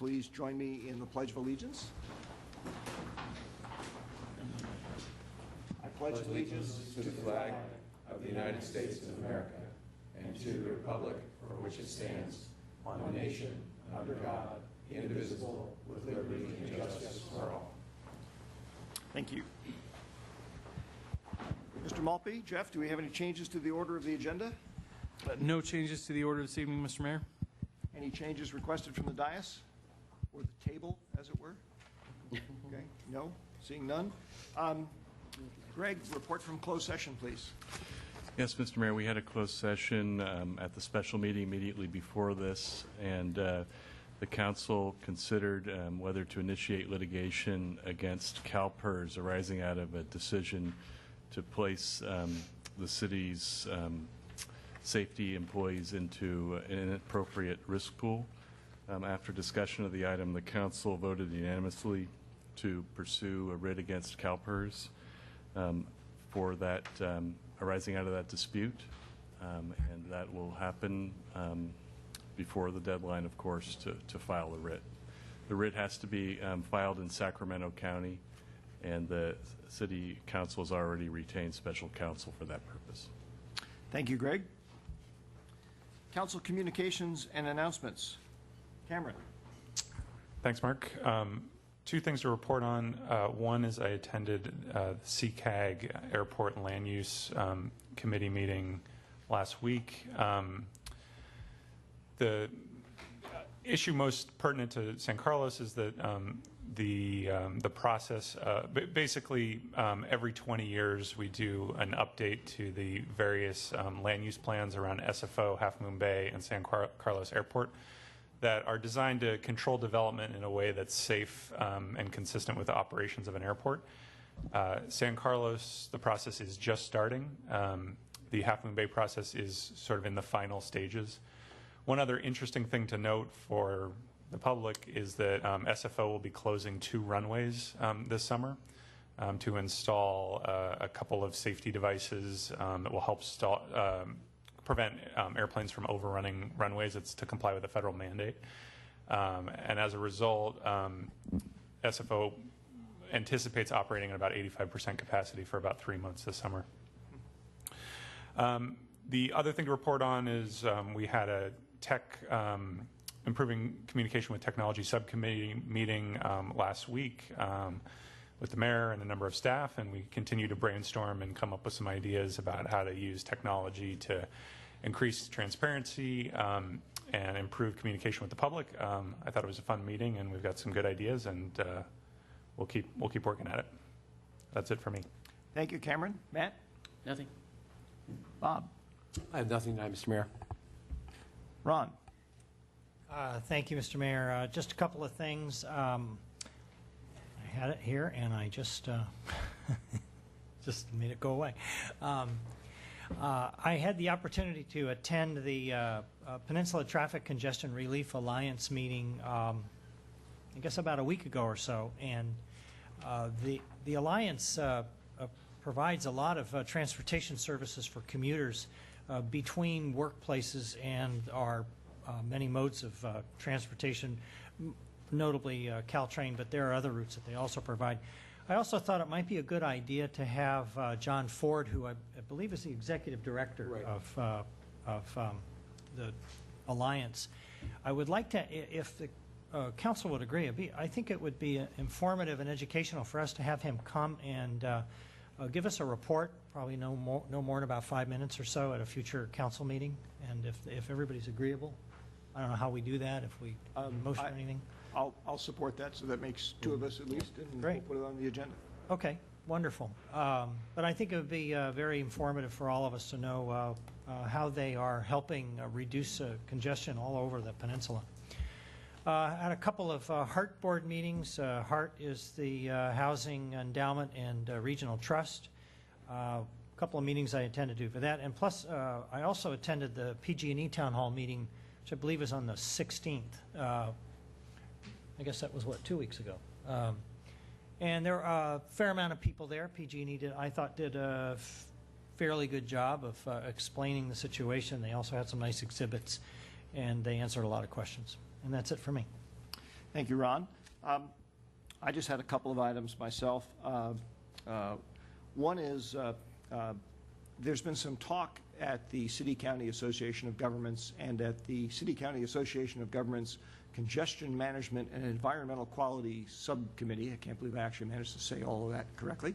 please join me in the Pledge of Allegiance? I pledge allegiance to the flag of the United States of America and to the republic for which it stands, one nation, under God, indivisible, with liberty and justice for all. Thank you. Mr. Maltby, Jeff, do we have any changes to the order of the agenda? No changes to the order this evening, Mr. Mayor. Any changes requested from the dais or the table, as it were? Okay, no, seeing none. Greg, report from closed session, please. Yes, Mr. Mayor, we had a closed session at the special meeting immediately before this, and the council considered whether to initiate litigation against CalPERS arising out of a decision to place the city's safety employees into an inappropriate risk pool. After discussion of the item, the council voted unanimously to pursue a writ against CalPERS for that arising out of that dispute, and that will happen before the deadline, of course, to file the writ. The writ has to be filed in Sacramento County, and the city council has already retained special counsel for that purpose. Thank you, Greg. Council communications and announcements. Cameron. Thanks, Mark. Two things to report on. One is I attended the CCAG Airport and Land Use Committee meeting last week. The issue most pertinent to San Carlos is that the process, basically every 20 years we do an update to the various land use plans around SFO, Half Moon Bay, and San Carlos Airport that are designed to control development in a way that's safe and consistent with the operations of an airport. San Carlos, the process is just starting. The Half Moon Bay process is sort of in the final stages. One other interesting thing to note for the public is that SFO will be closing 2 runways this summer to install a couple of safety devices that will help prevent airplanes from overrunning runways. It's to comply with a federal mandate. And as a result, SFO anticipates operating at about 85% capacity for about 3 months this summer. The other thing to report on is we had a improving communication with technology subcommittee meeting last week with the mayor and a number of staff, and we continue to brainstorm and come up with some ideas about how to use technology to increase transparency and improve communication with the public. I thought it was a fun meeting, and we've got some good ideas, and we'll keep working at it. That's it for me. Thank you, Cameron. Matt? Nothing. Bob? I have nothing tonight, Mr. Mayor. Ron? Thank you, Mr. Mayor. Just a couple of things. I had it here, and I just just made it go away. I had the opportunity to attend the Peninsula Traffic Congestion Relief Alliance meeting, I guess about a week ago or so, and the Alliance provides a lot of transportation services for commuters between workplaces and our many modes of transportation, notably Caltrain, but there are other routes that they also provide. I also thought it might be a good idea to have John Ford, who I believe is the executive director Right. of the Alliance. I would like to, if the council would agree, I think it would be informative and educational for us to have him come and give us a report, probably no more than about 5 minutes or so at a future council meeting. And if everybody's agreeable, I don't know how we do that, if we motion or anything. I'll support that, so that makes 2 of us at least, and Great. we'll put it on the agenda. Okay, wonderful. But I think it would be very informative for all of us to know how they are helping reduce congestion all over the peninsula. I had a couple of HART board meetings. HART is the Housing Endowment and Regional Trust. A couple of meetings I attended to for that. And plus, I also attended the PG&E Town Hall meeting, which I believe is on the 16th. I guess that was, 2 weeks ago. And there are a fair amount of people there. PG&E, I thought, did a fairly good job of explaining the situation. They also had some nice exhibits, and they answered a lot of questions. And that's it for me. Thank you, Ron. I just had a couple of items myself. One is there's been some talk at the City-County Association of Governments and at the City-County Association of Governments Congestion Management and Environmental Quality Subcommittee, I can't believe I actually managed to say all of that correctly,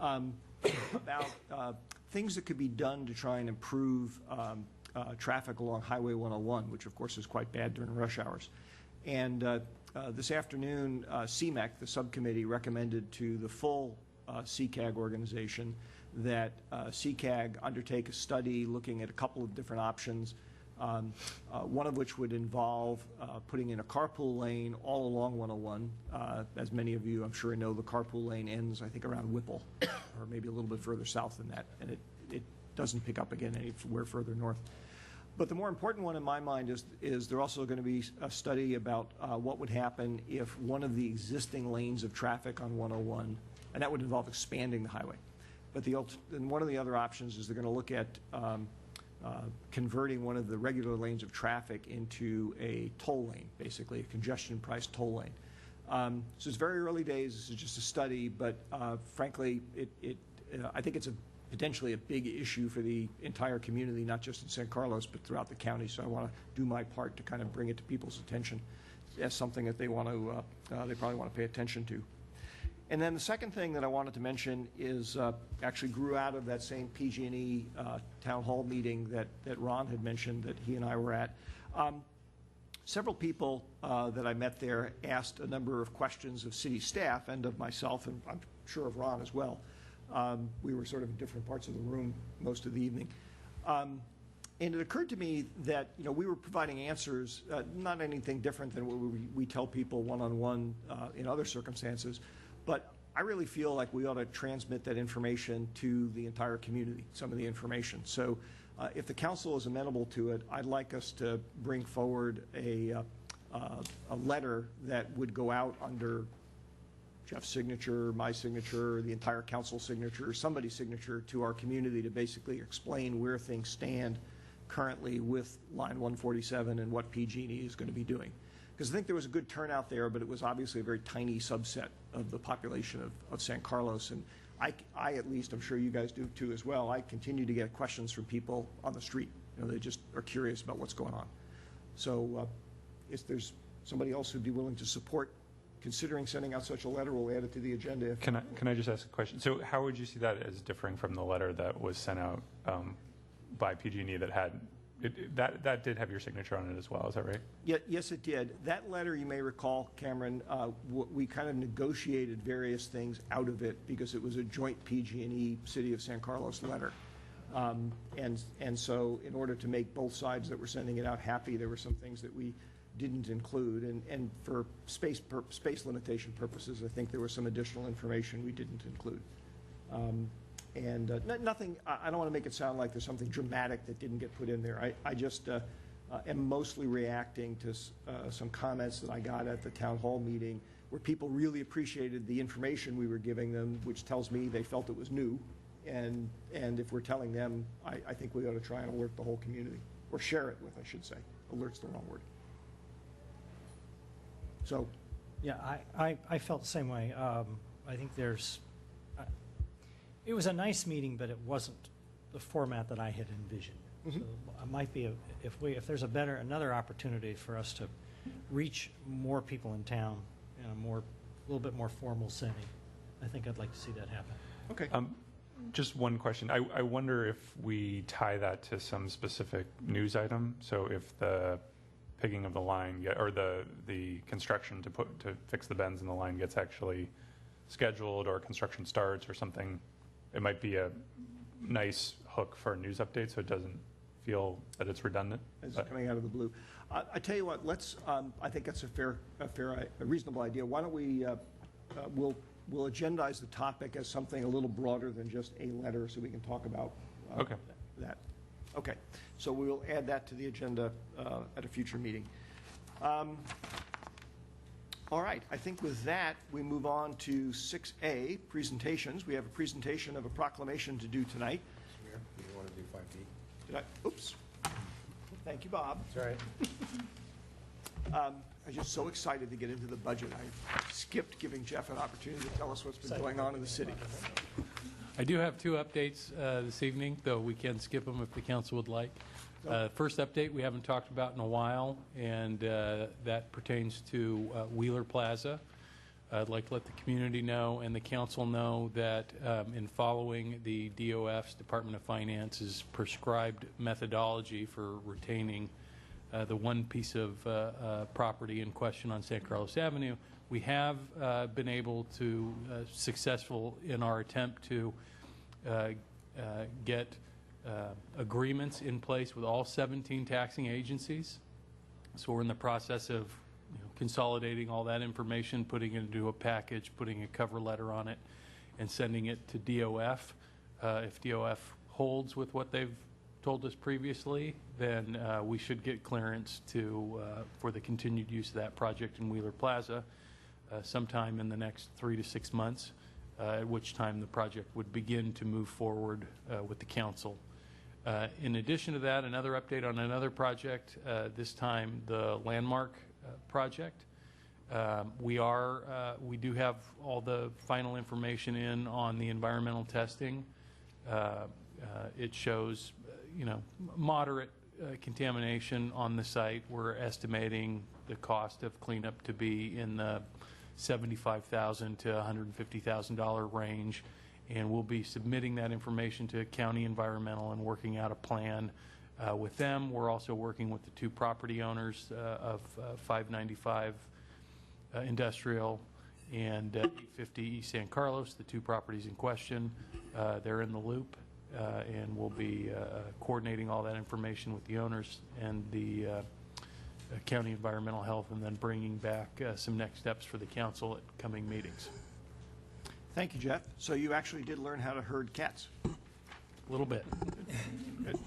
about things that could be done to try and improve traffic along Highway 101, which of course is quite bad during rush hours. And this afternoon, CMEC, the subcommittee, recommended to the full CCAG organization that CCAG undertake a study looking at a couple of different options, one of which would involve putting in a carpool lane all along 101. As many of you, I'm sure, know, the carpool lane ends, I think, around Whipple, or maybe a little bit further south than that, and it doesn't pick up again anywhere further north. But the more important one in my mind is there also going to be a study about what would happen if one of the existing lanes of traffic on 101, and that would involve expanding the highway. But and one of the other options is they're going to look at converting one of the regular lanes of traffic into a toll lane, basically a congestion price toll lane. So it's very early days. This is just a study, but frankly, I think it's potentially a big issue for the entire community, not just in San Carlos, but throughout the county. So I want to do my part to kind of bring it to people's attention as something that they probably want to pay attention to. And then the second thing that I wanted to mention is actually grew out of that same PG&E town hall meeting that Ron had mentioned that he and I were at. Several people that I met there asked a number of questions of city staff and of myself, and I'm sure of Ron as well. We were sort of in different parts of the room most of the evening. And it occurred to me that, we were providing answers, not anything different than what we tell people one-on-one in other circumstances, but I really feel like we ought to transmit that information to the entire community, some of the information. So if the council is amenable to it, I'd like us to bring forward a letter that would go out under Jeff's signature, my signature, the entire council signature, somebody's signature to our community to basically explain where things stand currently with Line 147 and what PG&E is going to be doing. Because I think there was a good turnout there, but it was obviously a very tiny subset of the population of San Carlos. And I at least, I'm sure you guys do too as well, I continue to get questions from people on the street. They just are curious about what's going on. So if there's somebody else who'd be willing to support considering sending out such a letter, we'll add it to the agenda. Can I just ask a question? So how would you see that as differing from the letter that was sent out by PG&E that had that did have your signature on it as well? Is that right? Yeah, yes, it did. That letter, you may recall, Cameron, we kind of negotiated various things out of it because it was a joint PG&E City of San Carlos letter. And so in order to make both sides that were sending it out happy, there were some things that we didn't include, and for space limitation purposes, I think there was some additional information we didn't include. Nothing, I don't want to make it sound like there's something dramatic that didn't get put in there. I just am mostly reacting to some comments that I got at the town hall meeting where people really appreciated the information we were giving them, which tells me they felt it was new. And if we're telling them, I think we ought to try and alert the whole community, or share it with, I should say. Alert's the wrong word. So, Yeah, I felt the same way. I think it was a nice meeting, but it wasn't the format that I had envisioned. Mm-hmm. So it might be, if there's another opportunity for us to reach more people in town in a little bit more formal setting, I think I'd like to see that happen. okay. Just one question. I wonder if we tie that to some specific news item. So if the pigging of the line or the construction to fix the bends in the line gets actually scheduled, or construction starts or something, it might be a nice hook for a news update, so it doesn't feel that it's redundant. It's coming out of the blue. I tell you what, let's. I think that's a reasonable idea. Why don't we? We'll agendize the topic as something a little broader than just a letter, so we can talk about Okay. that. Okay. So we will add that to the agenda at a future meeting. All right. I think with that, we move on to 6A, presentations. We have a presentation of a proclamation to do tonight. Mayor, do you want to do 5B? Oops. Thank you, Bob. That's all right. I'm just so excited to get into the budget. I skipped giving Jeff an opportunity to tell us what's been going on in the city. I do have 2 updates this evening, though we can skip them if the council would like. First update we haven't talked about in a while, and that pertains to Wheeler Plaza. I'd like to let the community know and the council know that in following the DOF's, Department of Finance's prescribed methodology for retaining the one piece of property in question on San Carlos Avenue, we have been able to successful in our attempt to get agreements in place with all 17 taxing agencies. So we're in the process of consolidating all that information, putting it into a package, putting a cover letter on it, and sending it to DOF. If DOF holds with what they've told us previously, then we should get clearance for the continued use of that project in Wheeler Plaza sometime in the next 3 to 6 months, at which time the project would begin to move forward with the council. In addition to that, another update on another project, this time the Landmark project. We do have all the final information in on the environmental testing. It shows, moderate contamination on the site. We're estimating the cost of cleanup to be in the $75,000 to $150,000 range, and we'll be submitting that information to County Environmental and working out a plan with them. We're also working with the 2 property owners of 595 Industrial and 850 East San Carlos, the 2 properties in question. They're in the loop, and we'll be coordinating all that information with the owners and the County Environmental Health, and then bringing back some next steps for the council at coming meetings. Thank you, Jeff. So you actually did learn how to herd cats. A little bit. Good.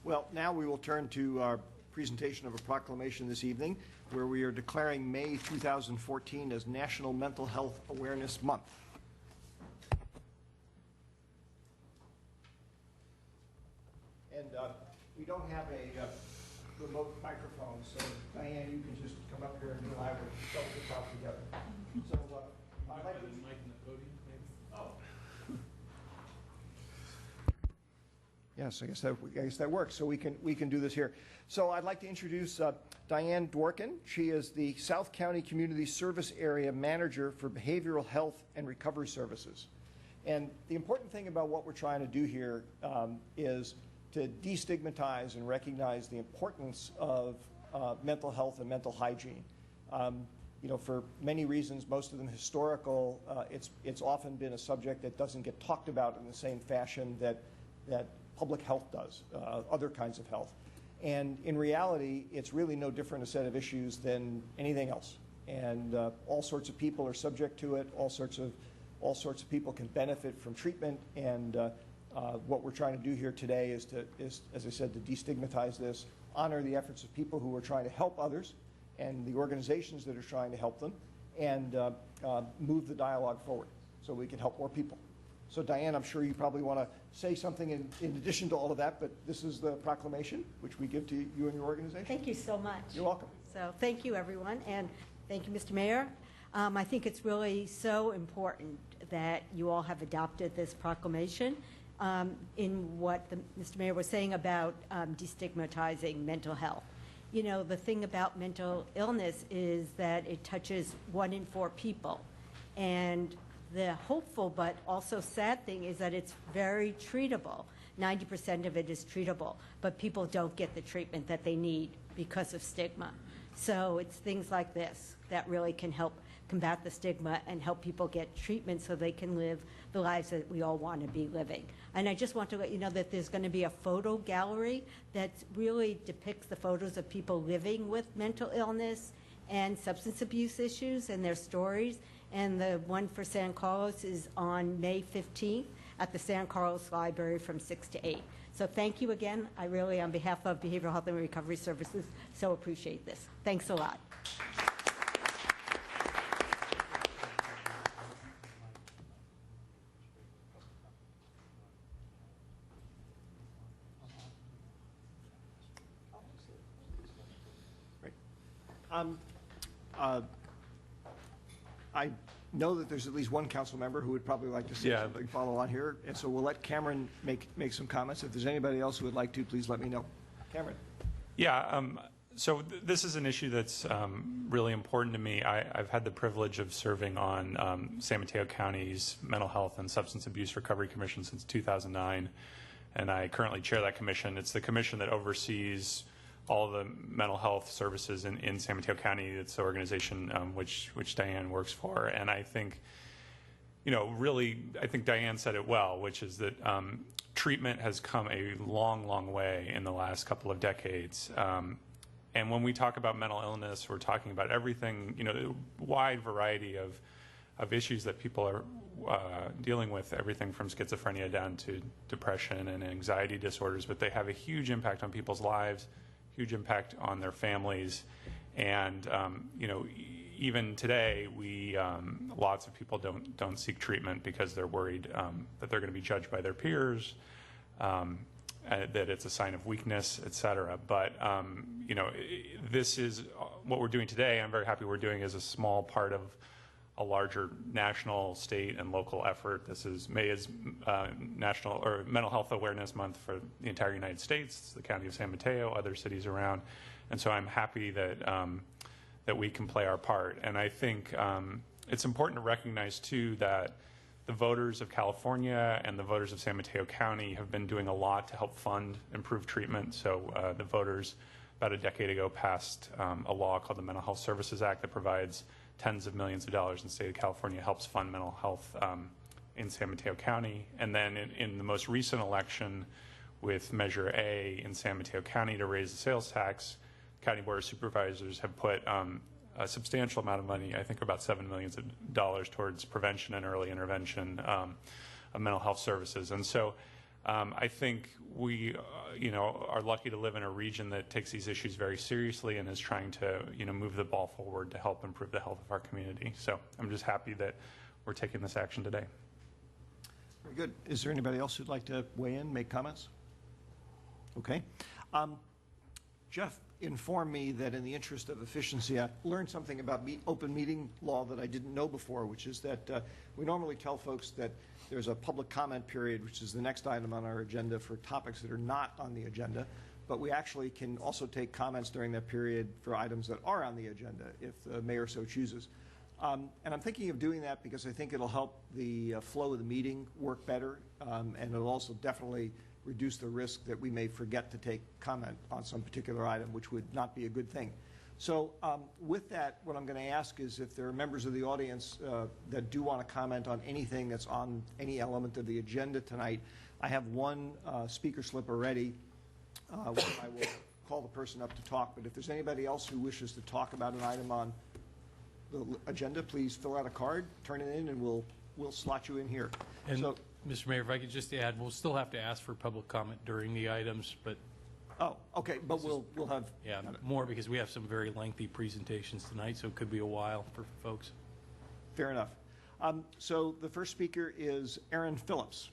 Well, now we will turn to our presentation of a proclamation this evening, where we are declaring May 2014 as National Mental Health Awareness Month. And we don't have a remote microphone, so Diane, you can just come up here and you and I will talk together. So I'd like to... Yes, I guess that works. So we can do this here. So I'd like to introduce Diane Dworkin. She is the South County Community Service Area Manager for Behavioral Health and Recovery Services. And the important thing about what we're trying to do here is to destigmatize and recognize the importance of mental health and mental hygiene. For many reasons, most of them historical, it's often been a subject that doesn't get talked about in the same fashion that public health does, other kinds of health. And in reality, it's really no different a set of issues than anything else. And all sorts of people are subject to it. All sorts of people can benefit from treatment. And what we're trying to do here today is, as I said, to destigmatize this, honor the efforts of people who are trying to help others and the organizations that are trying to help them, and move the dialogue forward so we can help more people. So Diane, I'm sure you probably want to say something in addition to all of that, but this is the proclamation, which we give to you and your organization. Thank you so much. You're welcome. So thank you, everyone, and thank you, Mr. Mayor. I think it's really so important that you all have adopted this proclamation in what Mr. Mayor was saying about destigmatizing mental health. The thing about mental illness is that it touches 1 in 4 people, and the hopeful but also sad thing is that it's very treatable. 90% of it is treatable, but people don't get the treatment that they need because of stigma. So it's things like this that really can help combat the stigma and help people get treatment so they can live the lives that we all want to be living. And I just want to let you know that there's going to be a photo gallery that really depicts the photos of people living with mental illness and substance abuse issues and their stories. And the one for San Carlos is on May 15th at the San Carlos Library from 6 to 8. So thank you again. I really, on behalf of Behavioral Health and Recovery Services, so appreciate this. Thanks a lot. I know that there's at least one council member who would probably like to say Yeah. something, follow on here, and so we'll let Cameron make some comments. If there's anybody else who would like to, please let me know. Cameron? Yeah, so this is an issue that's really important to me. I've had the privilege of serving on San Mateo County's Mental Health and Substance Abuse Recovery Commission since 2009, and I currently chair that commission. It's the commission that oversees all the mental health services in San Mateo County. It's the organization which Diane works for, and I think, really, I think Diane said it well, which is that treatment has come a long, long way in the last couple of decades. And when we talk about mental illness, we're talking about everything, a wide variety of issues that people are dealing with, everything from schizophrenia down to depression and anxiety disorders, but they have a huge impact on people's lives, huge impact on their families. And, even today, lots of people don't seek treatment because they're worried that they're going to be judged by their peers, that it's a sign of weakness, et cetera. But, this is what we're doing today. I'm very happy we're doing is a small part of a larger national, state, and local effort. May is National or Mental Health Awareness Month for the entire United States, the County of San Mateo, other cities around. And so I'm happy that that we can play our part. And I think it's important to recognize, too, that the voters of California and the voters of San Mateo County have been doing a lot to help fund improved treatment. So the voters about a decade ago passed a law called the Mental Health Services Act that provides tens of millions of dollars in the state of California, helps fund mental health in San Mateo County. And then in the most recent election with Measure A in San Mateo County to raise the sales tax, County Board of Supervisors have put a substantial amount of money, I think about $7 million towards prevention and early intervention of mental health services. And so I think we are lucky to live in a region that takes these issues very seriously and is trying to move the ball forward to help improve the health of our community. So I'm just happy that we're taking this action today. Very good. Is there anybody else who'd like to weigh in, make comments? Okay. Jeff informed me that in the interest of efficiency, I learned something about open meeting law that I didn't know before, which is that we normally tell folks that there's a public comment period, which is the next item on our agenda for topics that are not on the agenda, but we actually can also take comments during that period for items that are on the agenda if the mayor so chooses. And I'm thinking of doing that because I think it'll help the flow of the meeting work better, and it'll also definitely reduce the risk that we may forget to take comment on some particular item, which would not be a good thing. So with that, what I'm going to ask is if there are members of the audience that do want to comment on anything that's on any element of the agenda tonight, I have one speaker slip already. I will call the person up to talk, but if there's anybody else who wishes to talk about an item on the agenda, please fill out a card, turn it in, and we'll slot you in here. And So, Mr. Mayor, if I could just add, we'll still have to ask for public comment during the items, but oh, okay, but we'll have. yeah, more because we have some very lengthy presentations tonight, so it could be a while for folks. Fair enough. So the first speaker is Aaron Phillips.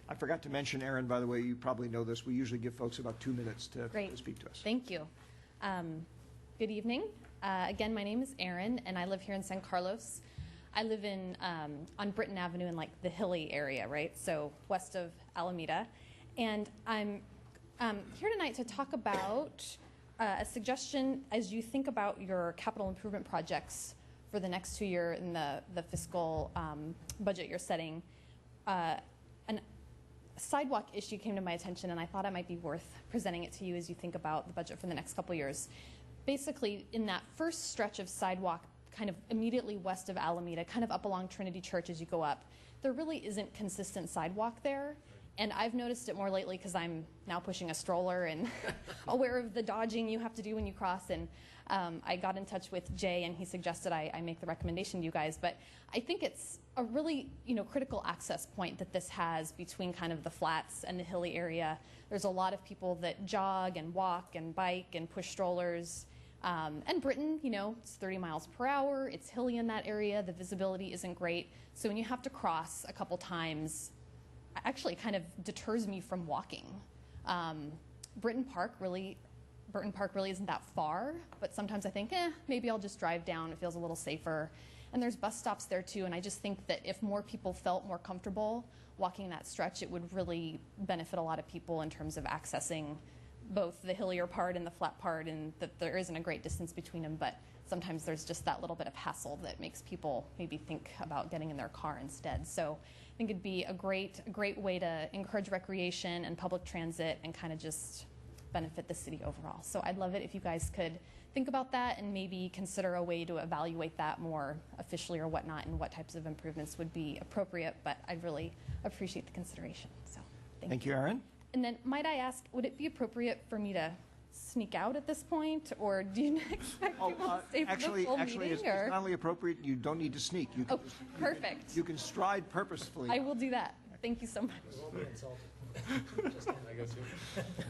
I forgot to mention, Aaron, by the way, you probably know this. We usually give folks about 2 minutes to speak to us. Thank you. Good evening. Again, my name is Erin, and I live here in San Carlos. I live in on Britton Avenue in like the hilly area, right? So west of Alameda. And I'm here tonight to talk about a suggestion as you think about your capital improvement projects for the next 2 year in the fiscal budget you're setting. A sidewalk issue came to my attention, and I thought it might be worth presenting it to you as you think about the budget for the next couple years. Basically, in that first stretch of sidewalk, kind of immediately west of Alameda, kind of up along Trinity Church as you go up, there really isn't consistent sidewalk there. And I've noticed it more lately because I'm now pushing a stroller and aware of the dodging you have to do when you cross. And I got in touch with Jay, and he suggested I make the recommendation to you guys. But I think it's a really critical access point that this has between kind of the flats and the hilly area. There's a lot of people that jog and walk and bike and push strollers. And Britton, it's 30 miles per hour. It's hilly in that area. The visibility isn't great. So when you have to cross a couple times, actually kind of deters me from walking. Burton Park really isn't that far, but sometimes I think, maybe I'll just drive down. It feels a little safer. And there's bus stops there too, and I just think that if more people felt more comfortable walking that stretch, it would really benefit a lot of people in terms of accessing both the hillier part and the flat part, and that there isn't a great distance between them, but sometimes there's just that little bit of hassle that makes people maybe think about getting in their car instead. So I think it'd be a great way to encourage recreation and public transit and kind of just benefit the city overall. So I'd love it if you guys could think about that and maybe consider a way to evaluate that more officially or whatnot, and what types of improvements would be appropriate, but I'd really appreciate the consideration. So Thank you, Erin. And then, might I ask, would it be appropriate for me to sneak out at this point, or do you expect people to stay for the full Actually, it's meeting? Or? not only appropriate, you don't need to sneak. You can, Oh, perfect. you can stride purposefully. I will do that. Thank you so much.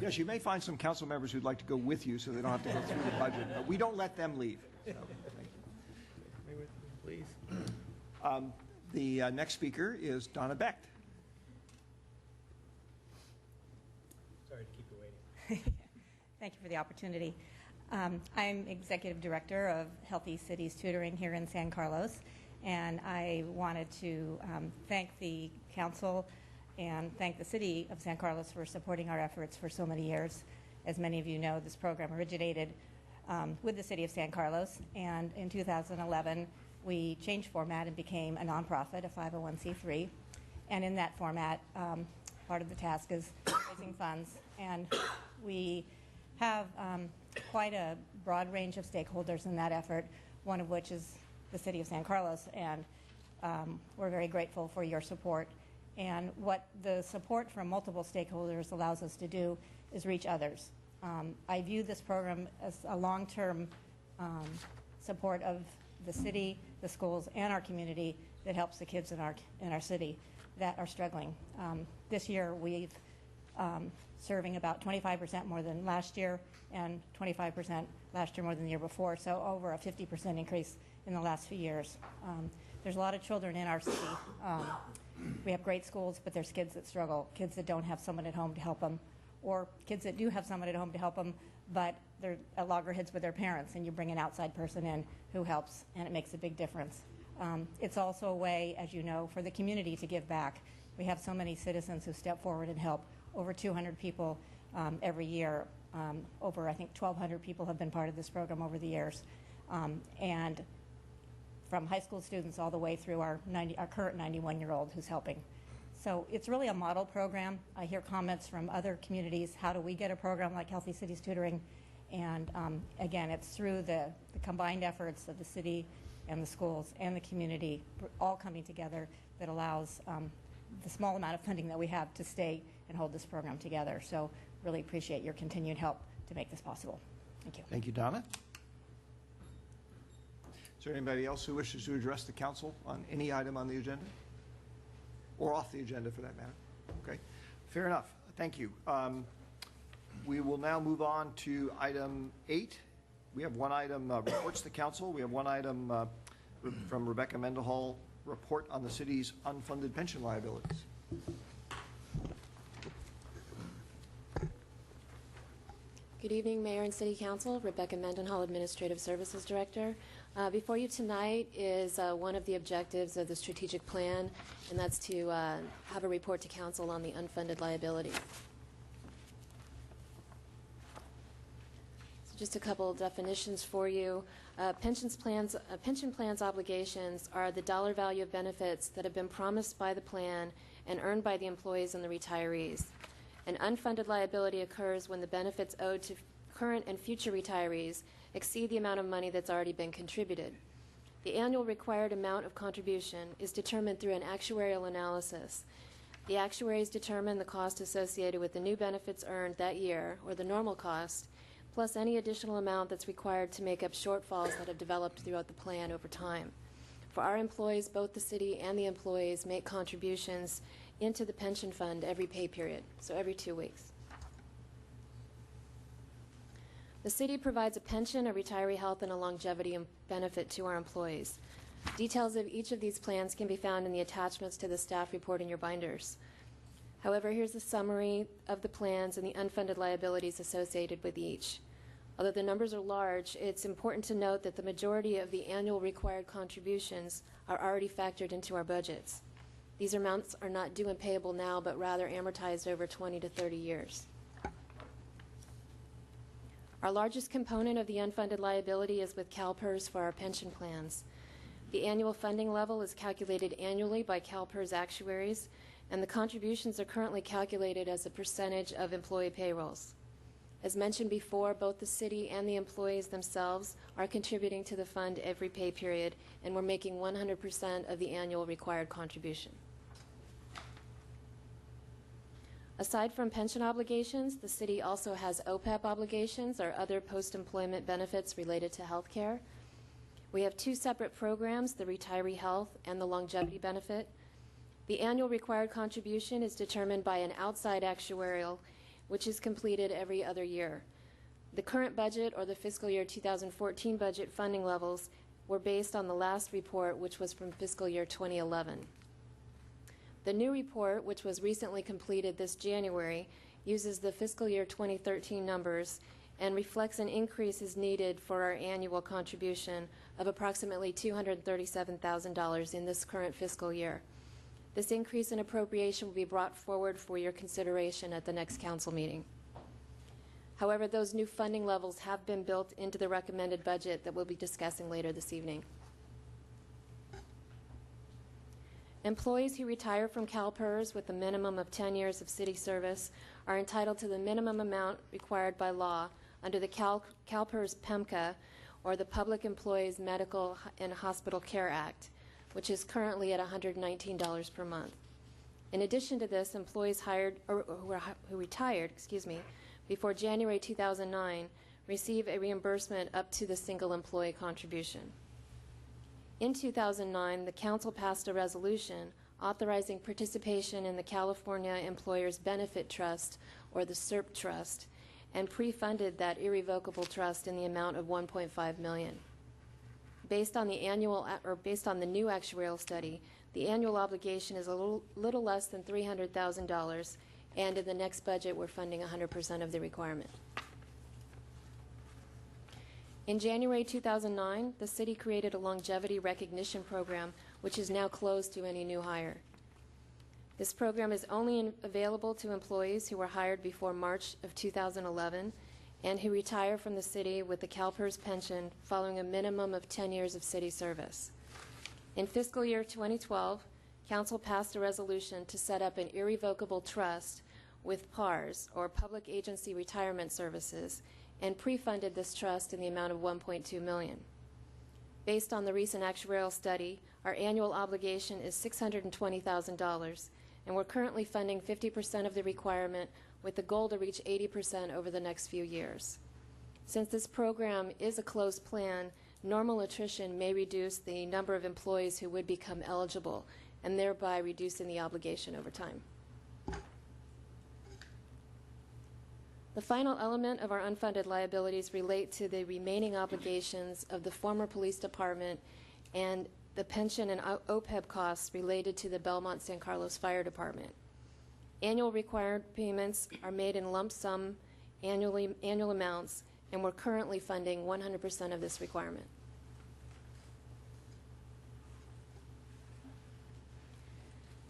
Yes, you may find some council members who'd like to go with you so they don't have to go through the budget, but we don't let them leave. So, thank you. Please. The next speaker is Donna Becht. Sorry to keep you waiting. Thank you for the opportunity. I'm Executive Director of Healthy Cities Tutoring here in San Carlos, and I wanted to thank the council and thank the city of San Carlos for supporting our efforts for so many years. As many of you know, this program originated with the city of San Carlos, and in 2011 we changed format and became a nonprofit, a 501c3, and in that format part of the task is raising funds, and we have quite a broad range of stakeholders in that effort, one of which is the city of San Carlos, and we're very grateful for your support. And what the support from multiple stakeholders allows us to do is reach others. I view this program as a long-term support of the city, the schools, and our community that helps the kids in our city that are struggling. This year we've serving about 25% more than last year, and 25% last year more than the year before, so over a 50% increase in the last few years. There's a lot of children in our city. We have great schools, but there's kids that struggle, kids that don't have someone at home to help them, or kids that do have someone at home to help them, but they're at loggerheads with their parents, and you bring an outside person in who helps, and it makes a big difference. It's also a way, as you know, for the community to give back. We have so many citizens who step forward and help. Over 200 people every year. Over, I think, 1,200 people have been part of this program over the years. And from high school students all the way through our current 91-year-old who's helping. So it's really a model program. I hear comments from other communities, how do we get a program like Healthy Cities Tutoring? And again, it's through the combined efforts of the city and the schools and the community all coming together that allows the small amount of funding that we have to stay and hold this program together. So really appreciate your continued help to make this possible. Thank you. Thank you, Donna. Is there anybody else who wishes to address the council on any item on the agenda? Or off the agenda, for that matter? Okay, fair enough. Thank you. We will now move on to item 8. We have one item, reports to council. We have one item from Rebecca Mendenhall, report on the city's unfunded pension liabilities. Good evening, Mayor and City Council. Rebecca Mendenhall, Administrative Services Director. Before you tonight is one of the objectives of the strategic plan, and that's to have a report to council on the unfunded liability. So just a couple of definitions for you. Pension plans obligations are the dollar value of benefits that have been promised by the plan and earned by the employees and the retirees. An unfunded liability occurs when the benefits owed to current and future retirees exceed the amount of money that's already been contributed. The annual required amount of contribution is determined through an actuarial analysis. The actuaries determine the cost associated with the new benefits earned that year, or the normal cost, plus any additional amount that's required to make up shortfalls that have developed throughout the plan over time. For our employees, both the city and the employees make contributions into the pension fund every pay period, so every 2 weeks. The city provides a pension, a retiree health, and a longevity benefit to our employees. Details of each of these plans can be found in the attachments to the staff report in your binders. However, here's a summary of the plans and the unfunded liabilities associated with each. Although the numbers are large, it's important to note that the majority of the annual required contributions are already factored into our budgets. These amounts are not due and payable now, but rather amortized over 20 to 30 years. Our largest component of the unfunded liability is with CalPERS for our pension plans. The annual funding level is calculated annually by CalPERS actuaries, and the contributions are currently calculated as a percentage of employee payrolls. As mentioned before, both the city and the employees themselves are contributing to the fund every pay period, and we're making 100% of the annual required contribution. Aside from pension obligations, the city also has OPEB obligations, or other post-employment benefits related to health care. We have two separate programs, the retiree health and the longevity benefit. The annual required contribution is determined by an outside actuarial, which is completed every other year. The current budget, or the fiscal year 2014 budget funding levels, were based on the last report, which was from fiscal year 2011. The new report, which was recently completed this January, uses the fiscal year 2013 numbers and reflects an increase as needed for our annual contribution of approximately $237,000 in this current fiscal year. This increase in appropriation will be brought forward for your consideration at the next council meeting. However, those new funding levels have been built into the recommended budget that we'll be discussing later this evening. Employees who retire from CalPERS with a minimum of 10 years of city service are entitled to the minimum amount required by law under the CalPERS PEMCA, or the Public Employees Medical and Hospital Care Act, which is currently at $119 per month. In addition to this, employees who retired before January 2009 receive a reimbursement up to the single employee contribution. In 2009, the Council passed a resolution authorizing participation in the California Employers Benefit Trust, or the CERP Trust, and pre-funded that irrevocable trust in the amount of $1.5 million. Based on the new actuarial study, the annual obligation is a little less than $300,000, and in the next budget, we're funding 100% of the requirement. In January 2009, the city created a longevity recognition program, which is now closed to any new hire. This program is only available to employees who were hired before March of 2011 and who retire from the city with the CalPERS pension following a minimum of 10 years of city service. In fiscal year 2012, Council passed a resolution to set up an irrevocable trust with PARS, or Public Agency Retirement Services, and pre-funded this trust in the amount of $1.2 million. Based on the recent actuarial study, our annual obligation is $620,000, and we're currently funding 50% of the requirement with the goal to reach 80% over the next few years. Since this program is a closed plan, normal attrition may reduce the number of employees who would become eligible, and thereby reducing the obligation over time. The final element of our unfunded liabilities relate to the remaining obligations of the former police department and the pension and OPEB costs related to the Belmont San Carlos Fire Department. Annual required payments are made in lump sum annual amounts, and we're currently funding 100% of this requirement.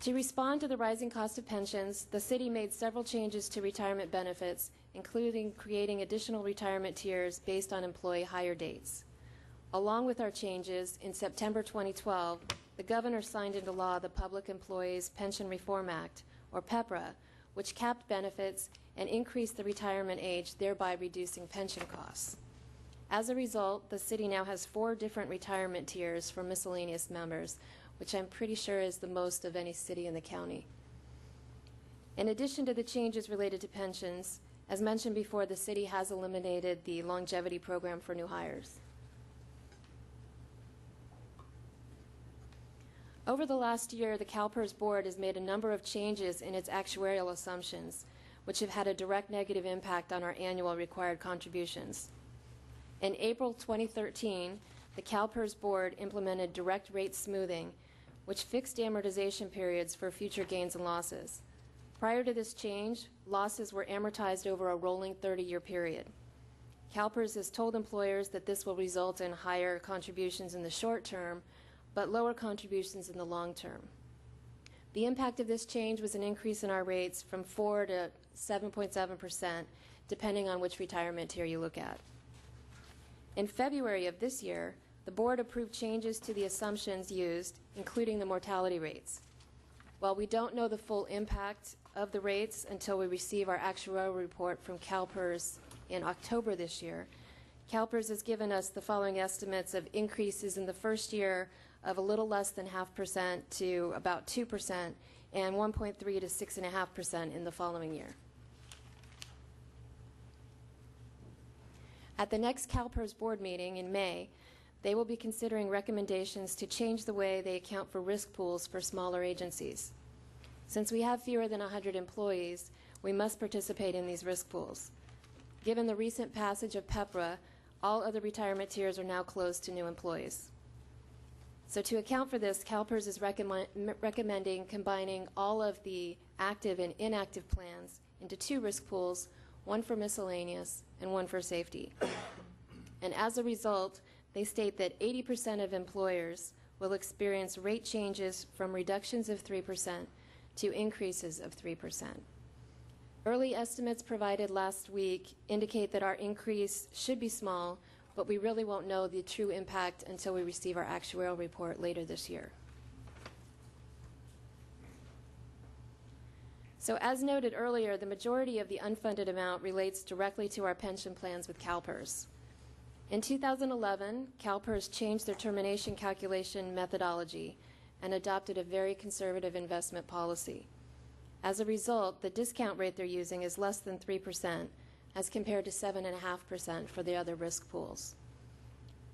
To respond to the rising cost of pensions, the city made several changes to retirement benefits, including creating additional retirement tiers based on employee hire dates. Along with our changes, in September 2012, the governor signed into law the Public Employees Pension Reform Act, or PEPRA, which capped benefits and increased the retirement age, thereby reducing pension costs. As a result, the city now has 4 different retirement tiers for miscellaneous members, which I'm pretty sure is the most of any city in the county. In addition to the changes related to pensions, as mentioned before, the city has eliminated the longevity program for new hires. Over the last year, the CalPERS board has made a number of changes in its actuarial assumptions, which have had a direct negative impact on our annual required contributions. In April 2013, the CalPERS board implemented direct rate smoothing, which fixed amortization periods for future gains and losses. Prior to this change, losses were amortized over a rolling 30-year period. CalPERS has told employers that this will result in higher contributions in the short term, but lower contributions in the long term. The impact of this change was an increase in our rates from 4 to 7.7%, depending on which retirement tier you look at. In February of this year, the board approved changes to the assumptions used, including the mortality rates. While we don't know the full impact of the rates until we receive our actuarial report from CalPERS in October this year, CalPERS has given us the following estimates of increases in the first year of a little less than 0.5% to about 2%, and 1.3 to 6.5% in the following year. At the next CalPERS board meeting in May, they will be considering recommendations to change the way they account for risk pools for smaller agencies. Since we have fewer than 100 employees, we must participate in these risk pools. Given the recent passage of PEPRA, all other retirement tiers are now closed to new employees. So to account for this, CalPERS is recommending combining all of the active and inactive plans into 2 risk pools, one for miscellaneous and one for safety. And as a result, they state that 80% of employers will experience rate changes from reductions of 3% to increases of 3%. Early estimates provided last week indicate that our increase should be small, but we really won't know the true impact until we receive our actuarial report later this year. So as noted earlier, the majority of the unfunded amount relates directly to our pension plans with CalPERS. In 2011, CalPERS changed their termination calculation methodology and adopted a very conservative investment policy. As a result, the discount rate they're using is less than 3%, as compared to 7.5% for the other risk pools.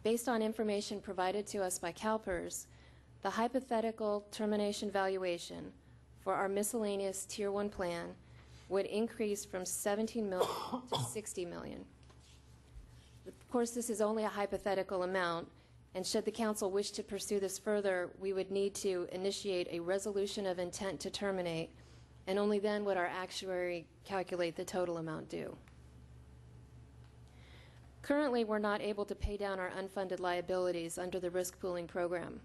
Based on information provided to us by CalPERS, the hypothetical termination valuation for our miscellaneous Tier 1 plan would increase from $17 million to $60 million. Of course, this is only a hypothetical amount, and should the council wish to pursue this further, we would need to initiate a resolution of intent to terminate, and only then would our actuary calculate the total amount due. Currently, we're not able to pay down our unfunded liabilities under the risk pooling program.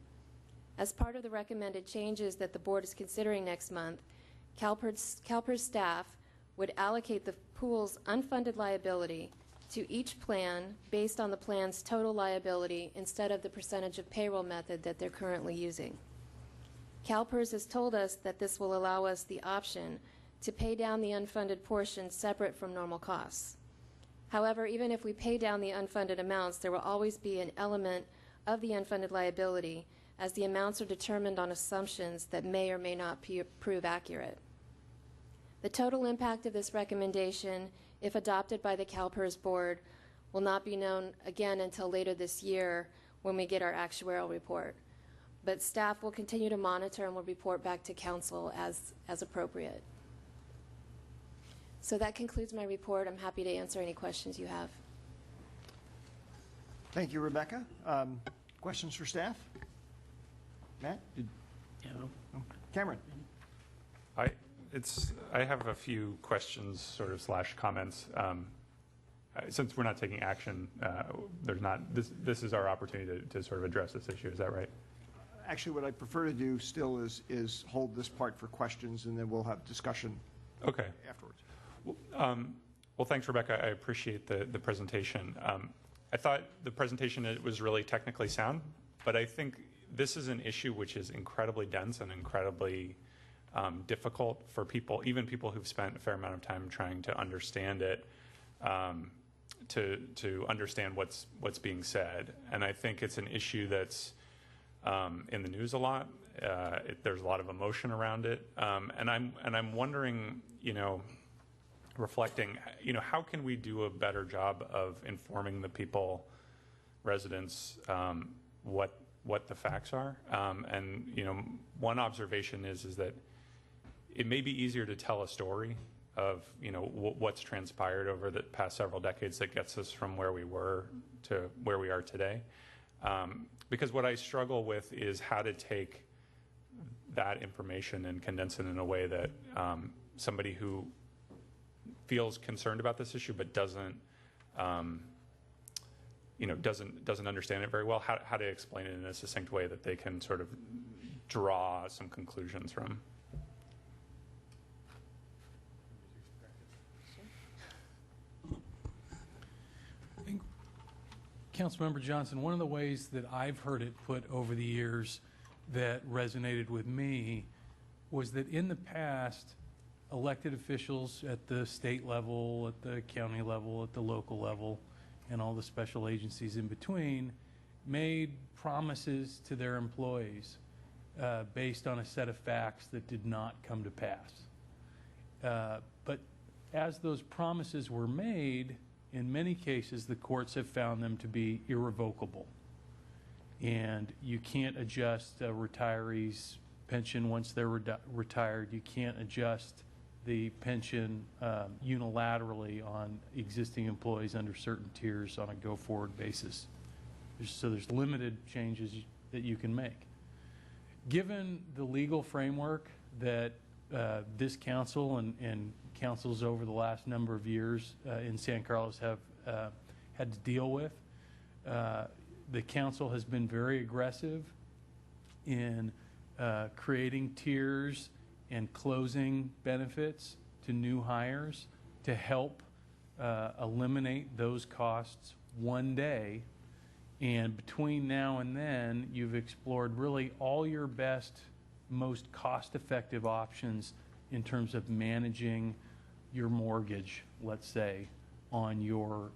As part of the recommended changes that the board is considering next month, CalPERS staff would allocate the pool's unfunded liability to each plan based on the plan's total liability instead of the percentage of payroll method that they're currently using. CalPERS has told us that this will allow us the option to pay down the unfunded portion separate from normal costs. However, even if we pay down the unfunded amounts, there will always be an element of the unfunded liability, as the amounts are determined on assumptions that may or may not prove accurate. The total impact of this recommendation, if adopted by the CalPERS board, will not be known again until later this year when we get our actuarial report. But staff will continue to monitor and will report back to council as appropriate. So that concludes my report. I'm happy to answer any questions you have. Thank you, Rebecca. Questions for staff? Matt? Cameron? I have a few questions, sort of / comments. Since we're not taking action, this is our opportunity to sort of address this issue. Is that right? Actually, what I prefer to do still is hold this part for questions, and then we'll have discussion afterwards. Well, thanks, Rebecca. I appreciate the presentation. I thought the presentation was really technically sound, but I think this is an issue which is incredibly dense and incredibly difficult for people, even people who've spent a fair amount of time trying to understand it, to understand what's being said. And I think it's an issue that's in the news a lot. There's a lot of emotion around it, and I'm wondering, reflecting, how can we do a better job of informing the people, residents, what the facts are? And one observation is that it may be easier to tell a story of what's transpired over the past several decades that gets us from where we were to where we are today. Because what I struggle with is how to take that information and condense it in a way that somebody who feels concerned about this issue but doesn't understand it very well, how to explain it in a succinct way that they can sort of draw some conclusions from. Councilmember Johnson, one of the ways that I've heard it put over the years that resonated with me was that in the past, elected officials at the state level, at the county level, at the local level, and all the special agencies in between made promises to their employees based on a set of facts that did not come to pass. But as those promises were made, in many cases, the courts have found them to be irrevocable. And you can't adjust a retiree's pension once they're retired. You can't adjust the pension unilaterally on existing employees under certain tiers on a go-forward basis. So there's limited changes that you can make. Given the legal framework that this council and councils over the last number of years in San Carlos have had to deal with, the council has been very aggressive in creating tiers and closing benefits to new hires to help eliminate those costs one day. And between now and then, you've explored really all your best, most cost-effective options in terms of managing your mortgage, let's say, on your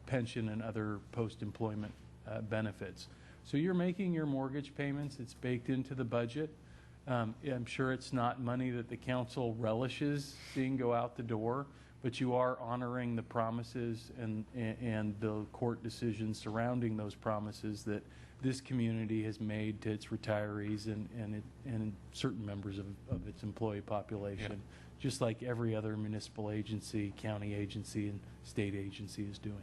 pension and other post-employment benefits. So you're making your mortgage payments. It's baked into the budget. I'm sure it's not money that the council relishes seeing go out the door, but you are honoring the promises and the court decisions surrounding those promises that this community has made to its retirees and certain members of its employee population, just like every other municipal agency, county agency, and state agency is doing.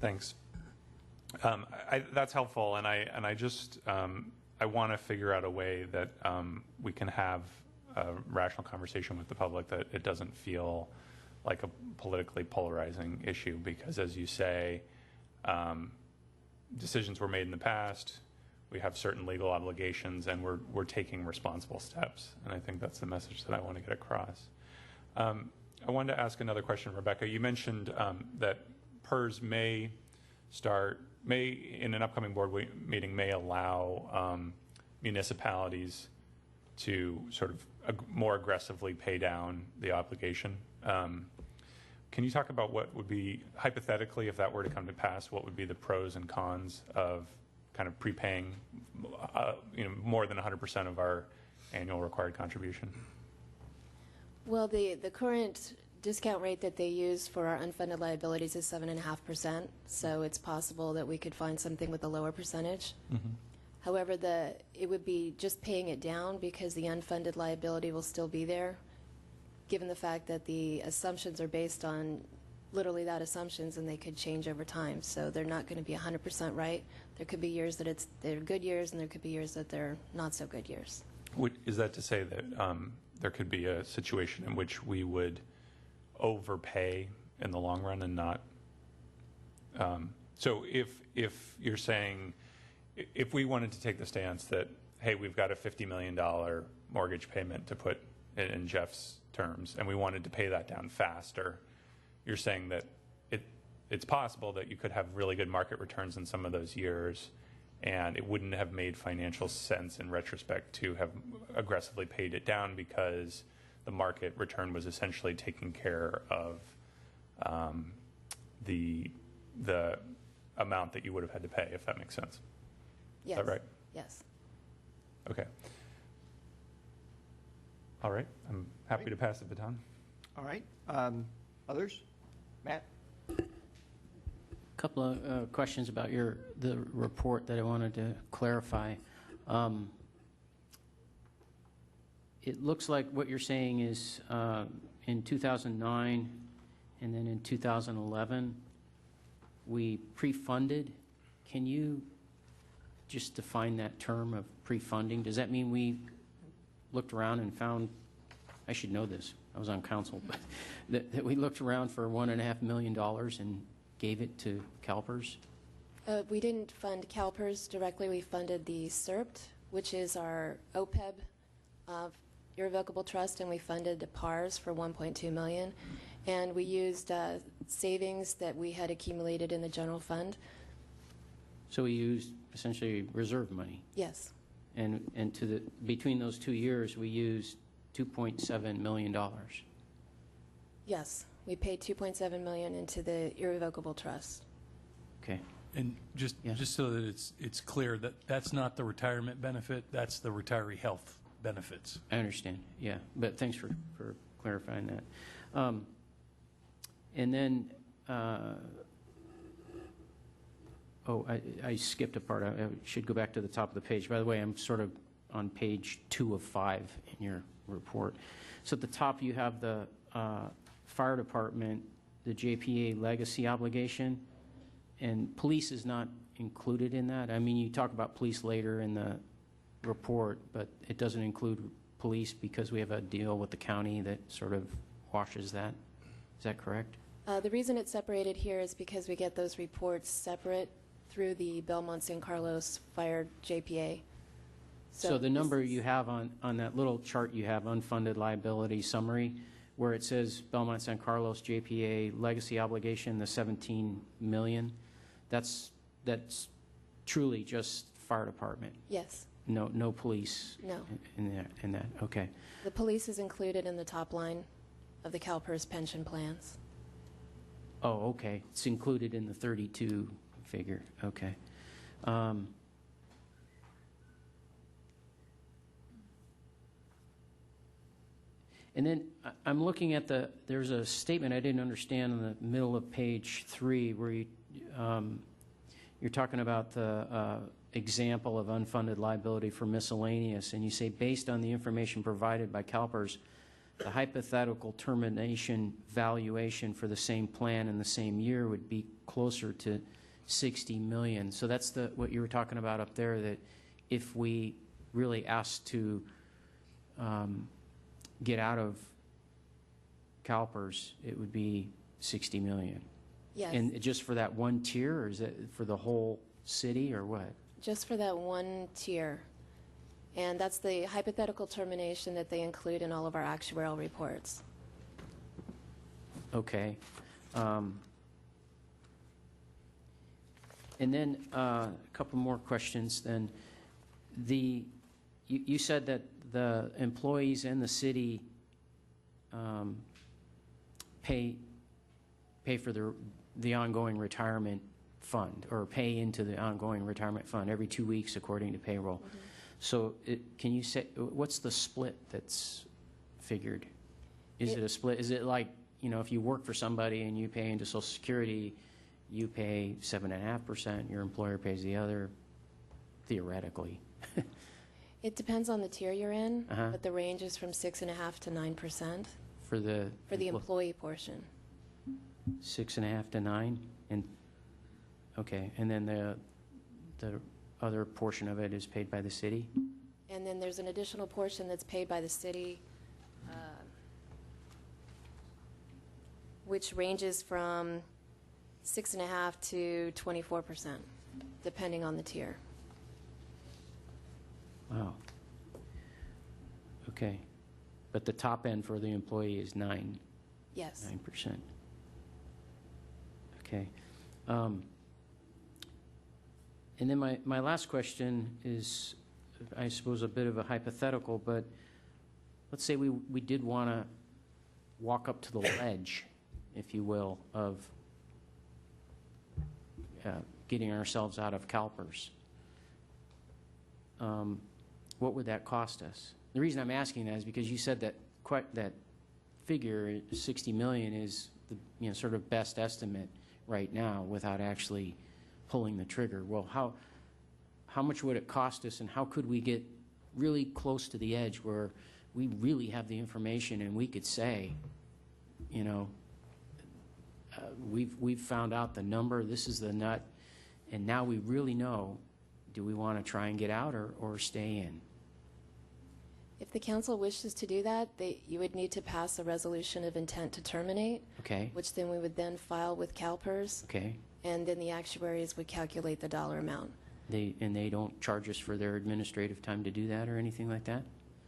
Thanks. That's helpful, and I just I want to figure out a way that we can have a rational conversation with the public that it doesn't feel like a politically polarizing issue, because as you say, decisions were made in the past, we have certain legal obligations, and we're taking responsible steps, and I think that's the message that I want to get across. I wanted to ask another question, Rebecca. You mentioned that PERS may in an upcoming board meeting, may allow municipalities to sort of more aggressively pay down the obligation. Can you talk about what would be, hypothetically, if that were to come to pass, what would be the pros and cons of kind of prepaying more than 100% of our annual required contribution? Well, the current discount rate that they use for our unfunded liabilities is 7.5%, so it's possible that we could find something with a lower percentage. Mm-hmm. However, it would be just paying it down because the unfunded liability will still be there, given the fact that the assumptions are based on literally that assumptions, and they could change over time. So they're not going to be 100% right. There could be years that they're good years, and there could be years that they're not so good years. Is that to say that there could be a situation in which we would overpay in the long run and not? So if you're saying, if we wanted to take the stance that, hey, we've got a $50 million mortgage payment to put in Jeff's terms, and we wanted to pay that down faster, you're saying that it's possible that you could have really good market returns in some of those years, and it wouldn't have made financial sense in retrospect to have aggressively paid it down because the market return was essentially taking care of the amount that you would have had to pay, if that makes sense. Yes. Is that right? Yes. Okay. All right. I'm happy to pass the baton. All right. Others? Matt? A couple of questions about the report that I wanted to clarify. It looks like what you're saying is in 2009 and then in 2011 we pre-funded. Can you just define that term of pre-funding? Does that mean we looked around and found I should know this, I was on council, but that we looked around for $1.5 million and gave it to CalPERS? We didn't fund CalPERS directly. We funded the CERPT, which is our OPEB irrevocable trust, and we funded the PARS for $1.2 million. And we used savings that we had accumulated in the general fund. So we used essentially reserve money? Yes. And between those 2 years, we used $2.7 million? Yes. We paid $2.7 million into the irrevocable trust. Okay. And just so that it's clear, that that's not the retirement benefit, that's the retiree health benefits. I understand, yeah, but thanks for clarifying that. And then, I skipped a part. I should go back to the top of the page. By the way, I'm sort of on page 2 of 5 in your report. So at the top, you have the fire department, the JPA legacy obligation, and police is not included in that. I mean, you talk about police later in the report, but it doesn't include police because we have a deal with the county that sort of washes that. Is that correct? The reason it's separated here is because we get those reports separate through the Belmont San Carlos Fire JPA. So the number you have on that little chart you have, unfunded liability summary, where it says Belmont San Carlos JPA legacy obligation, the $17 million, that's truly just fire department? Yes. No police? No. In that, okay. The police is included in the top line of the CalPERS pension plans. Oh, okay. It's included in the 32 figure. Okay. And then I'm looking at there's a statement I didn't understand in the middle of page 3 where you're talking about the example of unfunded liability for miscellaneous, and you say, based on the information provided by CalPERS, the hypothetical termination valuation for the same plan in the same year would be closer to $60 million. So that's what you were talking about up there, that if we really asked to get out of CalPERS, it would be $60 million. Yes. And just for that one tier, or is it for the whole city, or what? Just for that one tier. And that's the hypothetical termination that they include in all of our actuarial reports. Okay. And then a couple more questions then. You said that the employees in the city pay for the ongoing retirement fund, or pay into the ongoing retirement fund every 2 weeks according to payroll. Mm-hmm. So can you say, what's the split that's figured? Is it a split? Is it like, if you work for somebody and you pay into Social Security, you pay 7.5%, your employer pays the other, theoretically? It depends on the tier you're in, Uh-huh. but the range is from 6.5% to 9% For the employee portion. 6.5 to 9, and okay, and then the other portion of it is paid by the city? And then there's an additional portion that's paid by the city, which ranges from 6.5% to 24%, depending on the tier. Wow. Okay. But the top end for the employee is 9%. Yes. 9%. Okay. And then my last question is, I suppose, a bit of a hypothetical, but let's say we did want to walk up to the ledge, if you will, of getting ourselves out of CalPERS. What would that cost us? The reason I'm asking that is because you said that that figure, 60 million, is the sort of best estimate right now without actually pulling the trigger. Well, how much would it cost us, and how could we get really close to the edge where we really have the information and we could say, we've found out the number, this is the nut, and now we really know, do we want to try and get out or stay in? If If the council wishes to do that, you would need to pass a resolution of intent to terminate, Okay, which then we would then file with CalPERS, okay. and then the actuaries would calculate the dollar amount. They don't charge us for their administrative time to do that or anything like that?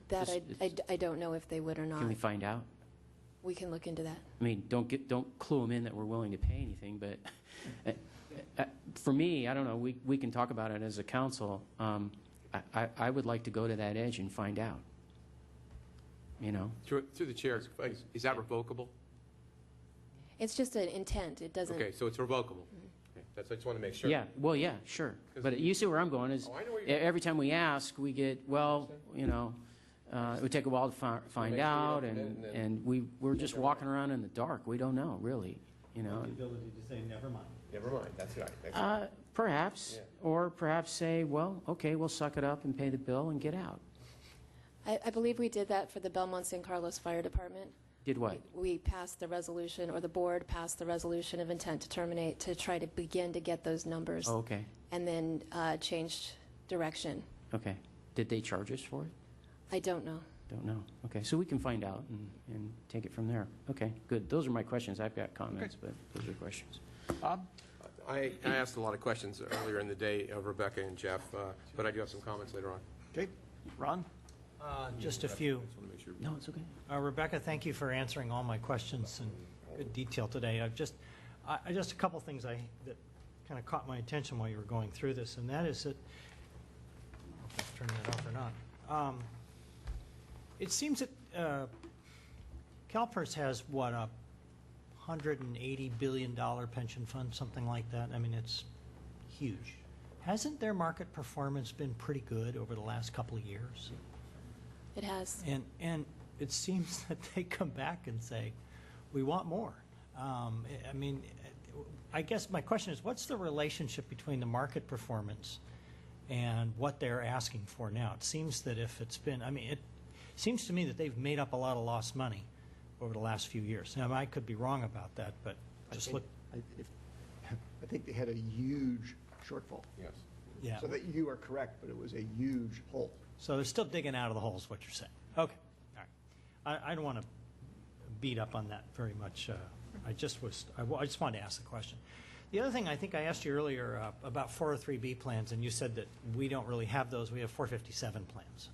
That Just- I don't know if they would or not. Can we find out? We can look into that. I mean, don't clue them in that we're willing to pay anything, but for me, I don't know, we can talk about it as a council. I would like to go to that edge and find out, you know? Through the chair, is that revocable? It's just an intent. It doesn't. Okay, so it's revocable. Okay, I just want to make sure. Yeah, well, yeah, sure. But you see where I'm going is, Oh, I know where you're going. every time we ask, we get, well, you know, it would take a while to find sure you out, don't commit, and then- and we're just walking around in the dark. We don't know, really, you know? The ability to say, never mind. Never mind, that's right. Perhaps, Yeah. or perhaps say, well, okay, we'll suck it up and pay the bill and get out. I believe we did that for the Belmont San Carlos Fire Department. Did what? We passed the resolution, or the board passed the resolution of intent to terminate to try to begin to get those numbers, Oh, okay, and then changed direction. okay. Did they charge us for it? I don't know. Don't know. Okay, so we can find out and take it from there. Okay, good. Those are my questions. I've got comments, but those are questions. Bob? I asked a lot of questions earlier in the day of Rebecca and Jeff, but I do have some comments later on. Okay. Ron? Just a few. Just want to make sure. No, it's okay. Rebecca, thank you for answering all my questions in good detail today. Just a couple things that kind of caught my attention while you were going through this, and that is that, I don't know if I've turned that off or not. It seems that CalPERS has, what, a $180 billion pension fund, something like that. I mean, it's huge. Hasn't their market performance been pretty good over the last couple of years? It has. And it seems that they come back and say, we want more. I mean, I guess my question is, what's the relationship between the market performance and what they're asking for now? It seems that if it's been, I mean, it seems to me that they've made up a lot of lost money over the last few years. Now, I could be wrong about that, but just look. I think they had a huge shortfall. Yes. Yeah. So that you are correct, but it was a huge hole. So they're still digging out of the hole, is what you're saying. Okay, all right. I don't want to beat up on that very much. I just wanted to ask the question. The other thing, I think I asked you earlier about 403B plans, and you said that we don't really have those. We have 457 plans.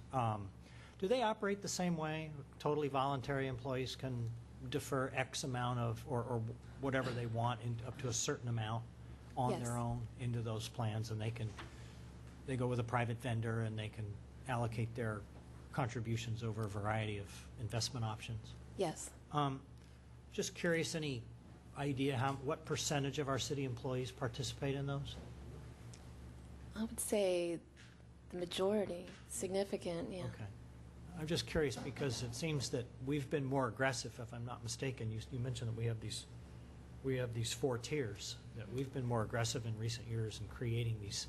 Do they operate the same way? Totally voluntary employees can defer X amount of, or whatever they want up to a certain amount on Yes. their own into those plans, and they go with a private vendor, and they can allocate their contributions over a variety of investment options. Yes. Just curious, any idea what percentage of our city employees participate in those? I would say the majority, significant, yeah. Okay. I'm just curious because it seems that we've been more aggressive, if I'm not mistaken. You mentioned that we have these 4 tiers, that we've been more aggressive in recent years in creating these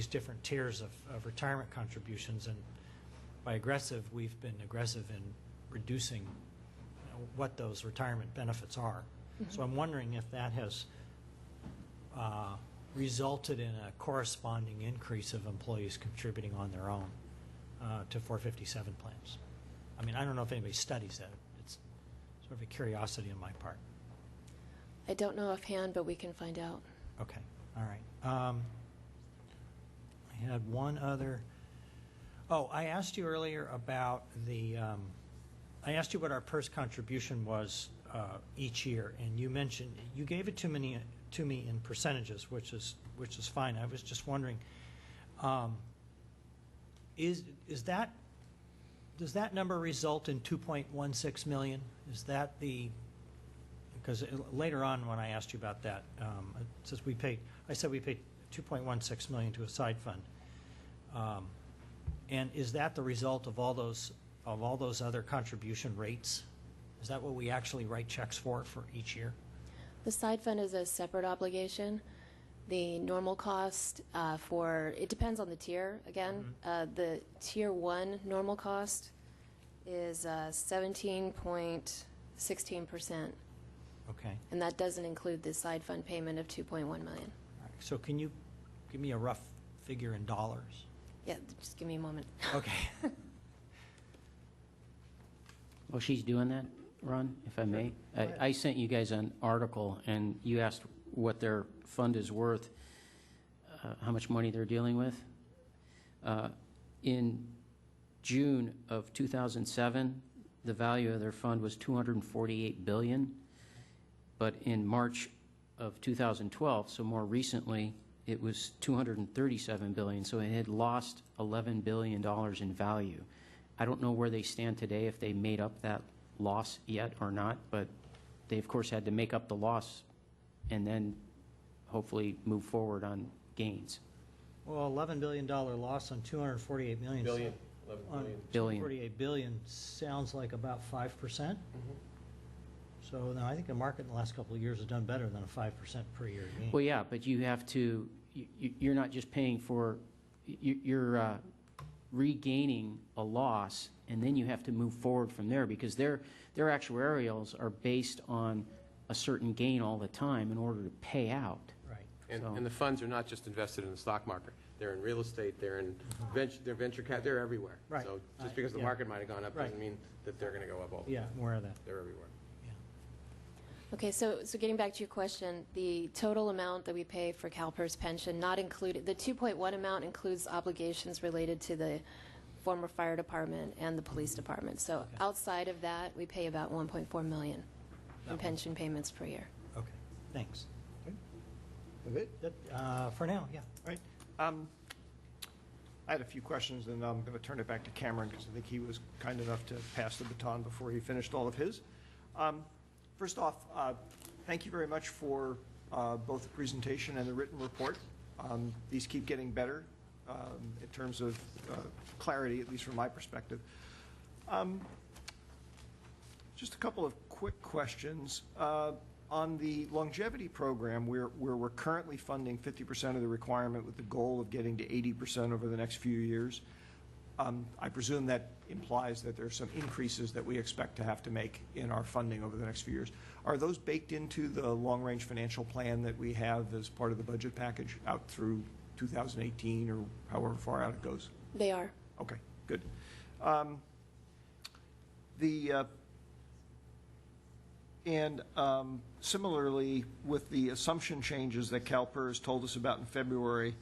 different tiers of retirement contributions. And by aggressive, we've been aggressive in reducing what those retirement benefits are. Mm-hmm. So I'm wondering if that has resulted in a corresponding increase of employees contributing on their own to 457 plans. I mean, I don't know if anybody studies that. It's sort of a curiosity on my part. I don't know offhand, but we can find out. Okay, all right. I had one other. Oh, I asked you earlier about I asked you what our PERS contribution was each year, and you mentioned, you gave it to me in percentages, which is fine. I was just wondering, does that number result in 2.16 million? Is that because later on when I asked you about that, it says I said we paid 2.16 million to a side fund. And is that the result of all those other contribution rates? Is that what we actually write checks for each year? The side fund is a separate obligation. The normal cost it depends on the tier again. Mm-hmm. The tier 1 normal cost is 17.16%. Okay. And that doesn't include the side fund payment of 2.1 million. All right. So can you give me a rough figure in dollars? Yeah, just give me a moment. Okay. Well, she's doing that, Ron, if I may. I sent you guys an article, and you asked what their fund is worth, how much money they're dealing with. In June of 2007, the value of their fund was $248 billion. But in March of 2012, so more recently, it was $237 billion. So it had lost $11 billion in value. I don't know where they stand today, if they made up that loss yet or not, but they, of course, had to make up the loss and then hopefully move forward on gains. Well, $11 billion loss on $248 million. Billion, 11 On billion. Billion. $248 billion sounds like about 5%. So no, I think the market in the last couple of years has done better than a 5% per year gain. Well, yeah, but you have to, you're not just paying for, you're regaining a loss, and then you have to move forward from there, because their actuarials are based on a certain gain all the time in order to pay out. Right. And the funds are not just invested in the stock market. They're in real estate, they're in venture cap, they're everywhere. Right. So just because the Yeah. market might have gone up Right. doesn't mean that they're going to go up all the Yeah, time. more of that. They're everywhere. Okay, so getting back to your question, the total amount that we pay for CalPERS pension, not included, the 2.1 amount includes obligations related to the former fire department and the police department. So outside of that, we pay about 1.4 million in pension payments per year. Okay, thanks. Good. For now, yeah. Right. I had a few questions, and I'm going to turn it back to Cameron, because I think he was kind enough to pass the baton before he finished all of his. First off, thank you very much for both the presentation and the written report. These keep getting better in terms of clarity, at least from my perspective. Just a couple of quick questions. On the longevity program, where we're currently funding 50% of the requirement with the goal of getting to 80% over the next few years, I presume that implies that there's some increases that we expect to have to make in our funding over the next few years. Are those baked into the long-range financial plan that we have as part of the budget package out through 2018 or however far out it goes? They are. Okay, good. Similarly, with the assumption changes that CalPERS told us about in February,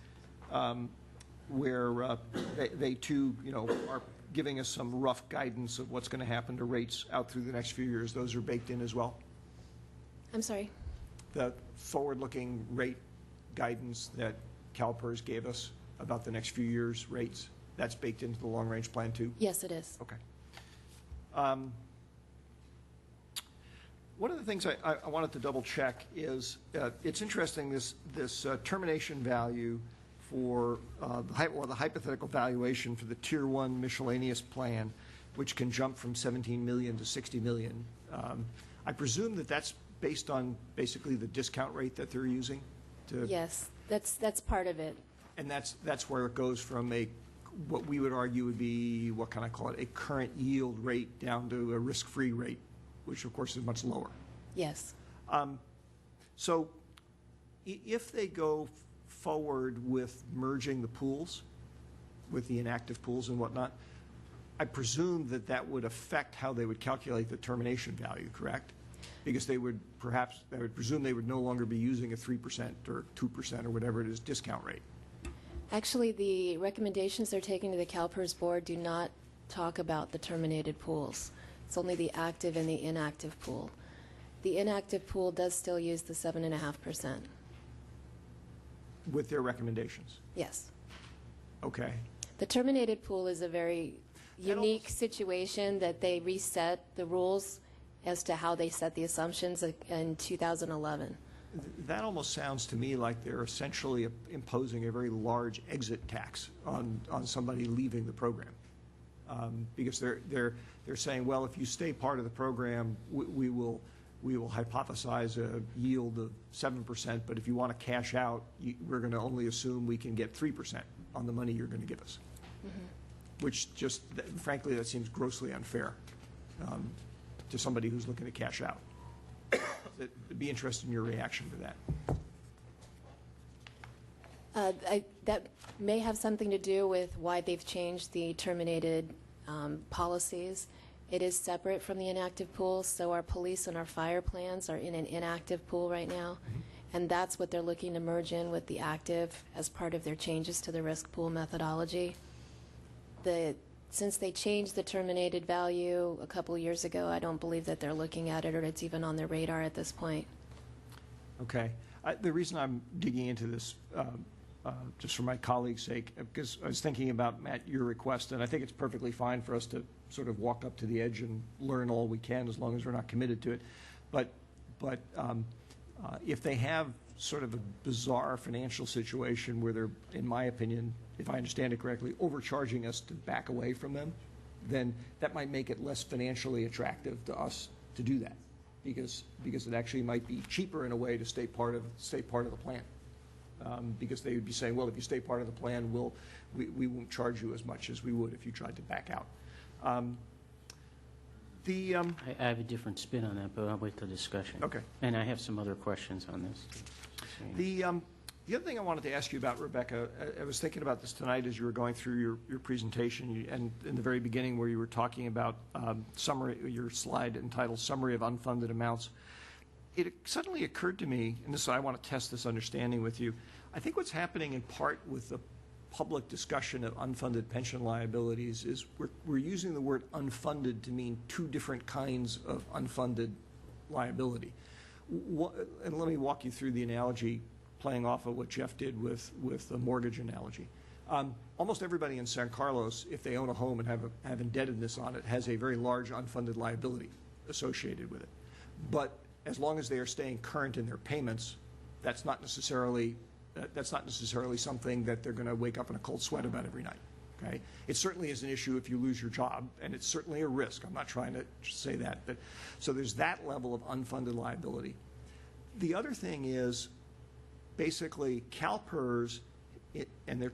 where they too, are giving us some rough guidance of what's going to happen to rates out through the next few years. Those are baked in as well? I'm sorry. The forward-looking rate guidance that CalPERS gave us about the next few years' rates, that's baked into the long-range plan too? Yes, it is. Okay. One of the things I wanted to double check is it's interesting, this termination value for the hypothetical valuation for the Tier 1 miscellaneous plan, which can jump from 17 million to 60 million. I presume that that's based on basically the discount rate that they're using? Yes, that's part of it. And that's where it goes from what we would argue would be, what can I call it, a current yield rate down to a risk-free rate, which of course is much lower. Yes. So if they go forward with merging the pools, with the inactive pools and whatnot, I presume that would affect how they would calculate the termination value, correct? Because I would presume they would no longer be using a 3% or 2% or whatever it is discount rate. Actually, the recommendations they're taking to the CalPERS board do not talk about the terminated pools. It's only the active and the inactive pool. The inactive pool does still use the 7.5%. With their recommendations? Yes. Okay. The terminated pool is a very unique situation that they reset the rules as to how they set the assumptions in 2011. That almost sounds to me like they're essentially imposing a very large exit tax on somebody leaving the program. Because they're saying, well, if you stay part of the program, we will hypothesize a yield of 7%, but if you want to cash out, we're going to only assume we can get 3% on the money you're going to give us. Mm-hmm. Which just, frankly, that seems grossly unfair to somebody who's looking to cash out. I'd be interested in your reaction to that. That may have something to do with why they've changed the terminated policies. It is separate from the inactive pool, so our police and our fire plans are in an inactive pool right now. And that's what they're looking to merge in with the active as part of their changes to the risk pool methodology. Since they changed the terminated value a couple of years ago, I don't believe that they're looking at it or it's even on their radar at this point. Okay. The reason I'm digging into this, just for my colleagues' sake, because I was thinking about, Matt, your request, and I think it's perfectly fine for us to sort of walk up to the edge and learn all we can as long as we're not committed to it. But if they have sort of a bizarre financial situation where they're, in my opinion, if I understand it correctly, overcharging us to back away from them, then that might make it less financially attractive to us to do that, because it actually might be cheaper in a way to stay part of the plan, because they would be saying, well, if you stay part of the plan, we won't charge you as much as we would if you tried to back out. I have a different spin on that, but I'll wait till discussion. Okay. And I have some other questions on this. The other thing I wanted to ask you about, Rebecca, I was thinking about this tonight as you were going through your presentation, and in the very beginning where you were talking about summary, your slide entitled Summary of Unfunded Amounts. It suddenly occurred to me, and this I want to test this understanding with you, I think what's happening in part with the public discussion of unfunded pension liabilities is we're using the word unfunded to mean two different kinds of unfunded liability. And let me walk you through the analogy, playing off of what Jeff did with the mortgage analogy. Almost everybody in San Carlos, if they own a home and have indebtedness on it, has a very large unfunded liability associated with it. But as long as they are staying current in their payments, that's not necessarily something that they're going to wake up in a cold sweat about every night. Okay? It certainly is an issue if you lose your job, and it's certainly a risk. I'm not trying to say that. So there's that level of unfunded liability. The other thing is basically CalPERS, and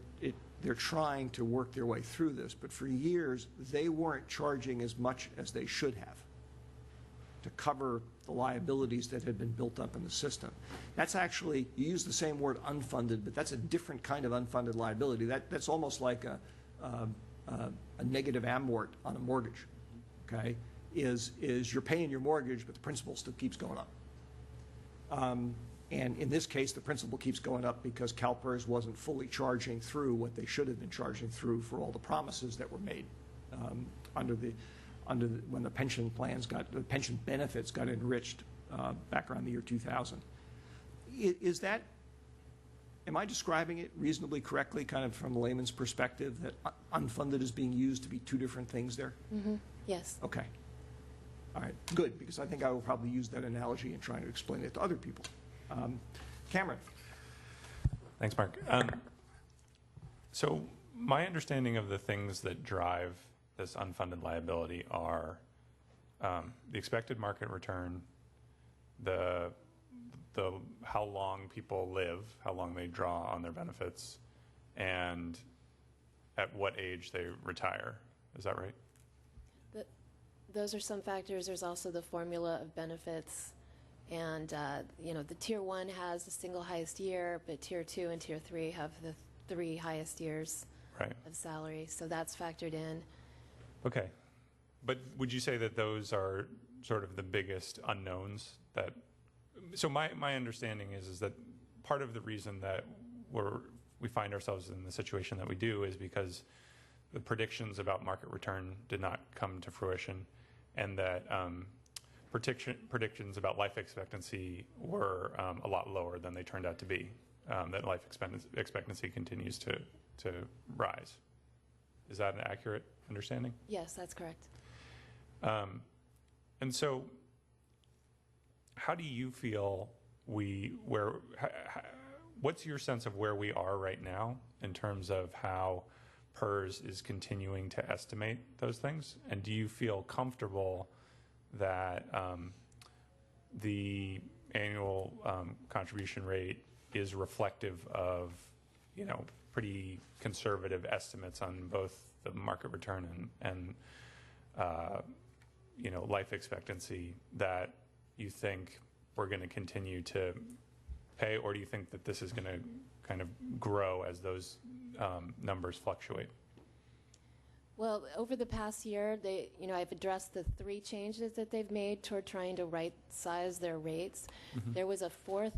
they're trying to work their way through this, but for years they weren't charging as much as they should have to cover the liabilities that had been built up in the system. That's actually, you use the same word unfunded, but that's a different kind of unfunded liability. That's almost like a negative amort on a mortgage, okay? Is you're paying your mortgage, but the principal still keeps going up. And in this case, the principal keeps going up because CalPERS wasn't fully charging through what they should have been charging through for all the promises that were made when the pension plans the pension benefits got enriched back around the year 2000. Is that, am I describing it reasonably correctly, kind of from a layman's perspective, that unfunded is being used to be two different things there? Mm-hmm. Yes. Okay. All right, good, because I think I will probably use that analogy in trying to explain it to other people. Cameron. Thanks, Mark. So my understanding of the things that drive this unfunded liability are the expected market return, the how long people live, how long they draw on their benefits, and at what age they retire. Is that right? Those are some factors. There's also the formula of benefits. And, the Tier 1 has the single highest year, but Tier 2 and Tier 3 have the 3 highest years of salary. So that's factored in. Okay. But would you say that those are sort of the biggest unknowns that, so my understanding is that part of the reason that we find ourselves in the situation that we do is because the predictions about market return did not come to fruition, and that predictions about life expectancy were a lot lower than they turned out to be, that life expectancy continues to rise. Is that an accurate understanding? Yes, that's correct. And so how do you feel what's your sense of where we are right now in terms of how PERS is continuing to estimate those things? And do you feel comfortable that the annual contribution rate is reflective of, pretty conservative estimates on both the market return and life expectancy that you think we're going to continue to pay, or do you think that this is going to kind of grow as those numbers fluctuate? Well, over the past year, I've addressed the 3 changes that they've made toward trying to right-size their rates. There was a 4th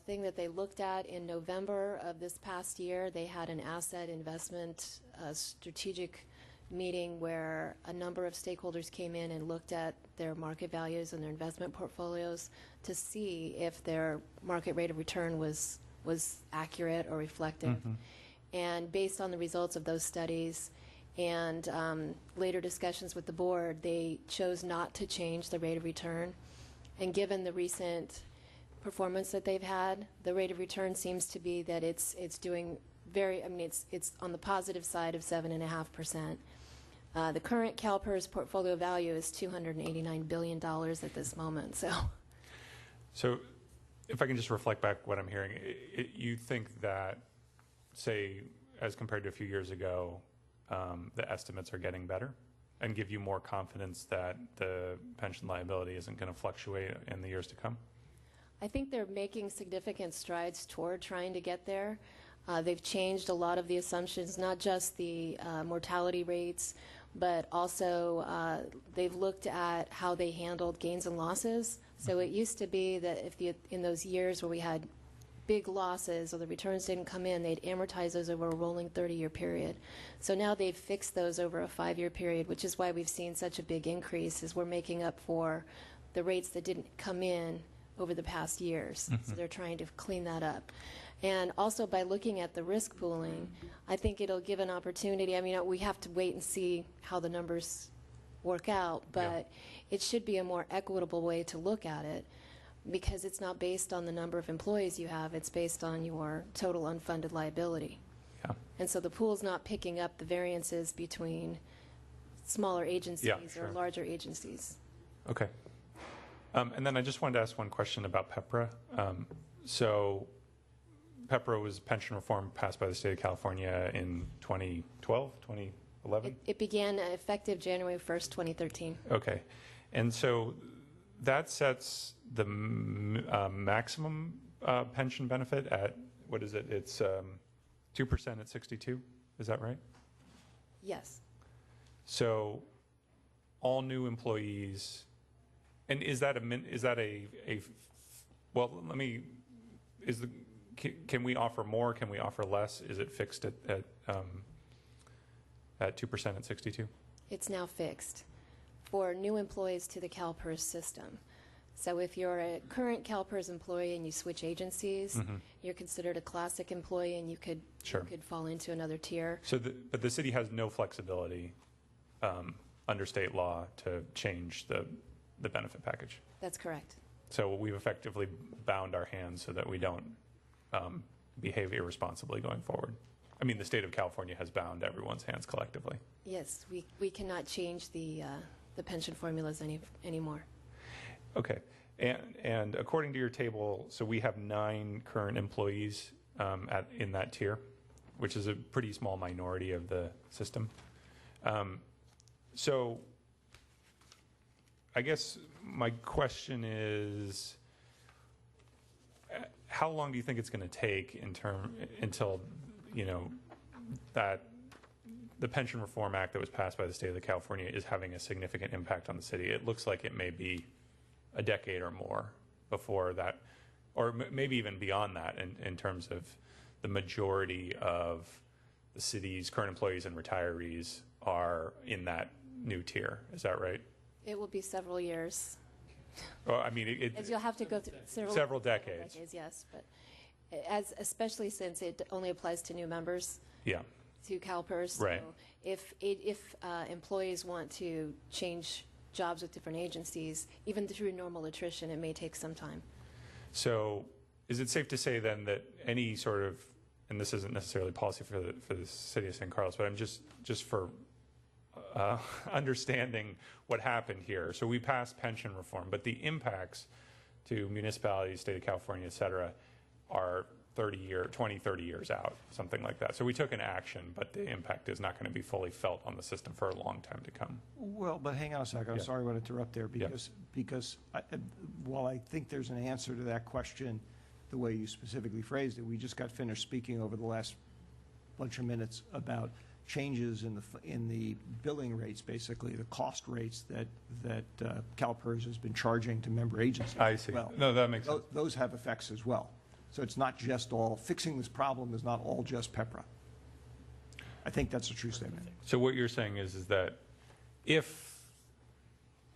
thing that they looked at in November of this past year. They had an asset investment strategic meeting where a number of stakeholders came in and looked at their market values and their investment portfolios to see if their market rate of return was accurate or reflective. And based on the results of those studies and later discussions with the board, they chose not to change the rate of return. And given the recent performance that they've had, the rate of return seems to be that it's doing it's on the positive side of 7.5%. The current CalPERS portfolio value is $289 billion at this moment. So if I can just reflect back what I'm hearing, you think that, say, as compared to a few years ago, the estimates are getting better and give you more confidence that the pension liability isn't going to fluctuate in the years to come? I think they're making significant strides toward trying to get there. They've changed a lot of the assumptions, not just the mortality rates, but also they've looked at how they handled gains and losses. So it used to be that in those years where we had big losses or the returns didn't come in, they'd amortize those over a rolling 30-year period. So now they've fixed those over a 5-year period, which is why we've seen such a big increase, is we're making up for the rates that didn't come in over the past years. So they're trying to clean that up. And also by looking at the risk pooling, I think it'll give an opportunity. I mean, we have to wait and see how the numbers work out, but it should be a more equitable way to look at it, because it's not based on the number of employees you have, it's based on your total unfunded liability. And so the pool's not picking up the variances between smaller agencies or larger agencies. Okay. And then I just wanted to ask one question about PEPRA. So PEPRA was pension reform passed by the state of California in 2012, 2011? It began effective January 1st, 2013. Okay. And so that sets the maximum pension benefit at, what is it? It's 2% at 62. Is that right? Yes. So all new employees, and is that well, let me, can we offer more? Can we offer less? Is it fixed at 2% at 62? It's now fixed for new employees to the CalPERS system. So if you're a current CalPERS employee and you switch agencies, you're considered a classic employee and you could fall into another tier. So, but the city has no flexibility under state law to change the benefit package. That's correct. So we've effectively bound our hands so that we don't behave irresponsibly going forward. I mean, the state of California has bound everyone's hands collectively. Yes, we cannot change the pension formulas anymore. Okay, and according to your table, so we have 9 current employees in that tier, which is a pretty small minority of the system. So I guess my question is, how long do you think it's going to take until that the Pension Reform Act that was passed by the state of California is having a significant impact on the city? It looks like it may be a decade or more before that, or maybe even beyond that in terms of the majority of the city's current employees and retirees are in that new tier. Is that right? It will be several years. Well, I mean, as you'll have to go through several decades. Yes, but especially since it only applies to new members. Yeah. To CalPERS. Right. So if employees want to change jobs with different agencies, even through normal attrition, it may take some time. So is it safe to say then that any sort of, and this isn't necessarily policy for the city of San Carlos, but I'm just for understanding what happened here. So we passed pension reform, but the impacts to municipalities, state of California, et cetera, are 20, 30 years out, something like that. So we took an action, but the impact is not going to be fully felt on the system for a long time to come. Well, but hang on a second. I'm sorry I want to interrupt there because while I think there's an answer to that question, the way you specifically phrased it, we just got finished speaking over the last bunch of minutes about changes in the billing rates, basically the cost rates that CalPERS has been charging to member agencies. I see. Well, No, that makes sense. those have effects as well. So it's not just all, fixing this problem is not all just PEPRA. I think that's a true statement. So what you're saying is that if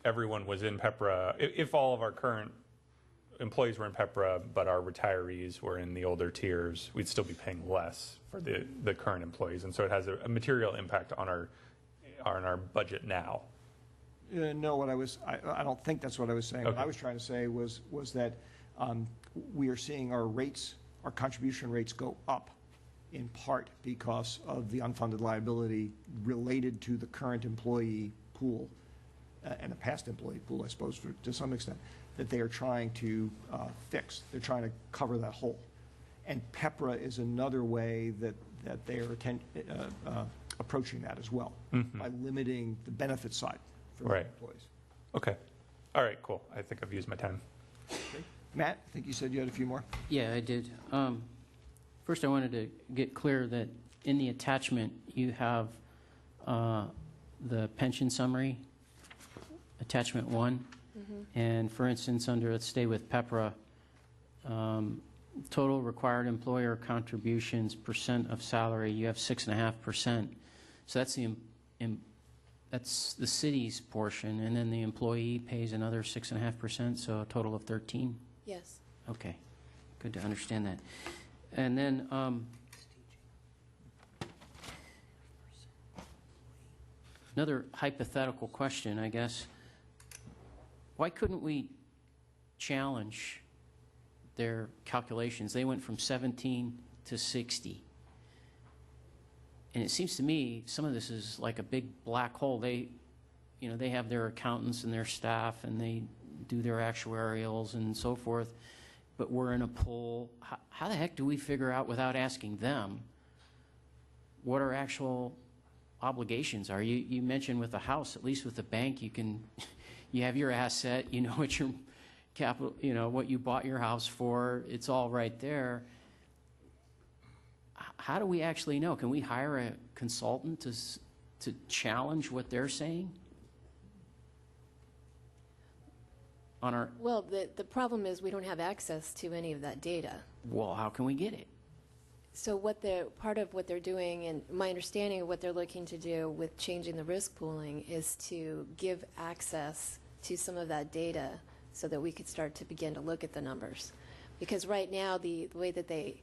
everyone was in PEPRA, if all of our current employees were in PEPRA, but our retirees were in the older tiers, we'd still be paying less for the current employees, and so it has a material impact on our budget now. No, I don't think that's what I was saying. What Okay. I was trying to say was that we are seeing our rates, our contribution rates go up in part because of the unfunded liability related to the current employee pool and the past employee pool, I suppose, to some extent, that they are trying to fix. They're trying to cover that hole. And PEPRA is another way that they are approaching that as well, by limiting the benefit side for Right. employees. Okay. All right, cool. I think I've used my time. Okay. Matt, I think you said you had a few more. Yeah, I did. First, I wanted to get clear that in the attachment, you have the pension summary, attachment 1. And for instance, under, let's stay with PEPRA, total required employer contributions % of salary, you have 6.5%. So that's the city's portion, and then the employee pays another 6.5%, so a total of 13. Yes. Okay, good to understand that. And then another hypothetical question, I guess. Why couldn't we challenge their calculations? They went from 17 to 60. And it seems to me some of this is like a big black hole. They have their accountants and their staff, and they do their actuarials and so forth, but we're in a pool. How the heck do we figure out, without asking them, what our actual obligations are? You mentioned with the house, at least with the bank, you have your asset, you know what your capital, what you bought your house for, it's all right there. How do we actually know? Can we hire a consultant to challenge what they're saying? Well, the problem is we don't have access to any of that data. Well, how can we get it? So part of what they're doing, and my understanding of what they're looking to do with changing the risk pooling, is to give access to some of that data so that we could start to begin to look at the numbers. Because right now, the way that they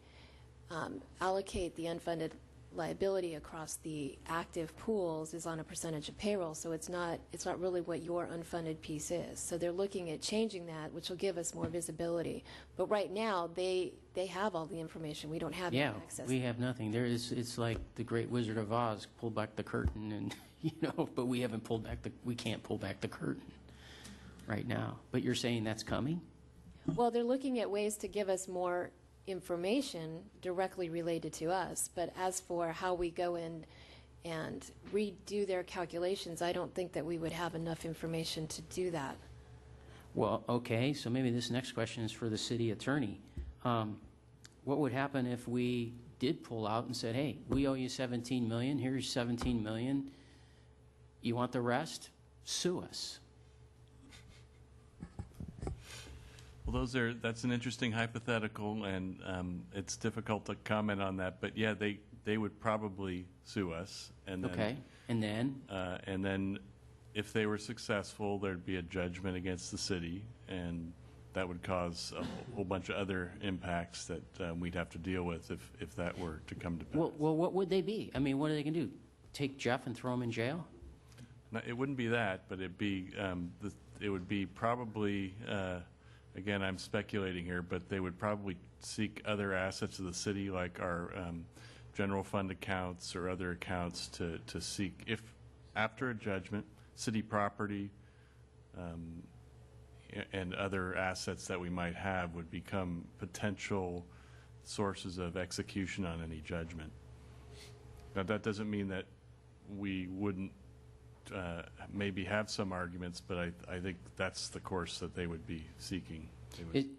allocate the unfunded liability across the active pools is on a percentage of payroll, so it's not really what your unfunded piece is. So they're looking at changing that, which will give us more visibility. But right now, they have all the information. We don't have any access. Yeah, we have nothing. It's like the Great Wizard of Oz, pull back the curtain, and but we haven't pulled back we can't pull back the curtain right now. But you're saying that's coming? Well, they're looking at ways to give us more information directly related to us, but as for how we go in and redo their calculations, I don't think that we would have enough information to do that. Well, okay, so maybe this next question is for the city attorney. What would happen if we did pull out and said, hey, we owe you $17 million, here's $17 million, you want the rest? Sue us. Well, that's an interesting hypothetical, and it's difficult to comment on that. But yeah, they would probably sue us, and then, okay, and then if they were successful, there'd be a judgment against the city, and that would cause a whole bunch of other impacts that we'd have to deal with if that were to come to pass. Well, what would they be? I mean, what are they going to do? Take Jeff and throw him in jail? No, it wouldn't be that, but it would be probably. Again, I'm speculating here, but they would probably seek other assets of the city, like our general fund accounts or other accounts, to seek, if after a judgment, city property and other assets that we might have would become potential sources of execution on any judgment. Now, that doesn't mean that we wouldn't maybe have some arguments, but I think that's the course that they would be seeking.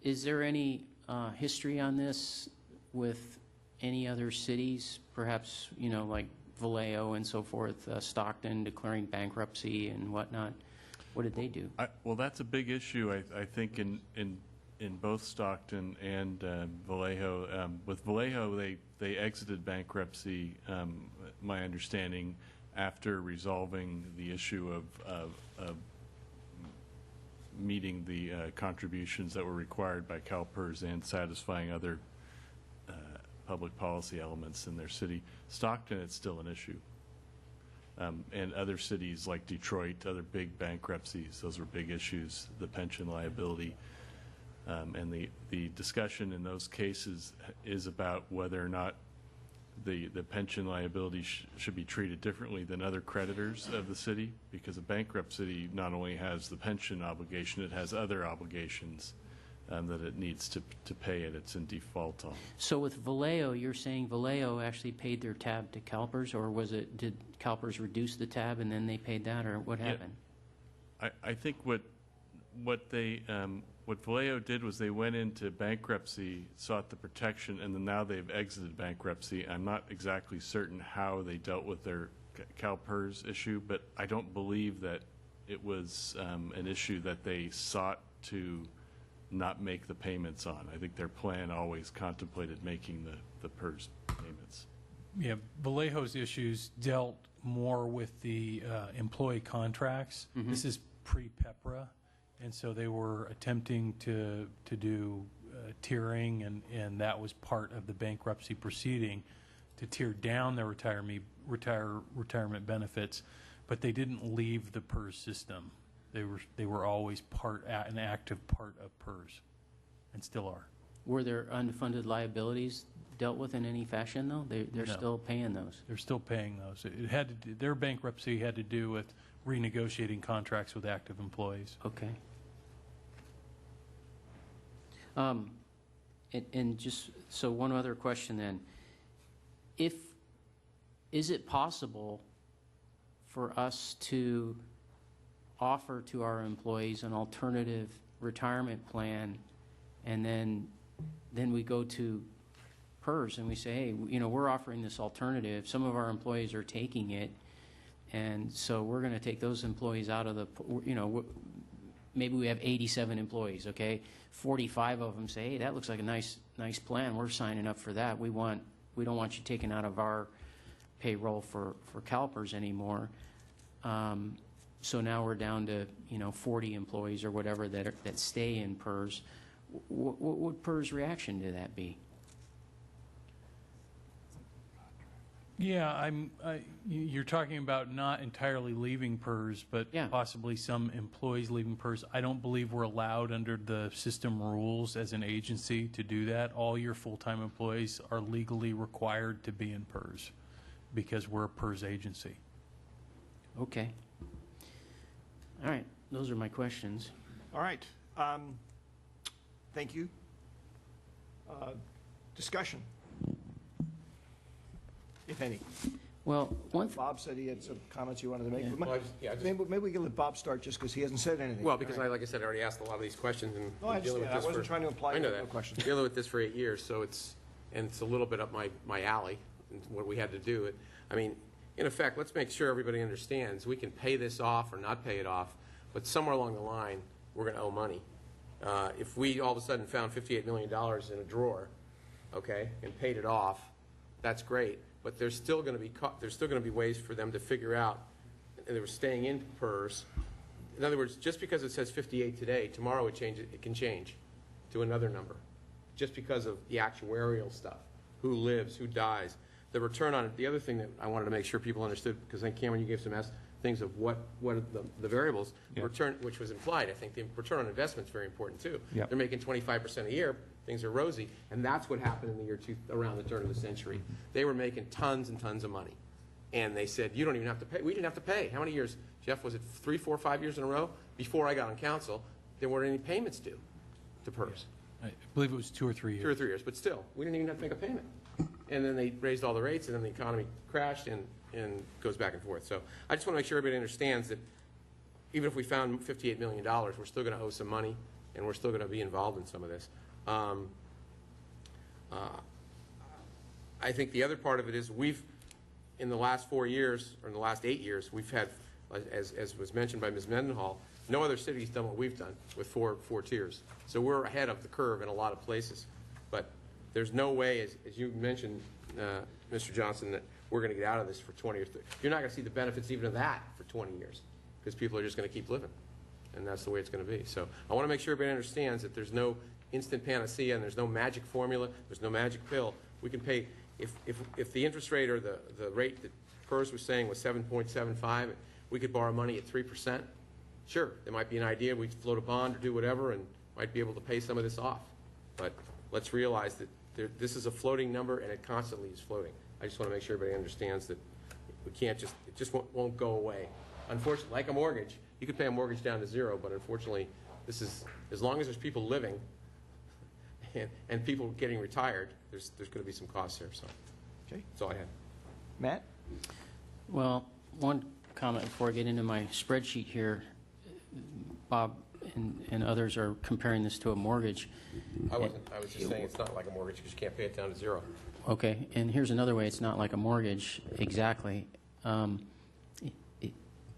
Is there any history on this with any other cities, perhaps, like Vallejo and so forth, Stockton declaring bankruptcy and whatnot. What did they do? Well, that's a big issue, I think, in both Stockton and Vallejo. With Vallejo, they exited bankruptcy, my understanding, after resolving the issue of meeting the contributions that were required by CalPERS and satisfying other public policy elements in their city. Stockton, it's still an issue. And other cities like Detroit, other big bankruptcies, those were big issues, the pension liability. And the discussion in those cases is about whether or not the pension liability should be treated differently than other creditors of the city, because a bankruptcy not only has the pension obligation, it has other obligations that it needs to pay and it's in default on. So with Vallejo, you're saying Vallejo actually paid their tab to CalPERS, or did CalPERS reduce the tab and then they paid that, or what happened? I think what Vallejo did was they went into bankruptcy, sought the protection, and then now they've exited bankruptcy. I'm not exactly certain how they dealt with their CalPERS issue, but I don't believe that it was an issue that they sought to not make the payments on. I think their plan always contemplated making the PERS payments. Yeah, Vallejo's issues dealt more with the employee contracts. This is pre-PEPRA, and so they were attempting to do tiering, and that was part of the bankruptcy proceeding to tear down their retirement benefits, but they didn't leave the PERS system. They were always an active part of PERS, and still are. Were there unfunded liabilities dealt with in any fashion, though? They're No. Still paying those? They're still paying those. It had to do, their bankruptcy had to do with renegotiating contracts with active employees. Okay. And just, so one other question then. Is it possible for us to offer to our employees an alternative retirement plan, and then we go to PERS and we say, hey, we're offering this alternative. Some of our employees are taking it, and so we're going to take those employees out of the, maybe we have 87 employees, okay? 45 of them say, hey, that looks like a nice plan. We're signing up for that. We don't want you taken out of our payroll for CalPERS anymore. So now we're down to 40 employees or whatever that stay in PERS. What would PERS' reaction to that be? Yeah, you're talking about not entirely leaving PERS, but possibly some employees leaving PERS. I don't believe we're allowed under the system rules as an agency to do that. All your full-time employees are legally required to be in PERS because we're a PERS agency. Okay. All right, those are my questions. All right. Thank you. Discussion, if any. Well, Bob said he had some comments he wanted to make. Yeah. But maybe we can let Bob start just because he hasn't said anything. Well, because like I said, I already asked a lot of these questions, and No, I dealing with understand. I this wasn't for- trying to imply I know no that. question. Dealing with this for 8 years, so it's a little bit up my alley, and what we had to do. I mean, in effect, let's make sure everybody understands, we can pay this off or not pay it off, but somewhere along the line, we're going to owe money. If we all of a sudden found $58 million in a drawer, okay, and paid it off, that's great. But there's still going to be ways for them to figure out, and they were staying in PERS. In other words, just because it says 58 today, tomorrow it can change to another number, just because of the actuarial stuff, who lives, who dies. The return on it, the other thing that I wanted to make sure people understood, because I think, Cameron, you gave some things of what are the variables, Yeah. return, which was implied. I think the return on investment is very important too. Yep. They're making 25% a year, things are rosy, and that's what happened in the year around the turn of the century. They were making tons and tons of money, and they said, you don't even have to pay. We didn't have to pay. How many years, Jeff, was it 3, 4, 5 years in a row? Before I got on council, there weren't any payments due to PERS. I believe it was 2 or 3 years. 2 or 3 years, but still, we didn't even have to make a payment. And then they raised all the rates, and then the economy crashed and goes back and forth. So I just want to make sure everybody understands that even if we found $58 million, we're still going to owe some money, and we're still going to be involved in some of this. I think the other part of it is in the last 4 years, or in the last 8 years, we've had, as was mentioned by Ms. Mendenhall, no other city's done what we've done with four tiers. So we're ahead of the curve in a lot of places. But there's no way, as you mentioned, Mr. Johnson, that we're going to get out of this for 20 or 30. You're not going to see the benefits even of that for 20 years because people are just going to keep living. And that's the way it's going to be. So I want to make sure everybody understands that there's no instant panacea and there's no magic formula, there's no magic pill. We can pay, if the interest rate or the rate that PERS was saying was 7.75, we could borrow money at 3%. Sure, there might be an idea we'd float a bond or do whatever and might be able to pay some of this off. But let's realize that this is a floating number and it constantly is floating. I just want to make sure everybody understands that we can't just, it just won't go away. Unfortunately, like a mortgage, you could pay a mortgage down to zero, but unfortunately, this is, as long as there's people living and people getting retired, there's going to be some costs there. So Okay. that's all I had. Matt? Well, one comment before I get into my spreadsheet here. Bob and others are comparing this to a mortgage. I wasn't. I was just saying it's not like a mortgage because you can't pay it down to zero. Okay, and here's another way it's not like a mortgage exactly,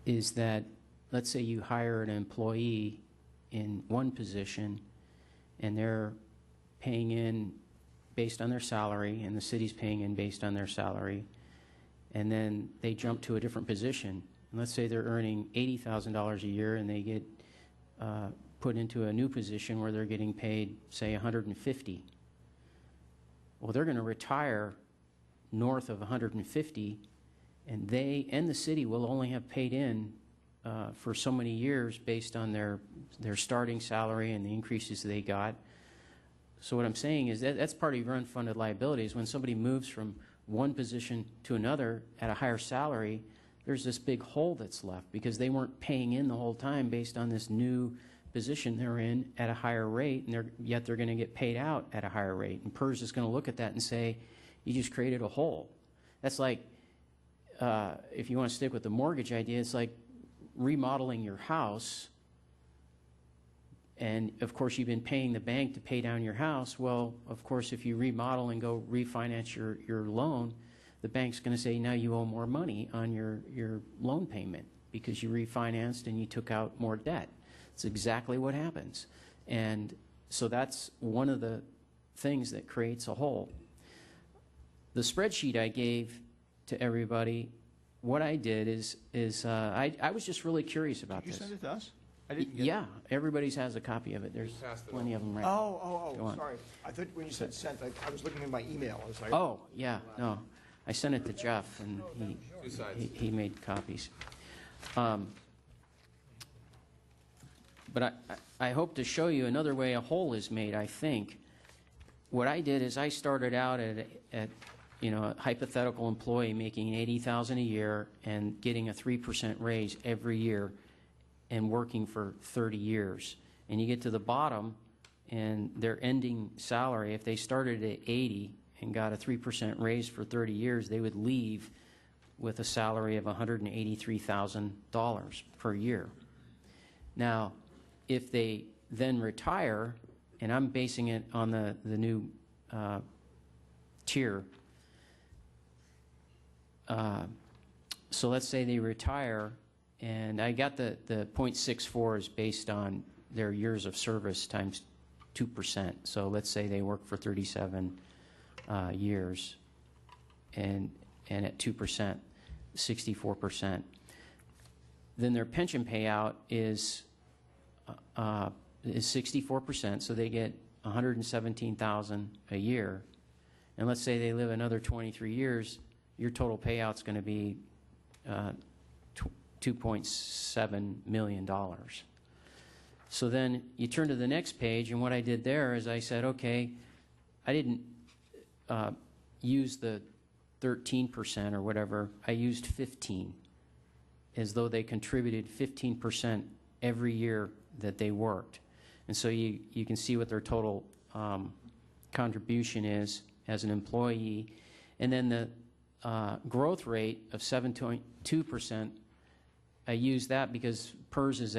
is that, let's say you hire an employee in one position and they're paying in based on their salary and the city's paying in based on their salary, and then they jump to a different position. And let's say they're earning $80,000 a year and they get put into a new position where they're getting paid, say, $150,000. Well, they're going to retire north of 150, and they and the city will only have paid in for so many years based on their starting salary and the increases they got. So what I'm saying is that's part of your unfunded liabilities. When somebody moves from one position to another at a higher salary, there's this big hole that's left because they weren't paying in the whole time based on this new position they're in at a higher rate, and yet they're going to get paid out at a higher rate. And PERS is going to look at that and say, you just created a hole. That's like, if you want to stick with the mortgage idea, it's like remodeling your house. And, of course, you've been paying the bank to pay down your house. Well, of course, if you remodel and go refinance your loan, the bank's going to say, now you owe more money on your loan payment because you refinanced and you took out more debt. It's exactly what happens. And so that's one of the things that creates a hole. The spreadsheet I gave to everybody, what I did is I was just really curious about this. Did you send it to us? I didn't get Yeah, everybody has a copy of it. There's plenty of them right Oh, Go on. sorry. I thought when you said sent, I was looking at my email. I was like, Oh, yeah, no. I sent it to Jeff, and he made copies. But I hope to show you another way a hole is made, I think. What I did is I started out at a hypothetical employee making $80,000 a year and getting a 3% raise every year and working for 30 years. And you get to the bottom, and their ending salary, if they started at 80 and got a 3% raise for 30 years, they would leave with a salary of $183,000 per year. Now, if they then retire, and I'm basing it on the new tier, so let's say they retire, and I got the 0.64 is based on their years of service times 2%. So let's say they work for 37 years, and at 2%, 64%. Then their pension payout is 64%, so they get $117,000 a year. And let's say they live another 23 years, your total payout's going to be $2.7 million. So then you turn to the next page, and what I did there is I said, okay, I didn't use the 13% or whatever. I used 15, as though they contributed 15% every year that they worked. And so you can see what their total contribution is as an employee. And then the growth rate of 7.2%, I used that because PERS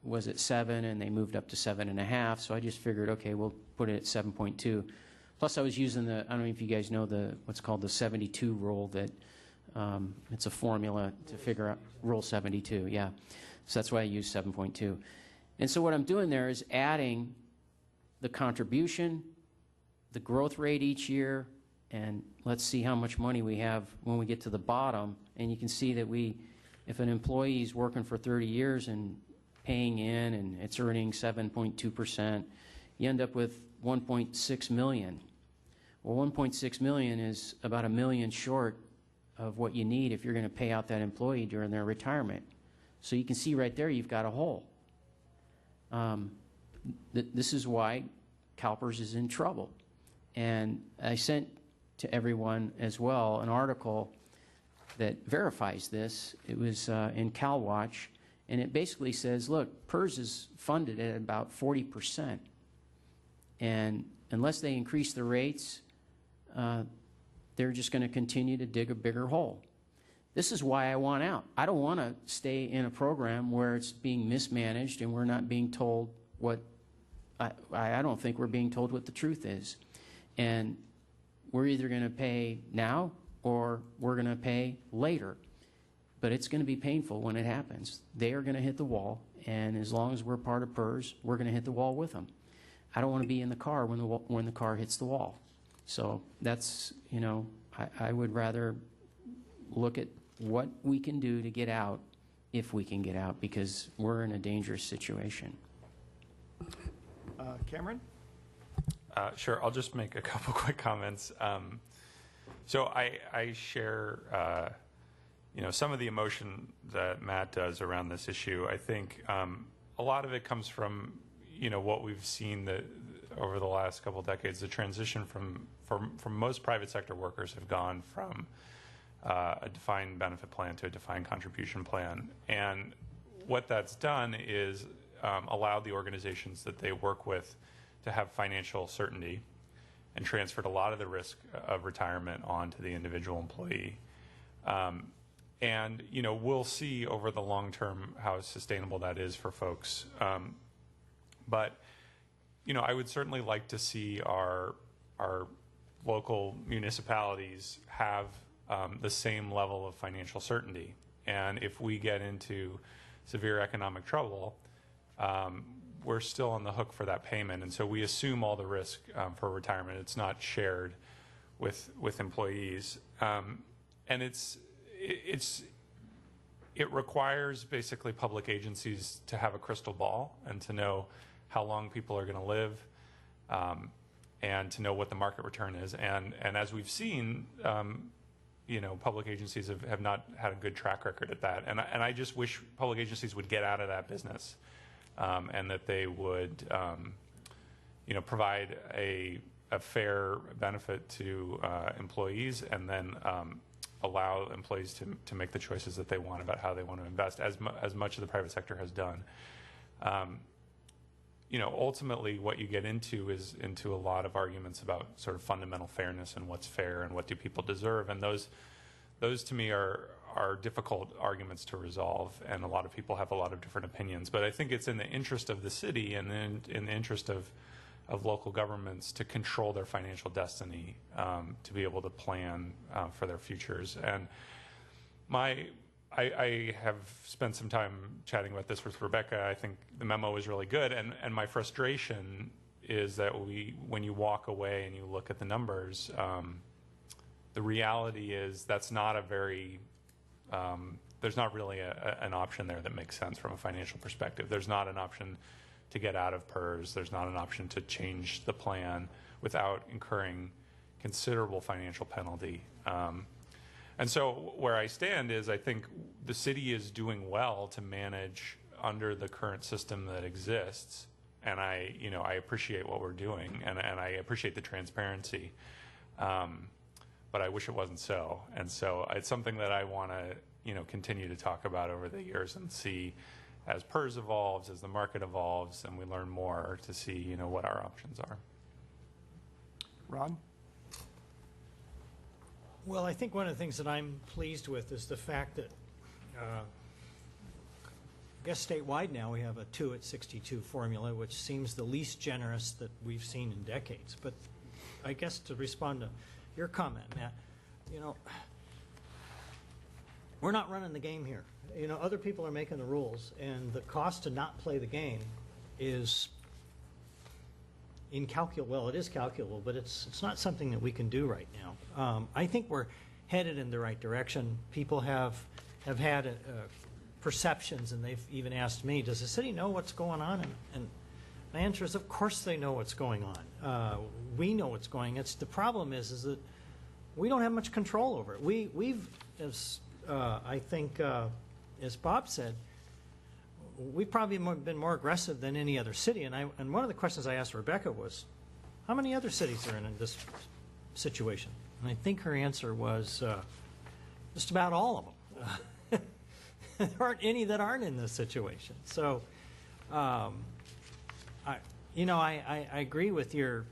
was at 7 and they moved up to 7.5, so I just figured, okay, we'll put it at 7.2. Plus I was using I don't know if you guys know what's called the 72 rule that It's a formula to figure out Rule 72, yeah. So that's why I use 7.2. And so what I'm doing there is adding the contribution, the growth rate each year, and let's see how much money we have when we get to the bottom. And you can see that if an employee is working for 30 years and paying in and it's earning 7.2%, you end up with 1.6 million. Well, 1.6 million is about $1 million short of what you need if you're going to pay out that employee during their retirement. So you can see right there you've got a hole. This is why CalPERS is in trouble. And I sent to everyone as well an article that verifies this. It was in CalWatch, and it basically says, look, PERS is funded at about 40%. And unless they increase the rates, they're just going to continue to dig a bigger hole. This is why I want out. I don't want to stay in a program where it's being mismanaged and we're not being told what, I don't think we're being told what the truth is. And we're either going to pay now or we're going to pay later. But it's going to be painful when it happens. They are going to hit the wall, and as long as we're part of PERS, we're going to hit the wall with them. I don't want to be in the car when the car hits the wall. So that's, you know, I would rather look at what we can do to get out, if we can get out, because we're in a dangerous situation. Cameron? Sure, I'll just make a couple quick comments. So I share, you know, some of the emotion that Matt does around this issue. I think a lot of it comes from, you know, what we've seen over the last couple of decades. The transition from most private sector workers have gone from a defined benefit plan to a defined contribution plan. And what that's done is allowed the organizations that they work with to have financial certainty and transferred a lot of the risk of retirement onto the individual employee. And, you know, we'll see over the long term how sustainable that is for folks. But, you know, I would certainly like to see our local municipalities have the same level of financial certainty. And if we get into severe economic trouble, we're still on the hook for that payment. And so we assume all the risk for retirement. It's not shared with employees. And it requires basically public agencies to have a crystal ball and to know how long people are going to live, and to know what the market return is. And as we've seen, you know, public agencies have not had a good track record at that. And I just wish public agencies would get out of that business, and that they would, you know, provide a fair benefit to employees, and then allow employees to make the choices that they want about how they want to invest, as much of the private sector has done. You know, ultimately what you get into is into a lot of arguments about sort of fundamental fairness and what's fair and what do people deserve. And those to me are difficult arguments to resolve, and a lot of people have a lot of different opinions. But I think it's in the interest of the city and in the interest of local governments to control their financial destiny, to be able to plan for their futures. And I have spent some time chatting about this with Rebecca. I think the memo is really good, and my frustration is that when you walk away and you look at the numbers, the reality is that's not a very there's not really an option there that makes sense from a financial perspective. There's not an option to get out of PERS. There's not an option to change the plan without incurring considerable financial penalty. And so where I stand is I think the city is doing well to manage under the current system that exists. And I appreciate what we're doing, and I appreciate the transparency. But I wish it wasn't so. And so it's something that I want to, continue to talk about over the years and see as PERS evolves, as the market evolves, and we learn more to see, what our options are. Ron? Well, I think one of the things that I'm pleased with is the fact that, I guess statewide now we have a 2 at 62 formula, which seems the least generous that we've seen in decades. But I guess to respond to your comment, Matt, we're not running the game here. You know, other people are making the rules, and the cost to not play the game is incalculable. Well, it is calculable, but it's not something that we can do right now. I think we're headed in the right direction. People have had perceptions, and they've even asked me, does the city know what's going on? And my answer is, of course they know what's going on. We know what's going on. The problem is that we don't have much control over it. We've, as I think, as Bob said, we've probably been more aggressive than any other city. And one of the questions I asked Rebecca was, how many other cities are in this situation? And I think her answer was just about all of them. There aren't any that aren't in this situation. So, I agree with your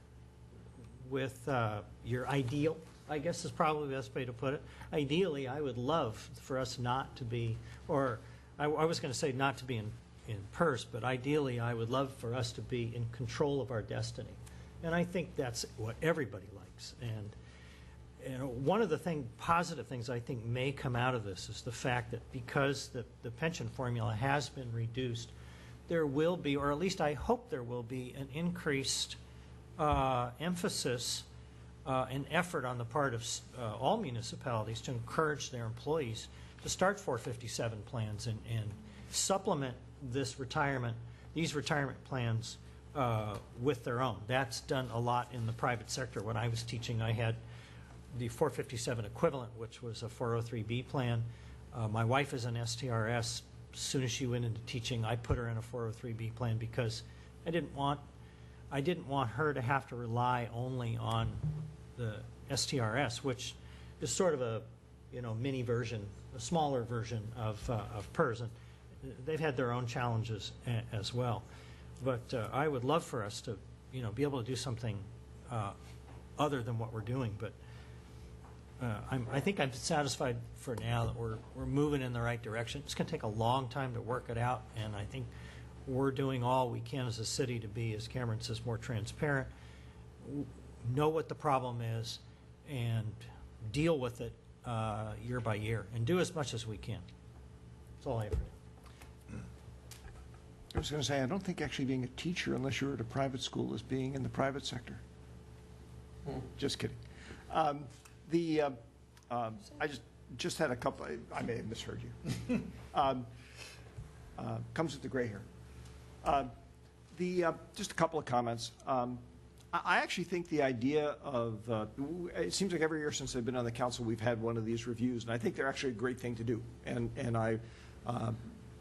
ideal, I guess is probably the best way to put it. Ideally, I would love for us not to be, or I was going to say not to be in PERS, but ideally I would love for us to be in control of our destiny. And I think that's what everybody likes. And one of the positive things I think may come out of this is the fact that because the pension formula has been reduced, there will be, or at least I hope there will be, an increased emphasis and effort on the part of all municipalities to encourage their employees to start 457 plans and supplement these retirement plans with their own. That's done a lot in the private sector. When I was teaching, I had the 457 equivalent, which was a 403B plan. My wife is an STRS. As soon as she went into teaching, I put her in a 403B plan because I didn't want her to have to rely only on the STRS, which is sort of a mini version, a smaller version of PERS, and they've had their own challenges as well. But I would love for us to be able to do something other than what we're doing. But I think I'm satisfied for now that we're moving in the right direction. It's going to take a long time to work it out, and I think we're doing all we can as a city to be, as Cameron says, more transparent, know what the problem is, and deal with it year by year, and do as much as we can. That's all I have for you. I was going to say, I don't think actually being a teacher, unless you're at a private school, is being in the private sector. Just kidding. I just had a couple, I may have misheard you. Comes with the gray hair. Just a couple of comments. I actually think the idea of, it seems like every year since I've been on the council, we've had one of these reviews, and I think they're actually a great thing to do. And I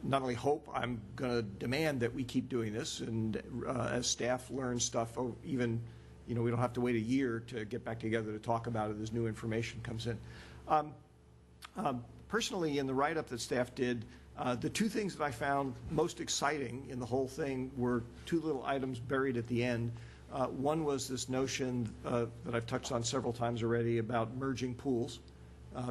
not only hope, I'm going to demand that we keep doing this, and as staff learn stuff, even, we don't have to wait a year to get back together to talk about it as new information comes in. Personally, in the write-up that staff did, the two things that I found most exciting in the whole thing were two little items buried at the end. One was this notion that I've touched on several times already about merging pools,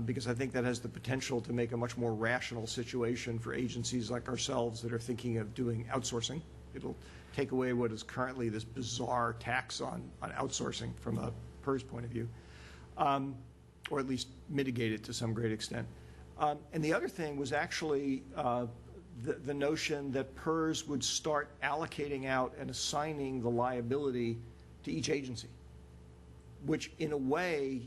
because I think that has the potential to make a much more rational situation for agencies like ourselves that are thinking of doing outsourcing. It'll take away what is currently this bizarre tax on outsourcing from a PERS point of view, or at least mitigate it to some great extent. And the other thing was actually the notion that PERS would start allocating out and assigning the liability to each agency, which in a way,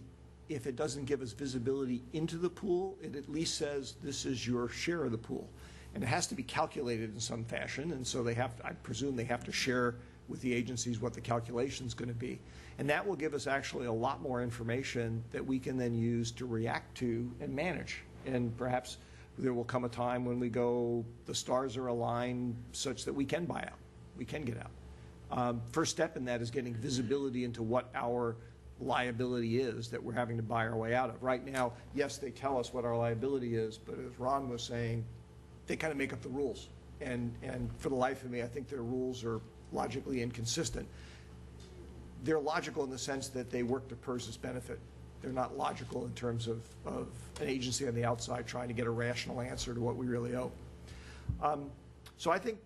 if it doesn't give us visibility into the pool, it at least says this is your share of the pool. And it has to be calculated in some fashion, and so I presume they have to share with the agencies what the calculation is going to be. And that will give us actually a lot more information that we can then use to react to and manage. And perhaps there will come a time when we go, the stars are aligned such that we can buy out, we can get out. First step in that is getting visibility into what our liability is that we're having to buy our way out of. Right now, yes, they tell us what our liability is, but as Ron was saying, they kind of make up the rules. And for the life of me, I think their rules are logically inconsistent. They're logical in the sense that they work to PERS's benefit. They're not logical in terms of an agency on the outside trying to get a rational answer to what we really owe. So I think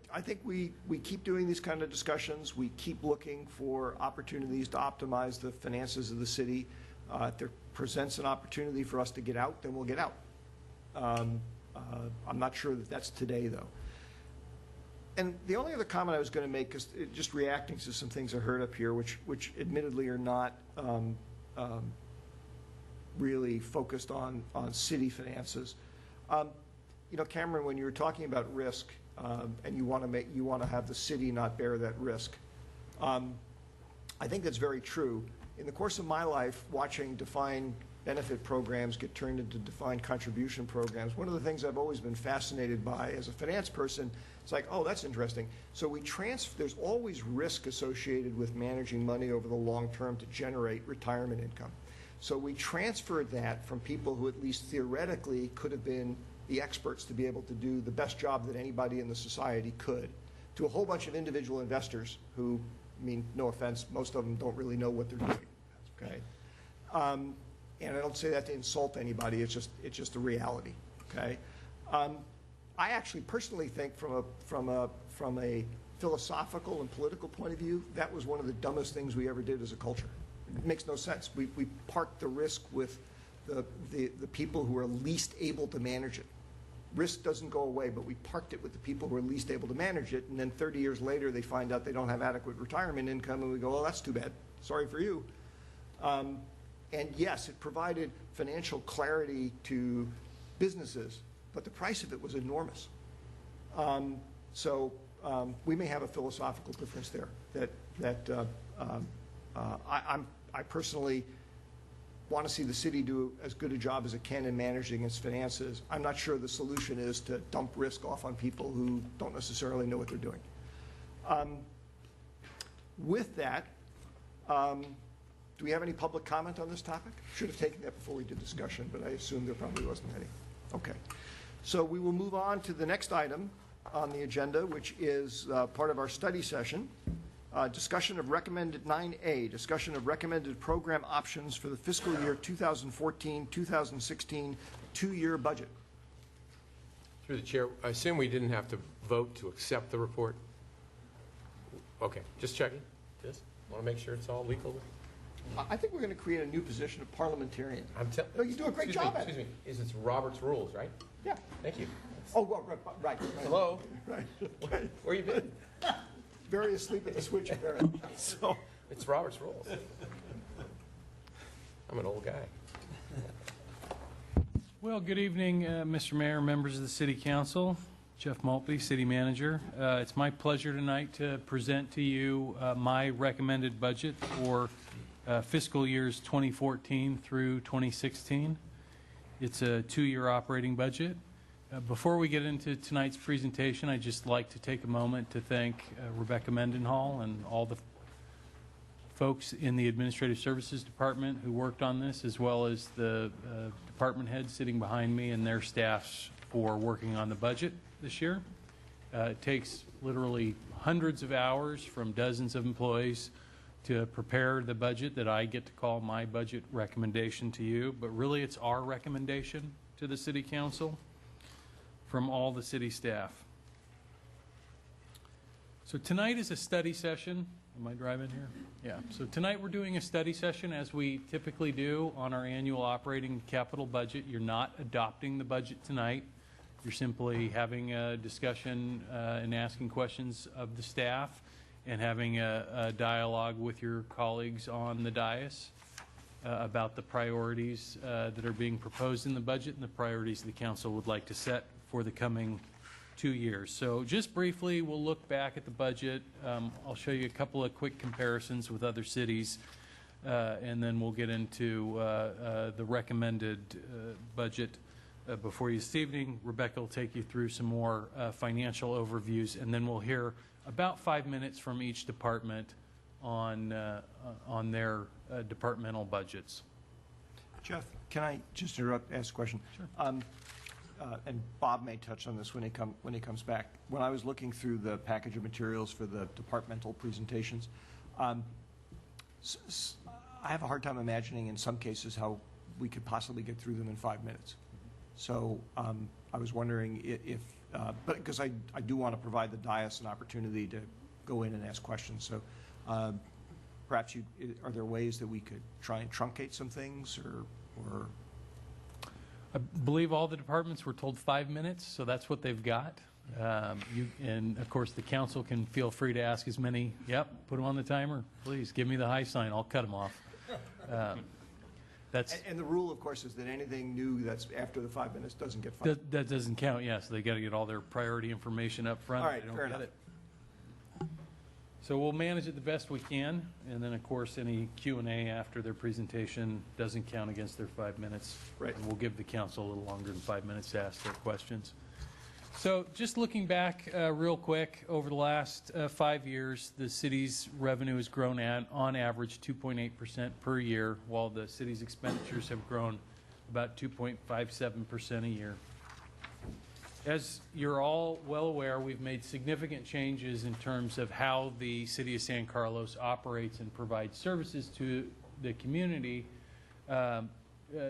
we keep doing these kind of discussions. We keep looking for opportunities to optimize the finances of the city. If there presents an opportunity for us to get out, then we'll get out. I'm not sure that that's today, though. And the only other comment I was going to make is just reacting to some things I heard up here, which admittedly are not really focused on city finances. You know, Cameron, when you were talking about risk, and you want to have the city not bear that risk, I think that's very true. In the course of my life, watching defined benefit programs get turned into defined contribution programs, one of the things I've always been fascinated by as a finance person, it's like, oh, that's interesting. So there's always risk associated with managing money over the long term to generate retirement income. So we transferred that from people who at least theoretically could have been the experts to be able to do the best job that anybody in the society could, to a whole bunch of individual investors who, I mean, no offense, most of them don't really know what they're doing, okay? And I don't say that to insult anybody, it's just a reality, okay? I actually personally think from a philosophical and political point of view, that was one of the dumbest things we ever did as a culture. It makes no sense. We parked the risk with the people who are least able to manage it. Risk doesn't go away, but we parked it with the people who are least able to manage it, and then 30 years later they find out they don't have adequate retirement income, and we go, oh, that's too bad. Sorry for you. And yes, it provided financial clarity to businesses, but the price of it was enormous. So we may have a philosophical difference there. I personally want to see the city do as good a job as it can in managing its finances. I'm not sure the solution is to dump risk off on people who don't necessarily know what they're doing. With that, do we have any public comment on this topic? Should have taken that before we did discussion, but I assume there probably wasn't any. Okay. So we will move on to the next item on the agenda, which is part of our study session. Discussion of recommended 9A, discussion of recommended program options for the fiscal year 2014-2016 two-year budget. Through the chair, I assume we didn't have to vote to accept the report? Okay, just checking. Just want to make sure it's all legal. I think we're going to create a new position of parliamentarian. No, you do a great job at it. Excuse me, it's Robert's Rules, right? Yeah. Thank you. Oh, well, right. Hello? Right. Where you been? Very asleep at the switch, apparently. So it's Robert's Rules. I'm an old guy. Well, good evening, Mr. Mayor, members of the City Council, Jeff Maltby, City Manager. It's my pleasure tonight to present to you my recommended budget for fiscal years 2014 through 2016. It's a two-year operating budget. Before we get into tonight's presentation, I'd just like to take a moment to thank Rebecca Mendenhall and all the folks in the Administrative Services Department who worked on this, as well as the department heads sitting behind me and their staffs for working on the budget this year. It takes literally hundreds of hours from dozens of employees to prepare the budget that I get to call my budget recommendation to you, but really it's our recommendation to the City Council from all the city staff. So tonight is a study session. Am I driving here? Yeah. So tonight we're doing a study session as we typically do on our annual operating capital budget. You're not adopting the budget tonight. You're simply having a discussion and asking questions of the staff and having a dialogue with your colleagues on the dais about the priorities that are being proposed in the budget and the priorities the council would like to set for the coming 2 years. So just briefly, we'll look back at the budget. I'll show you a couple of quick comparisons with other cities, and then we'll get into the recommended budget before you this evening. Rebecca will take you through some more financial overviews, and then we'll hear about 5 minutes from each department on their departmental budgets. Jeff, can I just interrupt, ask a question? Sure. And Bob may touch on this when he comes back. When I was looking through the package of materials for the departmental presentations, I have a hard time imagining in some cases how we could possibly get through them in 5 minutes. So I was wondering if but because I do want to provide the dais an opportunity to go in and ask questions. So perhaps are there ways that we could try and truncate some things or I believe all the departments were told 5 minutes, so that's what they've got. And of course, the council can feel free to ask as many, put them on the timer, please, give me the high sign, I'll cut them off. And the rule, of course, is that anything new that's after the 5 minutes doesn't get funded. That doesn't count, yes, they got to get all their priority information up front. All right, They don't fair get enough. it. So we'll manage it the best we can, and then, of course, any Q&A after their presentation doesn't count against their 5 minutes. Right. And we'll give the council a little longer than 5 minutes to ask their questions. So just looking back real quick, over the last 5 years, the city's revenue has grown at, on average, 2.8% per year, while the city's expenditures have grown about 2.57% a year. As you're all well aware, we've made significant changes in terms of how the city of San Carlos operates and provides services to the community.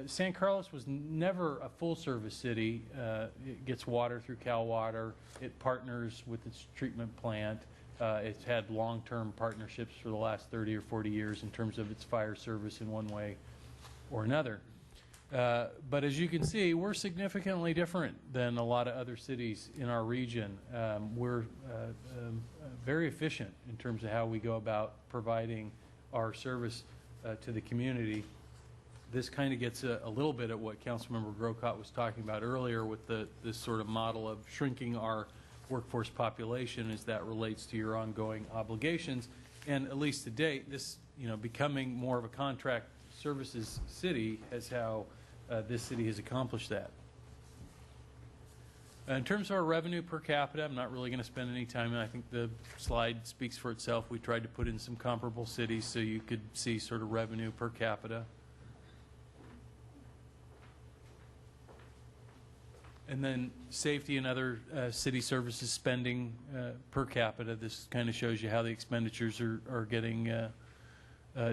San Carlos was never a full-service city. It gets water through Cal Water. It partners with its treatment plant. It's had long-term partnerships for the last 30 or 40 years in terms of its fire service in one way or another. But as you can see, we're significantly different than a lot of other cities in our region. We're very efficient in terms of how we go about providing our service to the community. This kind of gets a little bit at what Councilmember Grocott was talking about earlier with this sort of model of shrinking our workforce population as that relates to your ongoing obligations. And at least to date, this, becoming more of a contract services city is how this city has accomplished that. In terms of our revenue per capita, I'm not really going to spend any time. I think the slide speaks for itself. We tried to put in some comparable cities so you could see sort of revenue per capita. And then safety and other city services spending per capita. This kind of shows you how the expenditures are getting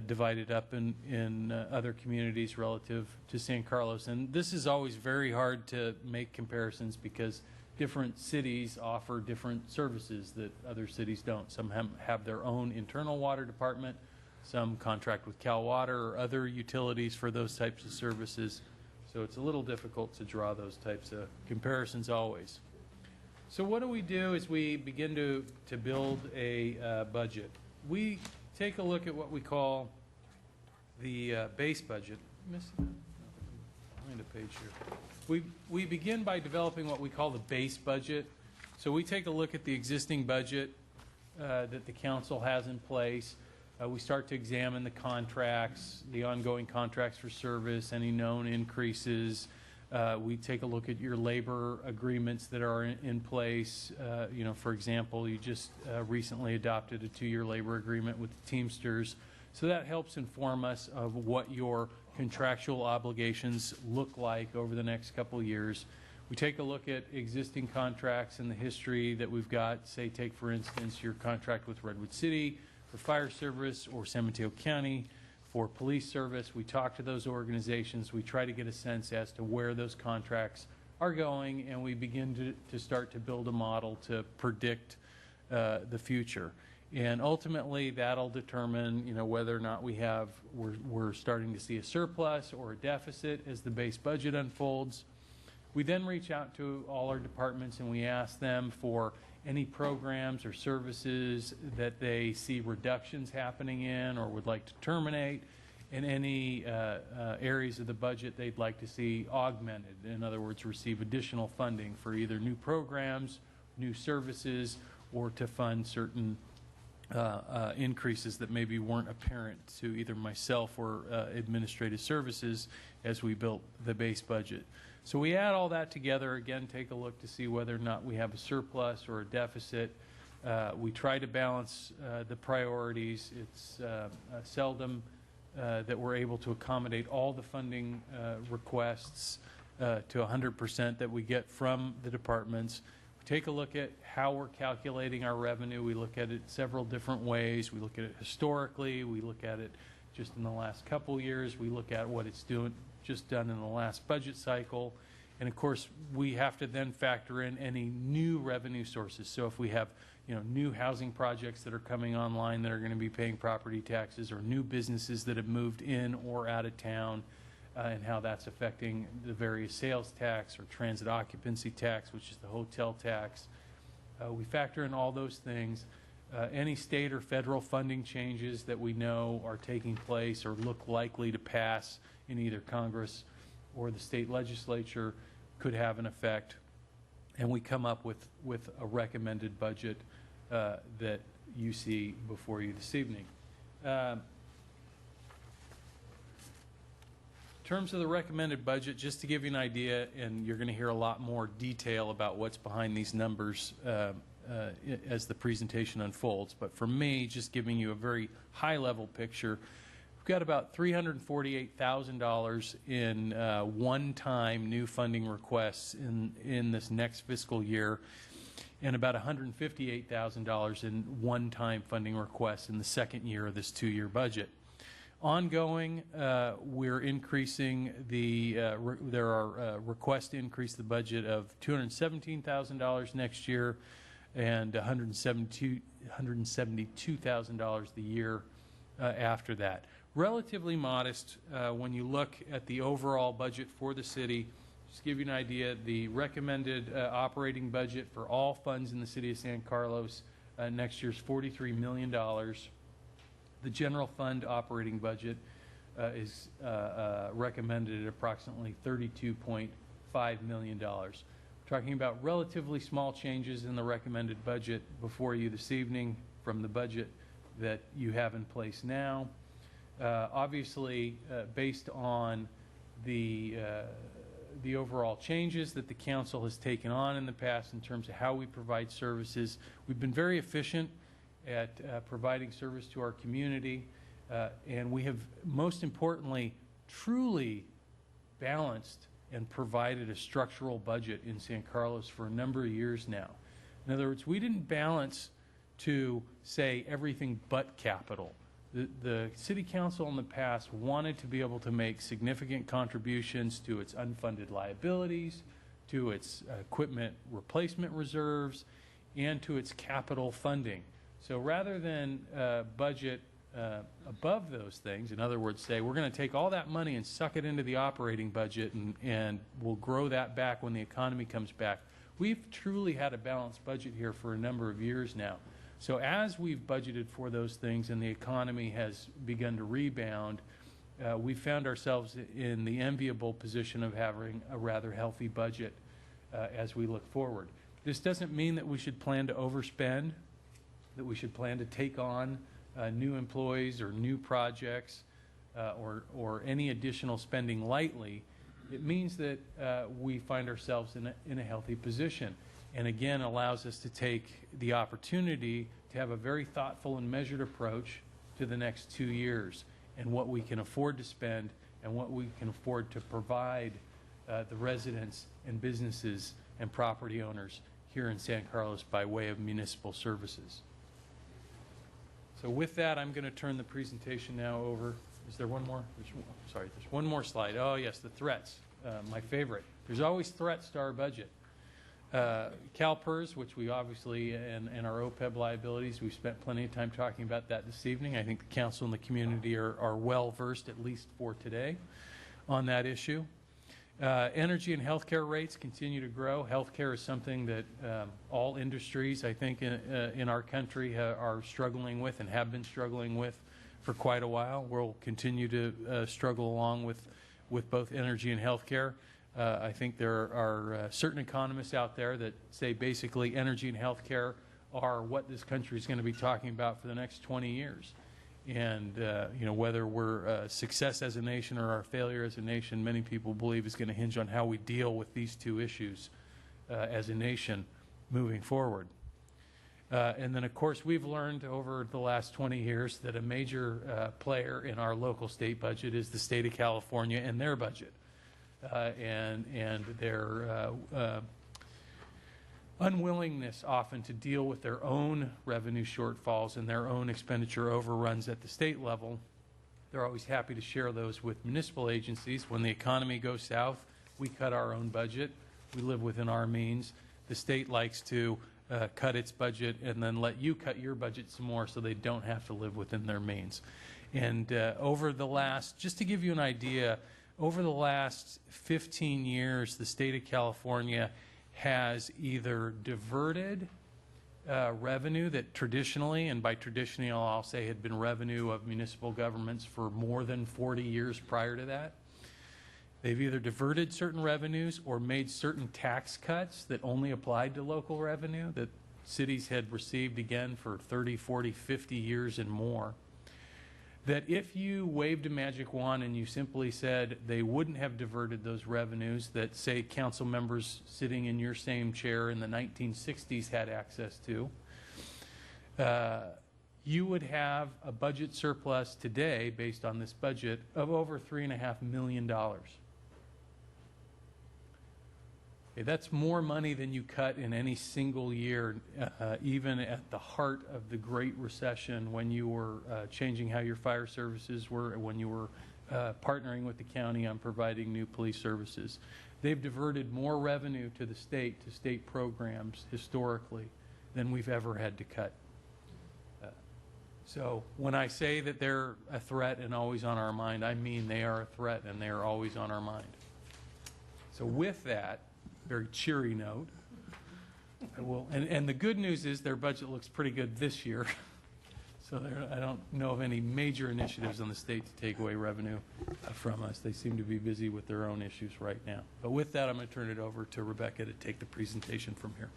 divided up in other communities relative to San Carlos. And this is always very hard to make comparisons because different cities offer different services that other cities don't. Some have their own internal water department. Some contract with Cal Water or other utilities for those types of services. So it's a little difficult to draw those types of comparisons always. So what do as we begin to build a budget? We take a look at what we call the base budget. Behind a page here. We begin by developing what we call the base budget. So we take a look at the existing budget that the council has in place. We start to examine the contracts, the ongoing contracts for service, any known increases. We take a look at your labor agreements that are in place. For example, you just recently adopted a 2-year labor agreement with the Teamsters. So that helps inform us of what your contractual obligations look like over the next couple of years. We take a look at existing contracts and the history that we've got. Say, take for instance your contract with Redwood City for fire service, or San Mateo County for police service. We talk to those organizations. We try to get a sense as to where those contracts are going, and we begin to start to build a model to predict the future. And ultimately, that'll determine, whether or not we're starting to see a surplus or a deficit as the base budget unfolds. We then reach out to all our departments and we ask them for any programs or services that they see reductions happening in or would like to terminate, and any areas of the budget they'd like to see augmented. In other words, receive additional funding for either new programs, new services, or to fund certain increases that maybe weren't apparent to either myself or administrative services as we built the base budget. So we add all that together, again, take a look to see whether or not we have a surplus or a deficit. We try to balance the priorities. It's seldom that we're able to accommodate all the funding requests to 100% that we get from the departments. We take a look at how we're calculating our revenue. We look at it several different ways. We look at it historically. We look at it just in the last couple years. We look at what it's just done in the last budget cycle. And of course, we have to then factor in any new revenue sources. So if we have new housing projects that are coming online that are going to be paying property taxes, or new businesses that have moved in or out of town, and how that's affecting the various sales tax or transit occupancy tax, which is the hotel tax. We factor in all those things. Any state or federal funding changes that we know are taking place or look likely to pass in either Congress or the state legislature could have an effect. And we come up with a recommended budget that you see before you this evening. In terms of the recommended budget, just to give you an idea, and you're going to hear a lot more detail about what's behind these numbers as the presentation unfolds, but for me, just giving you a very high-level picture, we've got about $348,000 in one-time new funding requests in this next fiscal year, and about $158,000 in one-time funding requests in the second year of this two-year budget. Ongoing, we're increasing there are requests to increase the budget of $217,000 next year and $172,000 the year after that. Relatively modest when you look at the overall budget for the city. Just to give you an idea, the recommended operating budget for all funds in the city of San Carlos next year is $43 million. The general fund operating budget is recommended at approximately $32.5 million. We're talking about relatively small changes in the recommended budget before you this evening from the budget that you have in place now. Obviously, based on the overall changes that the council has taken on in the past in terms of how we provide services, we've been very efficient at providing service to our community, and we have, most importantly, truly balanced and provided a structural budget in San Carlos for a number of years now. In other words, we didn't balance to say everything but capital. The City Council in the past wanted to be able to make significant contributions to its unfunded liabilities, to its equipment replacement reserves, and to its capital funding. So rather than budget above those things, in other words, say we're going to take all that money and suck it into the operating budget and we'll grow that back when the economy comes back, we've truly had a balanced budget here for a number of years now. So as we've budgeted for those things and the economy has begun to rebound, we found ourselves in the enviable position of having a rather healthy budget as we look forward. This doesn't mean that we should plan to overspend, that we should plan to take on new employees or new projects or any additional spending lightly. It means that we find ourselves in a healthy position, and again allows us to take the opportunity to have a very thoughtful and measured approach to the next 2 years and what we can afford to spend and what we can afford to provide the residents and businesses and property owners here in San Carlos by way of municipal services. So with that, I'm going to turn the presentation now over. Is there one more? There's one more slide. Oh, yes, the threats, my favorite. There's always threats to our budget. CalPERS, which we obviously, and our OPEB liabilities, we've spent plenty of time talking about that this evening. I think the council and the community are well versed, at least for today, on that issue. Energy and healthcare rates continue to grow. Healthcare is something that all industries, I think, in our country are struggling with and have been struggling with for quite a while. We'll continue to struggle along with both energy and healthcare. I think there are certain economists out there that say basically energy and healthcare are what this country is going to be talking about for the next 20 years. And whether we're a success as a nation or our failure as a nation, many people believe is going to hinge on how we deal with these two issues as a nation moving forward. And then, of course, we've learned over the last 20 years that a major player in our local state budget is the state of California and their budget. And their unwillingness often to deal with their own revenue shortfalls and their own expenditure overruns at the state level. They're always happy to share those with municipal agencies. When the economy goes south, we cut our own budget. We live within our means. The state likes to cut its budget and then let you cut your budget some more so they don't have to live within their means. And over the last, just to give you an idea, over the last 15 years, the state of California has either diverted revenue that traditionally, and by traditionally I'll say had been revenue of municipal governments for more than 40 years prior to that. They've either diverted certain revenues or made certain tax cuts that only applied to local revenue that cities had received again for 30, 40, 50 years and more. That if you waved a magic wand and you simply said they wouldn't have diverted those revenues that, say, council members sitting in your same chair in the 1960s had access to, you would have a budget surplus today, based on this budget, of over $3.5 million. Okay, that's more money than you cut in any single year, even at the heart of the Great Recession, when you were changing how your fire services were, when you were partnering with the county on providing new police services. They've diverted more revenue to the state, to state programs, historically, than we've ever had to cut. So when I say that they're a threat and always on our mind, I mean they are a threat and they are always on our mind. So with that very cheery note, I will, and the good news is their budget looks pretty good this year. So I don't know of any major initiatives on the state to take away revenue from us. They seem to be busy with their own issues right now. But with that, I'm going to turn it over to Rebecca to take the presentation from here.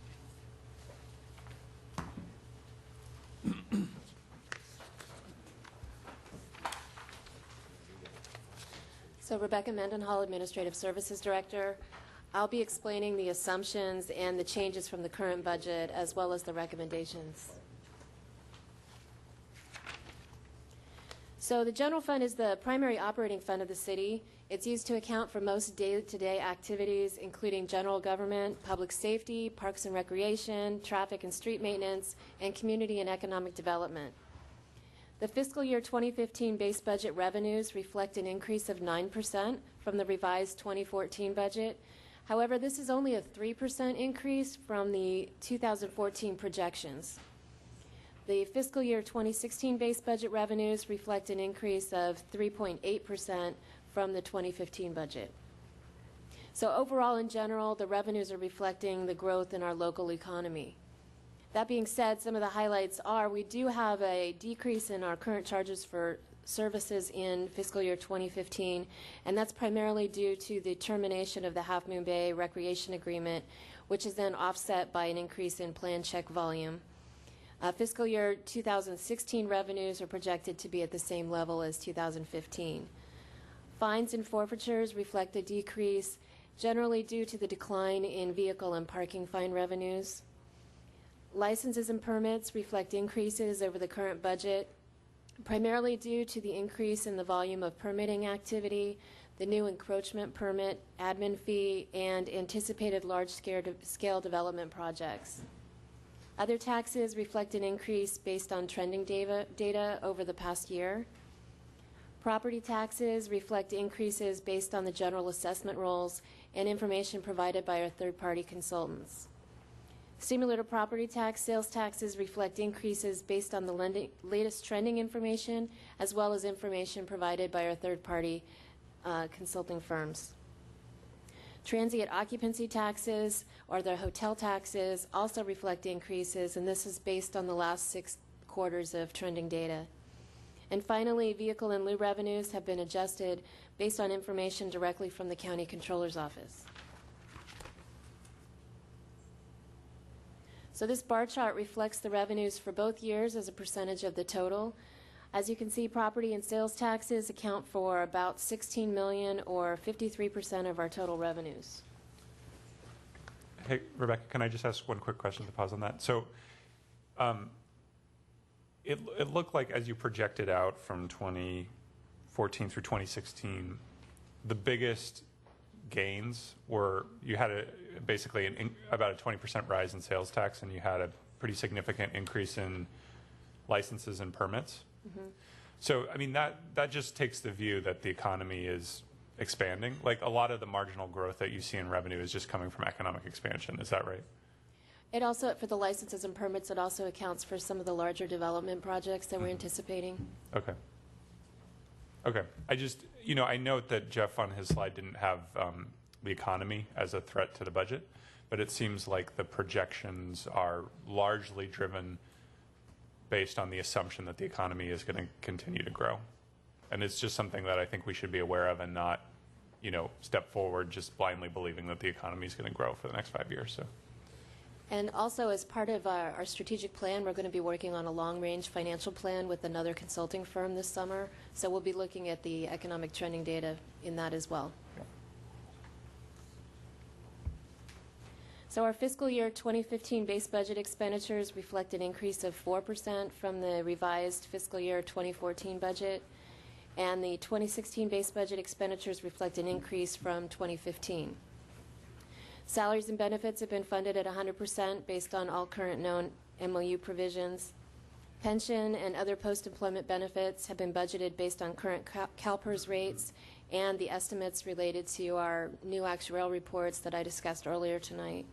So Rebecca Mendenhall, Administrative Services Director. I'll be explaining the assumptions and the changes from the current budget, as well as the recommendations. So the general fund is the primary operating fund of the city. It's used to account for most day-to-day activities, including general government, public safety, parks and recreation, traffic and street maintenance, and community and economic development. The fiscal year 2015 base budget revenues reflect an increase of 9% from the revised 2014 budget. However, this is only a 3% increase from the 2014 projections. The fiscal year 2016 base budget revenues reflect an increase of 3.8% from the 2015 budget. So overall, in general, the revenues are reflecting the growth in our local economy. That being said, some of the highlights are we do have a decrease in our current charges for services in fiscal year 2015, and that's primarily due to the termination of the Half Moon Bay Recreation Agreement, which is then offset by an increase in plan check volume. Fiscal year 2016 revenues are projected to be at the same level as 2015. Fines and forfeitures reflect a decrease, generally due to the decline in vehicle and parking fine revenues. Licenses and permits reflect increases over the current budget, primarily due to the increase in the volume of permitting activity, the new encroachment permit, admin fee, and anticipated large-scale development projects. Other taxes reflect an increase based on trending data over the past year. Property taxes reflect increases based on the general assessment rolls and information provided by our third-party consultants. Similar to property tax, sales taxes reflect increases based on the latest trending information, as well as information provided by our third-party consulting firms. Transient occupancy taxes, or the hotel taxes, also reflect increases, and this is based on the last 6 quarters of trending data. And finally, vehicle and lieu revenues have been adjusted based on information directly from the County Controller's Office. So this bar chart reflects the revenues for both years as a percentage of the total. As you can see, property and sales taxes account for about $16 million, or 53% of our total revenues. Hey, Rebecca, can I just ask one quick question to pause on that? So it looked like, as you projected out from 2014 through 2016, the biggest gains were you had basically about a 20% rise in sales tax, and you had a pretty significant increase in licenses and permits. Mm-hmm. So, I mean, that just takes the view that the economy is expanding. Like, a lot of the marginal growth that you see in revenue is just coming from economic expansion. Is that right? It also, for the licenses and permits, it also accounts for some of the larger development projects that we're anticipating. Okay. Okay. I note that Jeff on his slide didn't have the economy as a threat to the budget, but it seems like the projections are largely driven based on the assumption that the economy is going to continue to grow. And it's just something that I think we should be aware of and not, step forward just blindly believing that the economy is going to grow for the next 5 years. So. And also, as part of our strategic plan, we're going to be working on a long-range financial plan with another consulting firm this summer. So we'll be looking at the economic trending data in that as well. So our fiscal year 2015 base budget expenditures reflect an increase of 4% from the revised fiscal year 2014 budget, and the 2016 base budget expenditures reflect an increase from 2015. Salaries and benefits have been funded at 100% based on all current known MOU provisions. Pension and other post-employment benefits have been budgeted based on current CalPERS rates and the estimates related to our new actuarial reports that I discussed earlier tonight.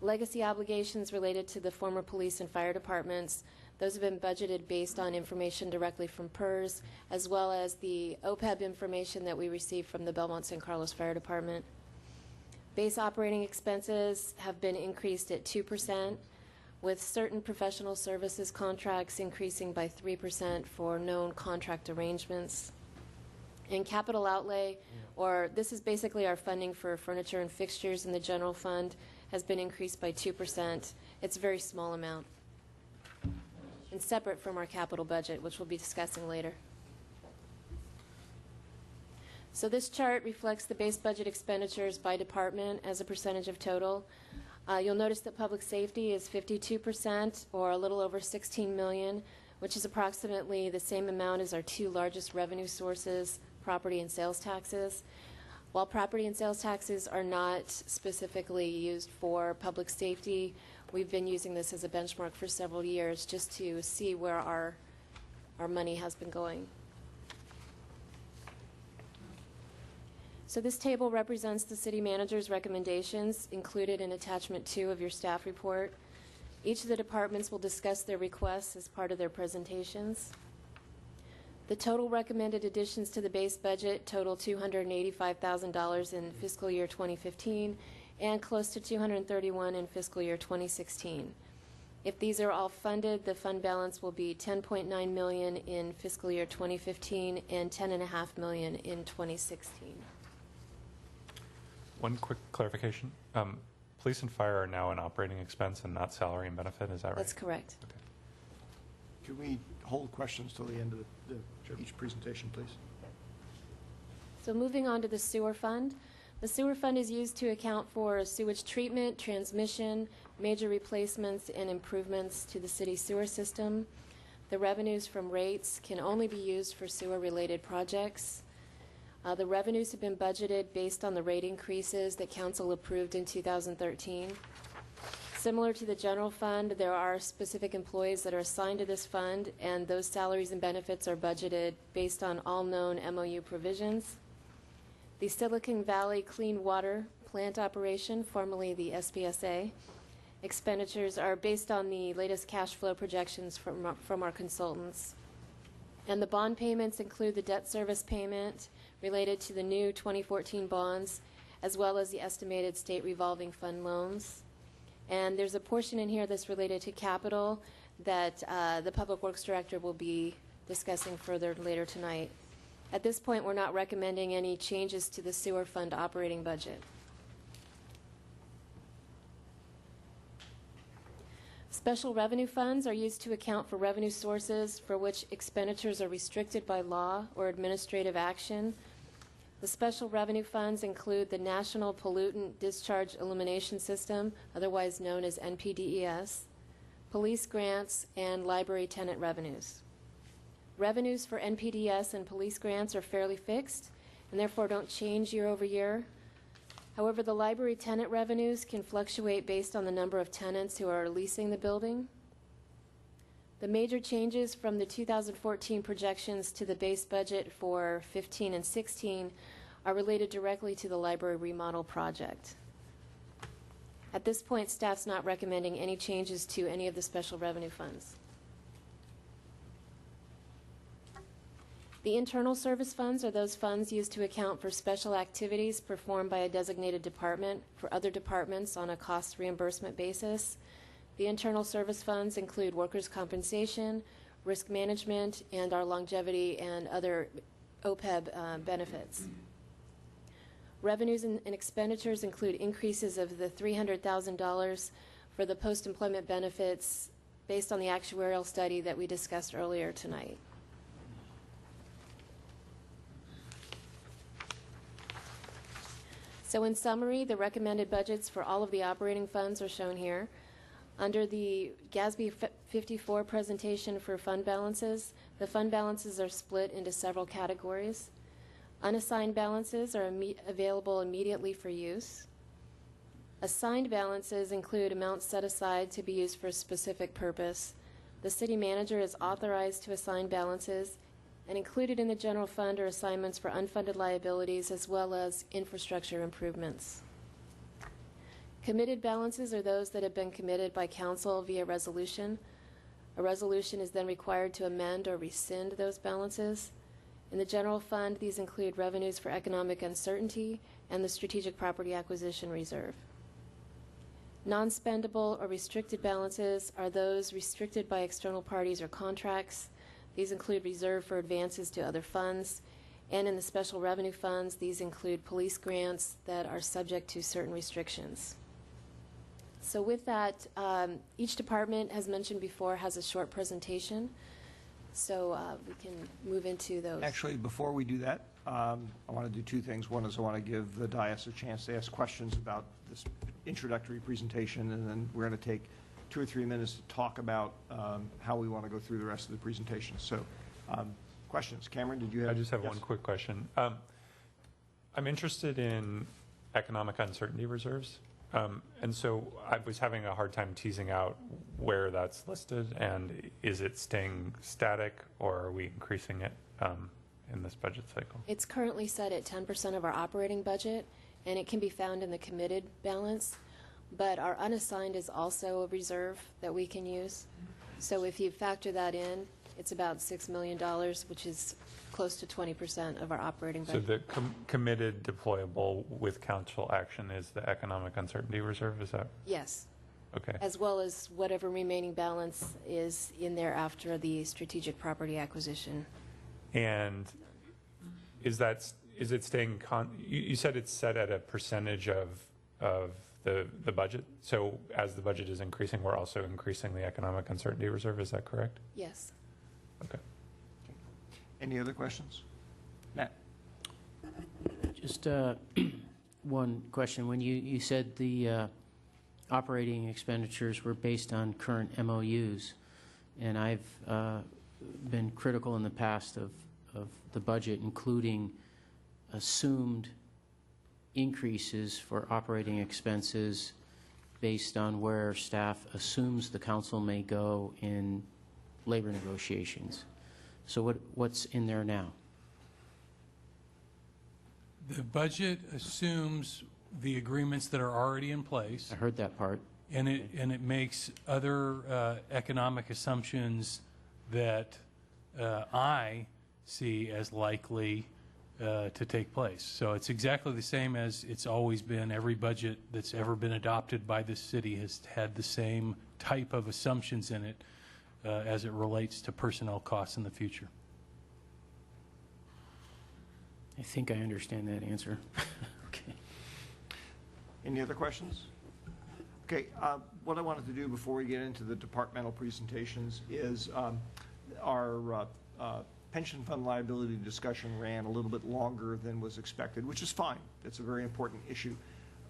Legacy obligations related to the former police and fire departments, those have been budgeted based on information directly from PERS, as well as the OPEB information that we received from the Belmont San Carlos Fire Department. Base operating expenses have been increased at 2%, with certain professional services contracts increasing by 3% for known contract arrangements. And capital outlay, or this is basically our funding for furniture and fixtures in the general fund, has been increased by 2%. It's a very small amount, and separate from our capital budget, which we'll be discussing later. So this chart reflects the base budget expenditures by department as a percentage of total. You'll notice that public safety is 52%, or a little over $16 million, which is approximately the same amount as our two largest revenue sources, property and sales taxes. While property and sales taxes are not specifically used for public safety, we've been using this as a benchmark for several years just to see where our money has been going. So this table represents the city manager's recommendations included in attachment 2 of your staff report. Each of the departments will discuss their requests as part of their presentations. The total recommended additions to the base budget total $285,000 in fiscal year 2015 and close to $231,000 in fiscal year 2016. If these are all funded, the fund balance will be $10.9 million in fiscal year 2015 and $10.5 million in 2016. One quick clarification. Police and fire are now an operating expense and not salary and benefit, is that right? That's correct. Okay. Can we hold questions till the end of each presentation, please? So moving on to the sewer fund. The sewer fund is used to account for sewage treatment, transmission, major replacements, and improvements to the city sewer system. The revenues from rates can only be used for sewer-related projects. The revenues have been budgeted based on the rate increases that council approved in 2013. Similar to the general fund, there are specific employees that are assigned to this fund, and those salaries and benefits are budgeted based on all known MOU provisions. The Silicon Valley Clean Water Plant operation, formerly the SPSA, expenditures are based on the latest cash flow projections from our consultants. And the bond payments include the debt service payment related to the new 2014 bonds, as well as the estimated state revolving fund loans. And there's a portion in here that's related to capital that the Public Works Director will be discussing further later tonight. At this point, we're not recommending any changes to the sewer fund operating budget. Special revenue funds are used to account for revenue sources for which expenditures are restricted by law or administrative action. The special revenue funds include the National Pollutant Discharge Elimination System, otherwise known as NPDES, police grants, and library tenant revenues. Revenues for NPDES and police grants are fairly fixed and therefore don't change year over year. However, the library tenant revenues can fluctuate based on the number of tenants who are leasing the building. The major changes from the 2014 projections to the base budget for 15 and 16 are related directly to the library remodel project. At this point, staff's not recommending any changes to any of the special revenue funds. The internal service funds are those funds used to account for special activities performed by a designated department for other departments on a cost reimbursement basis. The internal service funds include workers' compensation, risk management, and our longevity and other OPEB benefits. Revenues and expenditures include increases of the $300,000 for the post-employment benefits based on the actuarial study that we discussed earlier tonight. So in summary, the recommended budgets for all of the operating funds are shown here. Under the GASB 54 presentation for fund balances, the fund balances are split into several categories. Unassigned balances are available immediately for use. Assigned balances include amounts set aside to be used for a specific purpose. The city manager is authorized to assign balances, and included in the general fund are assignments for unfunded liabilities as well as infrastructure improvements. Committed balances are those that have been committed by council via resolution. A resolution is then required to amend or rescind those balances. In the general fund, these include revenues for economic uncertainty and the strategic property acquisition reserve. Non-spendable or restricted balances are those restricted by external parties or contracts. These include reserve for advances to other funds, and in the special revenue funds, these include police grants that are subject to certain restrictions. So with that, each department, as mentioned before, has a short presentation. So we can move into those. Actually, before we do that, I want to do two things. One is I want to give the dais a chance to ask questions about this introductory presentation, and then we're going to take 2 or 3 minutes to talk about how we want to go through the rest of the presentation. So questions. Cameron, did you have? I just have yes. one quick question. I'm interested in economic uncertainty reserves. And so I was having a hard time teasing out where that's listed, and is it staying static, or are we increasing it in this budget cycle? It's currently set at 10% of our operating budget, and it can be found in the committed balance. But our unassigned is also a reserve that we can use. So if you factor that in, it's about $6 million, which is close to 20% of our operating budget. So the committed deployable with council action is the economic uncertainty reserve, is that? Yes. Okay. As well as whatever remaining balance is in there after the strategic property acquisition. And is it staying, you said it's set at a percentage of the budget? So as the budget is increasing, we're also increasing the economic uncertainty reserve, is that correct? Yes. Okay. Any other questions? Matt? Just one question. When you said the operating expenditures were based on current MOUs, and I've been critical in the past of the budget, including assumed increases for operating expenses based on where staff assumes the council may go in labor negotiations. So what's in there now? The budget assumes the agreements that are already in place. I heard that part. And it makes other economic assumptions that I see as likely to take place. So it's exactly the same as it's always been. Every budget that's ever been adopted by this city has had the same type of assumptions in it as it relates to personnel costs in the future. I think I understand that answer. Okay. Any other questions? Okay, what I wanted to do before we get into the departmental presentations is our pension fund liability discussion ran a little bit longer than was expected, which is fine. It's a very important issue.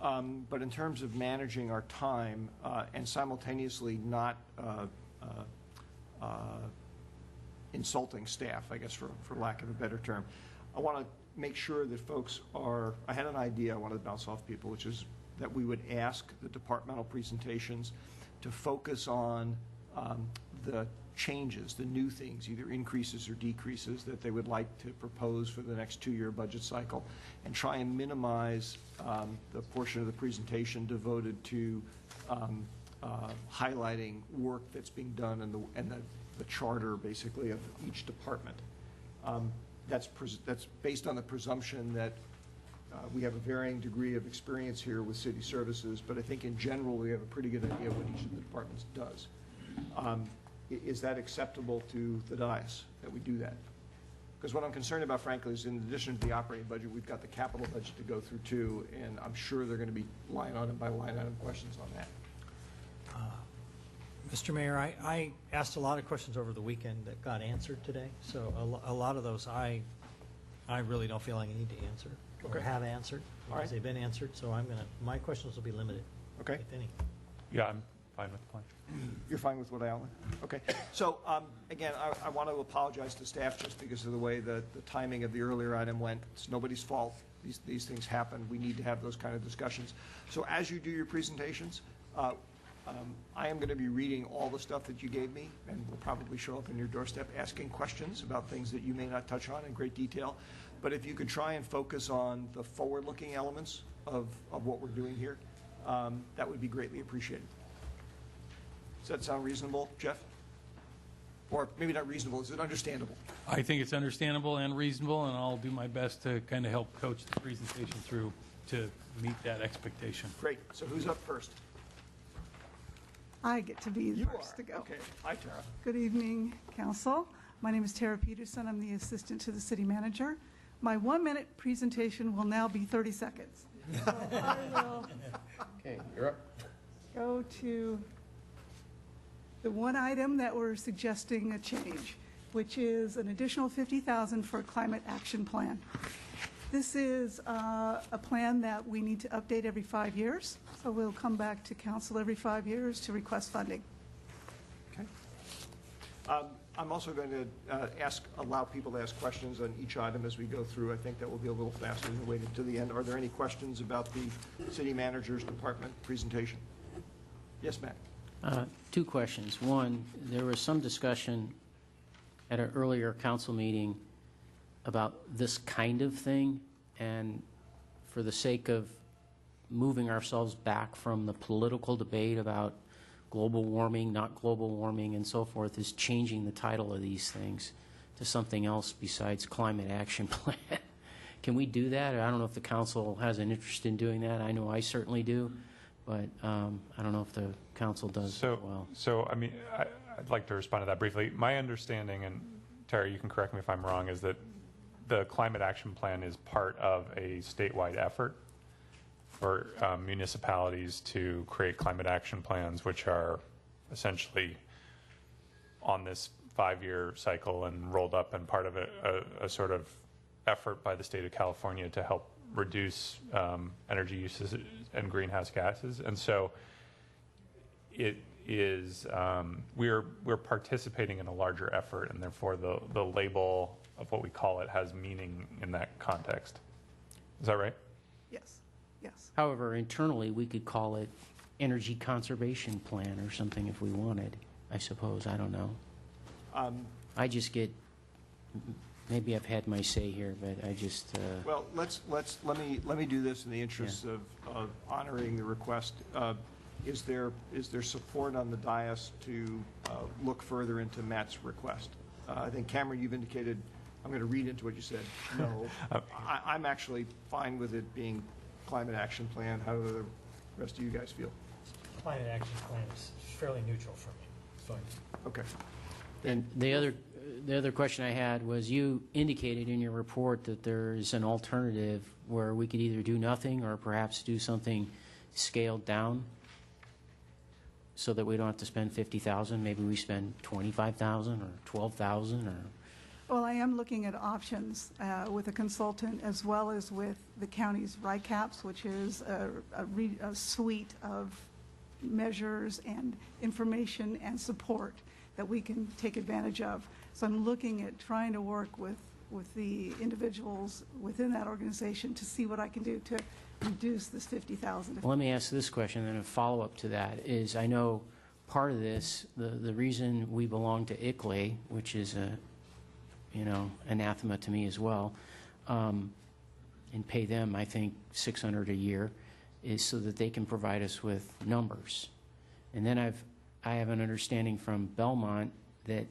But in terms of managing our time and simultaneously not insulting staff, I guess for lack of a better term, I want to make sure that folks are, I had an idea I wanted to bounce off people, which is that we would ask the departmental presentations to focus on the changes, the new things, either increases or decreases that they would like to propose for the next 2-year budget cycle, and try and minimize the portion of the presentation devoted to highlighting work that's being done and the charter, basically, of each department. that's based on the presumption that we have a varying degree of experience here with city services, but I think in general, we have a pretty good idea what each of the departments does. Is that acceptable to the dais, that we do that? Because what I'm concerned about, frankly, is in addition to the operating budget, we've got the capital budget to go through too, and I'm sure there are going to be line item by line item questions on that. Mr. Mayor, I asked a lot of questions over the weekend that got answered today, so a lot of those I really don't feel like I need to answer or Okay. have answered, All because right. they've been answered, so my questions will be limited, Okay? if any. Yeah, I'm fine with the plan. You're fine with what I outlined? Okay. So, again, I want to apologize to staff just because of the way the timing of the earlier item went. It's nobody's fault. These things happen. We need to have those kind of discussions. So as you do your presentations, I am going to be reading all the stuff that you gave me, and will probably show up in your doorstep asking questions about things that you may not touch on in great detail. But if you could try and focus on the forward-looking elements of what we're doing here, that would be greatly appreciated. Does that sound reasonable, Jeff? Or maybe not reasonable, is it understandable? I think it's understandable and reasonable, and I'll do my best to kind of help coach the presentation through to meet that expectation. Great. So who's up first? I get to be the You first are. to go. Okay. Hi, Tara. Good evening, council. My name is Tara Peterson. I'm the assistant to the city manager. My 1-minute presentation will now be 30 seconds. So I will Okay, you're up. go to the one item that we're suggesting a change, which is an additional $50,000 for a climate action plan. This is a plan that we need to update every 5 years, so we'll come back to council every 5 years to request funding. Okay. I'm also going to allow people to ask questions on each item as we go through. I think that will be a little faster than waiting to the end. Are there any questions about the city manager's department presentation? Yes, Matt. 2 questions. One, there was some discussion at an earlier council meeting about this kind of thing, and for the sake of moving ourselves back from the political debate about global warming, not global warming, and so forth, is changing the title of these things to something else besides Climate Action Plan. Can we do that? I don't know if the council has an interest in doing that. I know I certainly do, but I don't know if the council does as well. So, I mean, I'd like to respond to that briefly. My understanding, and Tara, you can correct me if I'm wrong, is that the Climate Action Plan is part of a statewide effort for municipalities to create climate action plans, which are essentially on this 5-year cycle and rolled up and part of a sort of effort by the state of California to help reduce energy uses and greenhouse gases. And so it is, we're participating in a larger effort, and therefore the label of what we call it has meaning in that context. Is that right? Yes, yes. However, internally, we could call it Energy Conservation Plan or something if we wanted, I suppose. I don't know. I just get, maybe I've had my say here, but I just... Well, let me do this in the interest of honoring the request. Is there support on the dais to look further into Matt's request? I think, Cameron, you've indicated, I'm going to read into what you said, no. I'm actually fine with it being Climate Action Plan. How do the rest of you guys feel? Climate action plan is fairly neutral for me. It's fine. Okay. And the other question I had was, you indicated in your report that there is an alternative where we could either do nothing or perhaps do something scaled down so that we don't have to spend $50,000. Maybe we spend $25,000 or $12,000 or... Well, I am looking at options with a consultant as well as with the county's RICAPS, which is a suite of measures and information and support that we can take advantage of. So I'm looking at trying to work with the individuals within that organization to see what I can do to reduce this $50,000. Well, let me ask this question, and a follow-up to that is, I know part of this, the reason we belong to ICLEI, which is anathema to me as well, and pay them, I think, $600 a year, is so that they can provide us with numbers. And then I have an understanding from Belmont that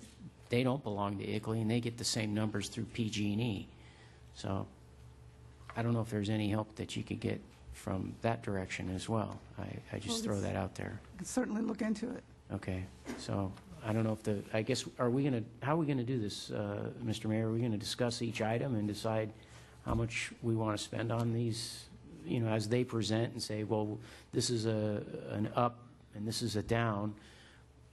they don't belong to ICLEI, and they get the same numbers through PG&E. So I don't know if there's any help that you could get from that direction as well. I just throw that out there. I can certainly look into it. Okay, so I don't know if I guess, how are we going to do this, Mr. Mayor? Are we going to discuss each item and decide how much we want to spend on these, as they present and say, well, this is an up and this is a down?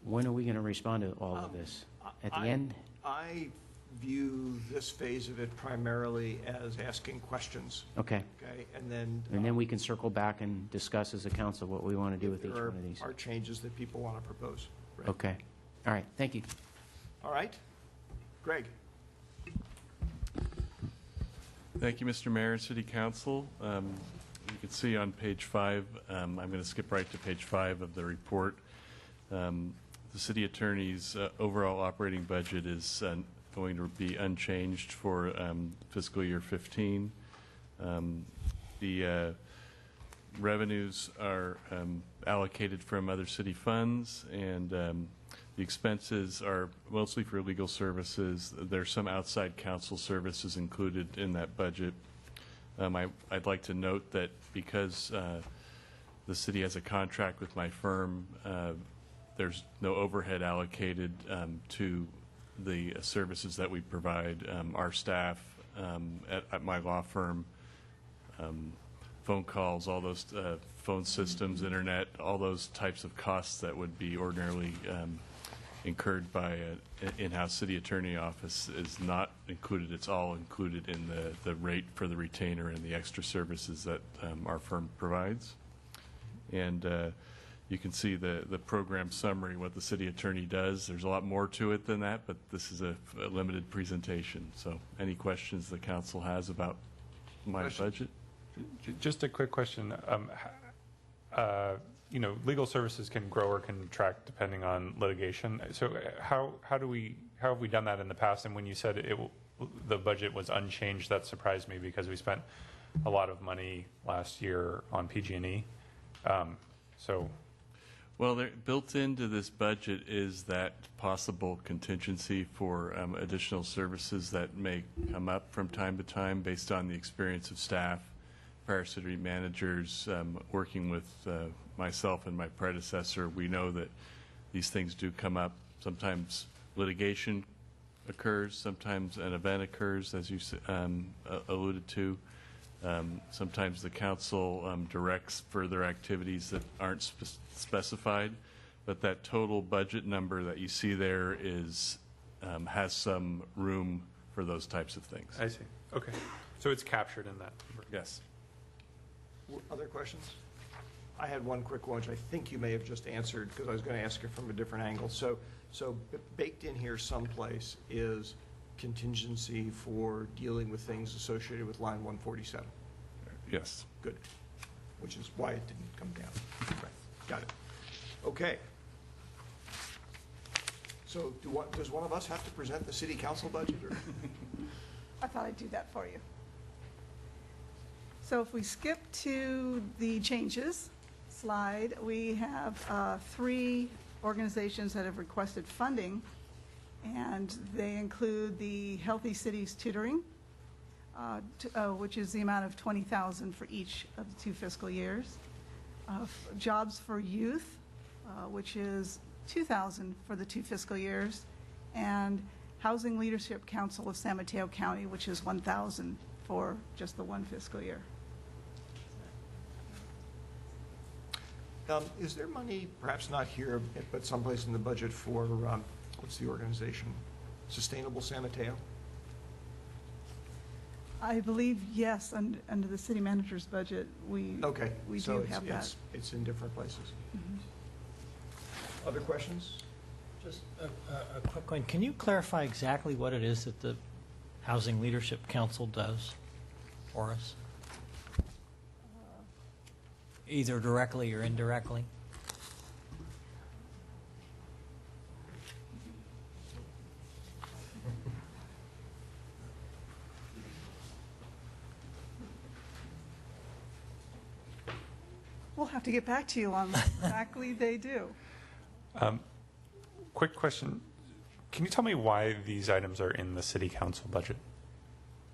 When are we going to respond to all of this? At the end? I view this phase of it primarily as asking questions. Okay. Okay, and then. And then we can circle back and discuss as a council what we want to do with each one of these. There are changes that people want to propose. Right. Okay. All right. Thank you. All right. Greg. Thank you, Mr. Mayor and City Council. You can see on page 5, I'm going to skip right to page 5 of the report. The city attorney's overall operating budget is going to be unchanged for fiscal year 15. The revenues are allocated from other city funds, and the expenses are mostly for legal services. There's some outside counsel services included in that budget. I'd like to note that because the city has a contract with my firm, there's no overhead allocated to the services that we provide. Our staff at my law firm, phone calls, all those phone systems, internet, all those types of costs that would be ordinarily incurred by an in-house city attorney office is not included. It's all included in the rate for the retainer and the extra services that our firm provides. And you can see the program summary, what the city attorney does. There's a lot more to it than that, but this is a limited presentation. So any questions the council has about my budget? Just a quick question. Legal services can grow or contract depending on litigation. So how have we done that in the past? And when you said the budget was unchanged, that surprised me because we spent a lot of money last year on PG&E. Well, built into this budget is that possible contingency for additional services that may come up from time to time based on the experience of staff, prior city managers, working with myself and my predecessor. We know that these things do come up. Sometimes litigation occurs, sometimes an event occurs, as you alluded to. Sometimes the council directs further activities that aren't specified, but that total budget number that you see there has some room for those types of things. I see. Okay. So it's captured in that number. Yes. Other questions? I had one quick one, which I think you may have just answered because I was going to ask it from a different angle. So baked in here someplace is contingency for dealing with things associated with line 147. Yes. Good. Which is why it didn't come down. Right. Got it. Okay. So does one of us have to present the city council budget? Or? I thought I'd do that for you. So if we skip to the changes slide, we have 3 organizations that have requested funding, and they include the Healthy Cities Tutoring, which is the amount of $20,000 for each of the 2 fiscal years. Jobs for Youth, which is $2,000 for the 2 fiscal years, and Housing Leadership Council of San Mateo County, which is $1,000 for just the 1 fiscal year. Is there money, perhaps not here, but someplace in the budget for, what's the organization, Sustainable San Mateo? I believe, yes, under the city manager's budget, we do have that. It's in different places. Mm-hmm. Other questions? Just a quick one. Can you clarify exactly what it is that the Housing Leadership Council does for us? Either directly or indirectly? We'll have to get back to you on what exactly they do. Quick question. Can you tell me why these items are in the city council budget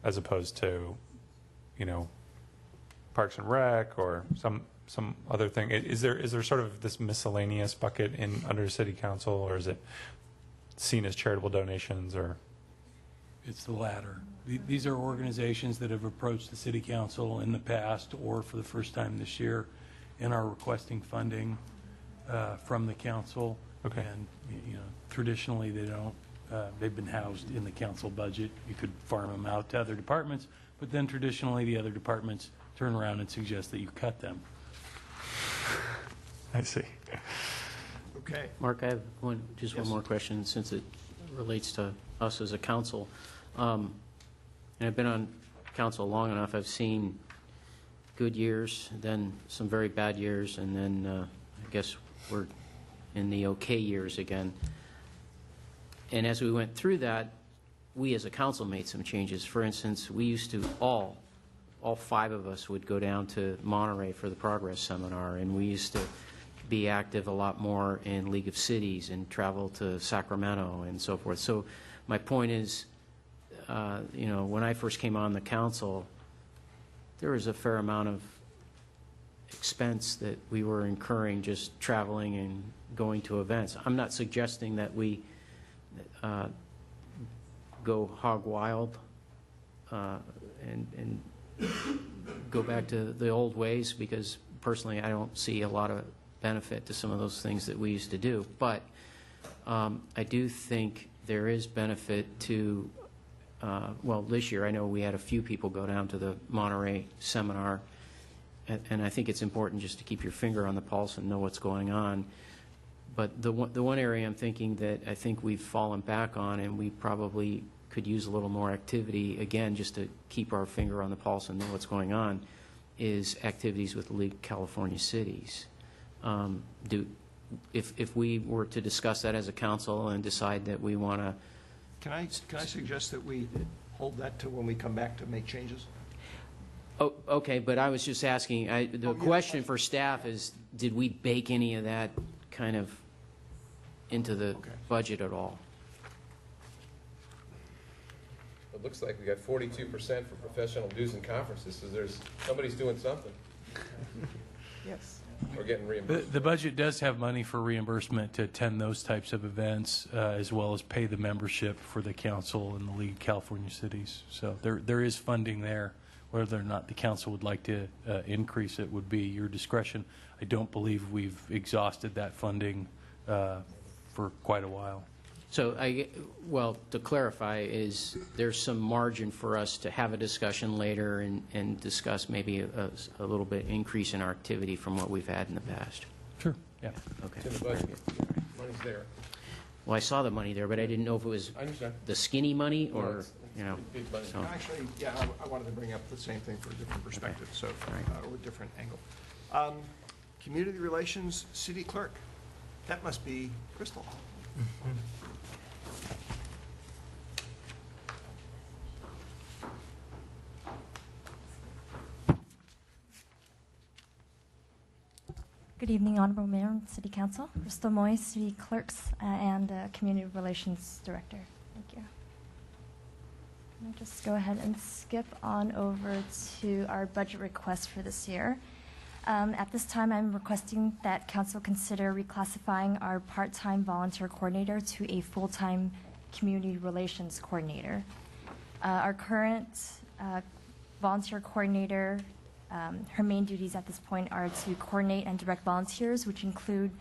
as opposed to, Parks and Rec or some other thing? Is there sort of this miscellaneous bucket under city council, or is it seen as charitable donations, or? It's the latter. These are organizations that have approached the city council in the past or for the first time this year and are requesting funding from the council. Okay. And, traditionally they don't, they've been housed in the council budget. You could farm them out to other departments, but then traditionally the other departments turn around and suggest that you cut them. I see. Okay. Mark, I have one Yes. more question, since it relates to us as a council. And I've been on council long enough. I've seen good years, then some very bad years, and then I guess we're in the okay years again. And as we went through that, we as a council made some changes. For instance, we used to all 5 of us would go down to Monterey for the Progress Seminar, and we used to be active a lot more in League of Cities and travel to Sacramento and so forth. So my point is, when I first came on the council, there was a fair amount of expense that we were incurring just traveling and going to events. I'm not suggesting that we go hog wild and go back to the old ways, because personally I don't see a lot of benefit to some of those things that we used to do. But I do think there is benefit to, this year I know we had a few people go down to the Monterey seminar, and I think it's important just to keep your finger on the pulse and know what's going on. But the one area I'm thinking that I think we've fallen back on, and we probably could use a little more activity, again, just to keep our finger on the pulse and know what's going on, is activities with the League of California Cities. If we were to discuss that as a council and decide that we want to... Can I suggest that we hold that to when we come back to make changes? Oh, okay, but I was just asking, the question for staff is, did we bake any of that kind of into the budget at all? It looks like we got 42% for professional dues and conferences, so somebody's doing something. Yes. Or getting reimbursed. The budget does have money for reimbursement to attend those types of events, as well as pay the membership for the council and the League of California Cities. So there is funding there. Whether or not the council would like to increase it would be your discretion. I don't believe we've exhausted that funding for quite a while. So, to clarify, is there's some margin for us to have a discussion later and discuss maybe a little bit increase in our activity from what we've had in the past? Sure. Yeah. Okay. It's in the budget. Money's there. Well, I saw the money there, but I didn't know if it was I understand. the skinny money No, or, it's big money. so. Actually, yeah, I wanted to bring up the same thing for a different perspective, so, or a different angle. Community Relations, City Clerk. That must be Crystal. Good evening, Honorable Mayor and City Council. Crystal Moy, City Clerks and Community Relations Director. Thank you. I'll just go ahead and skip on over to our budget request for this year. At this time, I'm requesting that Council consider reclassifying our part-time volunteer coordinator to a full-time Community Relations Coordinator. Our current volunteer coordinator, her main duties at this point are to coordinate and direct volunteers, which include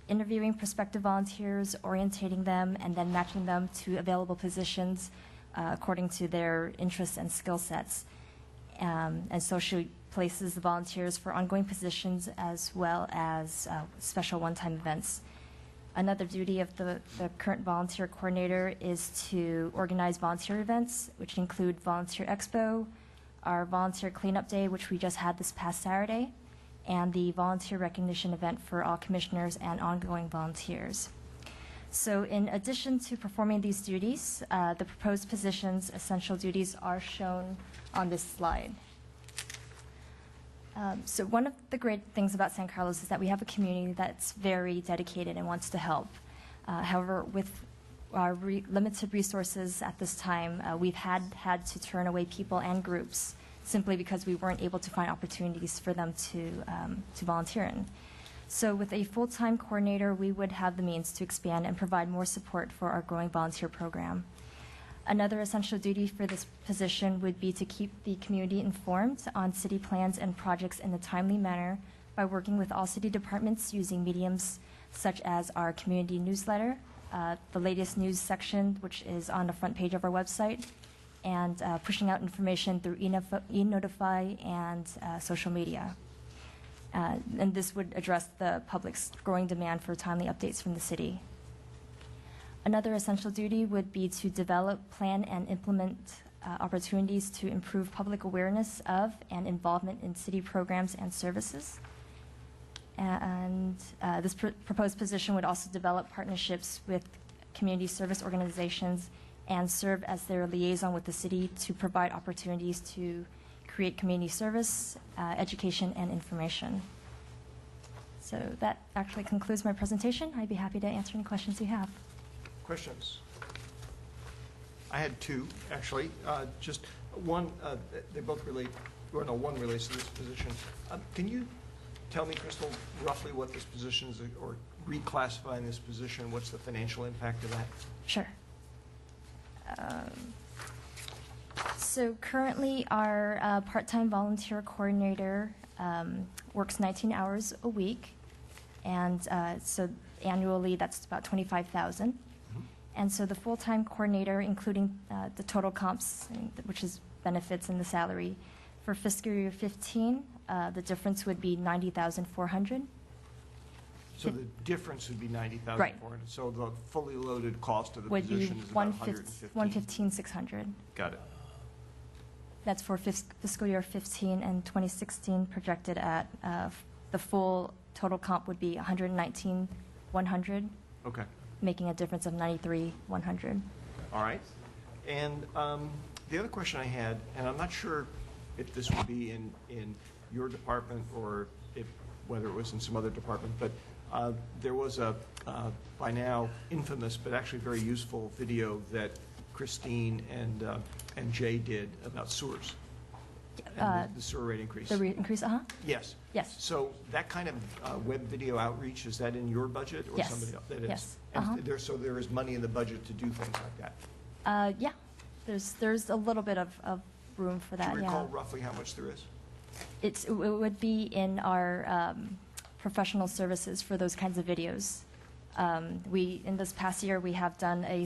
interviewing prospective volunteers, orientating them, and then matching them to available positions according to their interests and skill sets. And so she places the volunteers for ongoing positions as well as special one-time events. Another duty of the current volunteer coordinator is to organize volunteer events, which include Volunteer Expo, our Volunteer Cleanup Day, which we just had this past Saturday, and the Volunteer Recognition event for all commissioners and ongoing volunteers. So in addition to performing these duties, the proposed positions' essential duties are shown on this slide. So one of the great things about San Carlos is that we have a community that's very dedicated and wants to help. However, with our limited resources at this time, we've had to turn away people and groups simply because we weren't able to find opportunities for them to volunteer in. So with a full-time coordinator, we would have the means to expand and provide more support for our growing volunteer program. Another essential duty for this position would be to keep the community informed on city plans and projects in a timely manner by working with all city departments using mediums such as our community newsletter, the latest news section, which is on the front page of our website, and pushing out information through e-notify and social media. And this would address the public's growing demand for timely updates from the city. Another essential duty would be to develop, plan, and implement opportunities to improve public awareness of and involvement in city programs and services. And this proposed position would also develop partnerships with community service organizations and serve as their liaison with the city to provide opportunities to create community service, education, and information. So that actually concludes my presentation. I'd be happy to answer any questions you have. Questions? I had two, actually. Just one, they both relate, or no, one relates to this position. Can you tell me, Crystal, roughly what this position is, or reclassifying this position, what's the financial impact of that? Sure. So currently, our part-time volunteer coordinator works 19 hours a week, and so annually that's about $25,000. And so the full-time coordinator, including the total comps, which is benefits and the salary, for fiscal year 15, the difference would be $90,400. So the difference would be $90,400. Right. So the fully loaded cost of the Would be position is about $115,000. $115,600. Got it. That's for fiscal year 15, and 2016 projected at the full total comp would be $119,100. Okay. Making a difference of $93,100. All right. And the other question I had, and I'm not sure if this would be in your department or whether it was in some other department, but there was a, by now infamous, but actually very useful video that Christine and Jay did about sewers. And the sewer rate increase. The rate increase, Yes. Yes. So that kind of web video outreach, is that in your budget or Yes. somebody else? That is. Yes. And so there is money in the budget to do things like that? Yeah, there's a little bit of room for that, Do you yeah. recall roughly how much there is? It would be in our professional services for those kinds of videos. In this past year, we have done a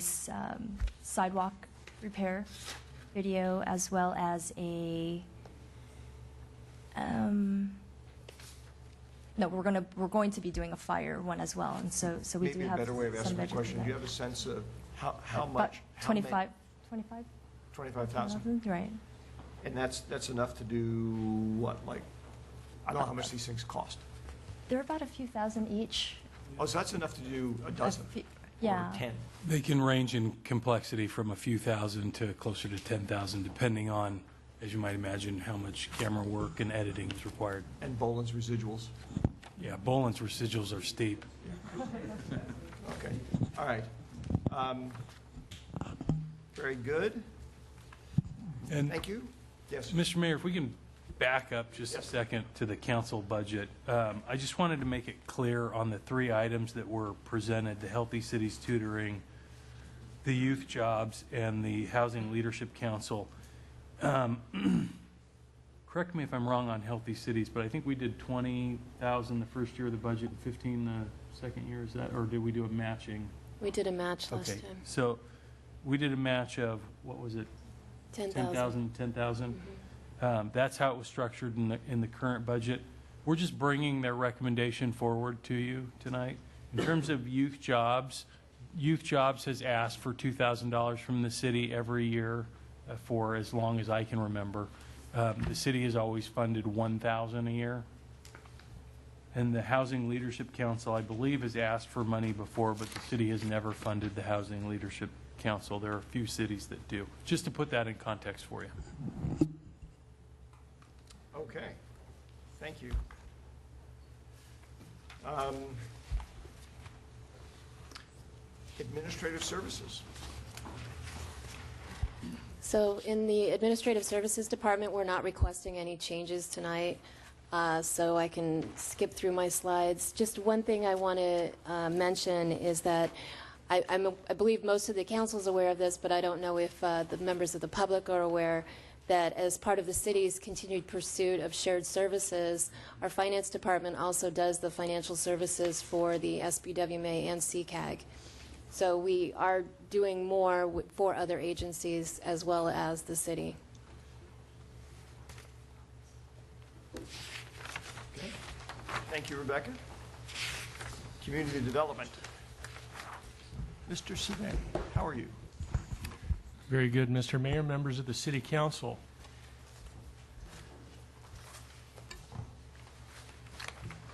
sidewalk repair video, as well as a, no, we're going to be doing a fire one as well, and so we do Maybe have a better way of some asking the budget for question, that. do you have a sense of how About much? how many- 25? 25,000? Right. And that's enough to do what, like, I don't know how much these things cost. They're about a few thousand each. Oh, so that's enough to do a dozen? Yeah. Or 10? They can range in complexity from a few thousand to closer to 10,000, depending on, as you might imagine, how much camera work and editing is required. And Boland's residuals? Yeah, Boland's residuals are steep. Okay, all right. Very good. And Thank you. Yes. Mr. Mayor, if we can back up just a Yes. second to the council budget. I just wanted to make it clear on the three items that were presented, the Healthy Cities Tutoring, the youth jobs, and the Housing Leadership Council. Correct me if I'm wrong on Healthy Cities, but I think we did 20,000 the first year of the budget and 15 the second year, is that, or did we do a matching? We did a match last Okay, time. so we did a match of, what was it? 10,000. 10,000. That's how it was structured in the current budget. We're just bringing their recommendation forward to you tonight. In terms of Youth Jobs has asked for $2,000 from the city every year for as long as I can remember. The city has always funded $1,000 a year. And the Housing Leadership Council, I believe, has asked for money before, but the city has never funded the Housing Leadership Council. There are a few cities that do. Just to put that in context for you. Okay, thank you. Administrative Services. So in the Administrative Services Department, we're not requesting any changes tonight, so I can skip through my slides. Just one thing I want to mention is that I believe most of the council is aware of this, but I don't know if the members of the public are aware that as part of the city's continued pursuit of shared services, our finance department also does the financial services for the SBWMA and CCAG. So we are doing more for other agencies as well as the city. Okay. Thank you, Rebecca. Community Development. Mr. Savan, how are you? Very good, Mr. Mayor, members of the City Council.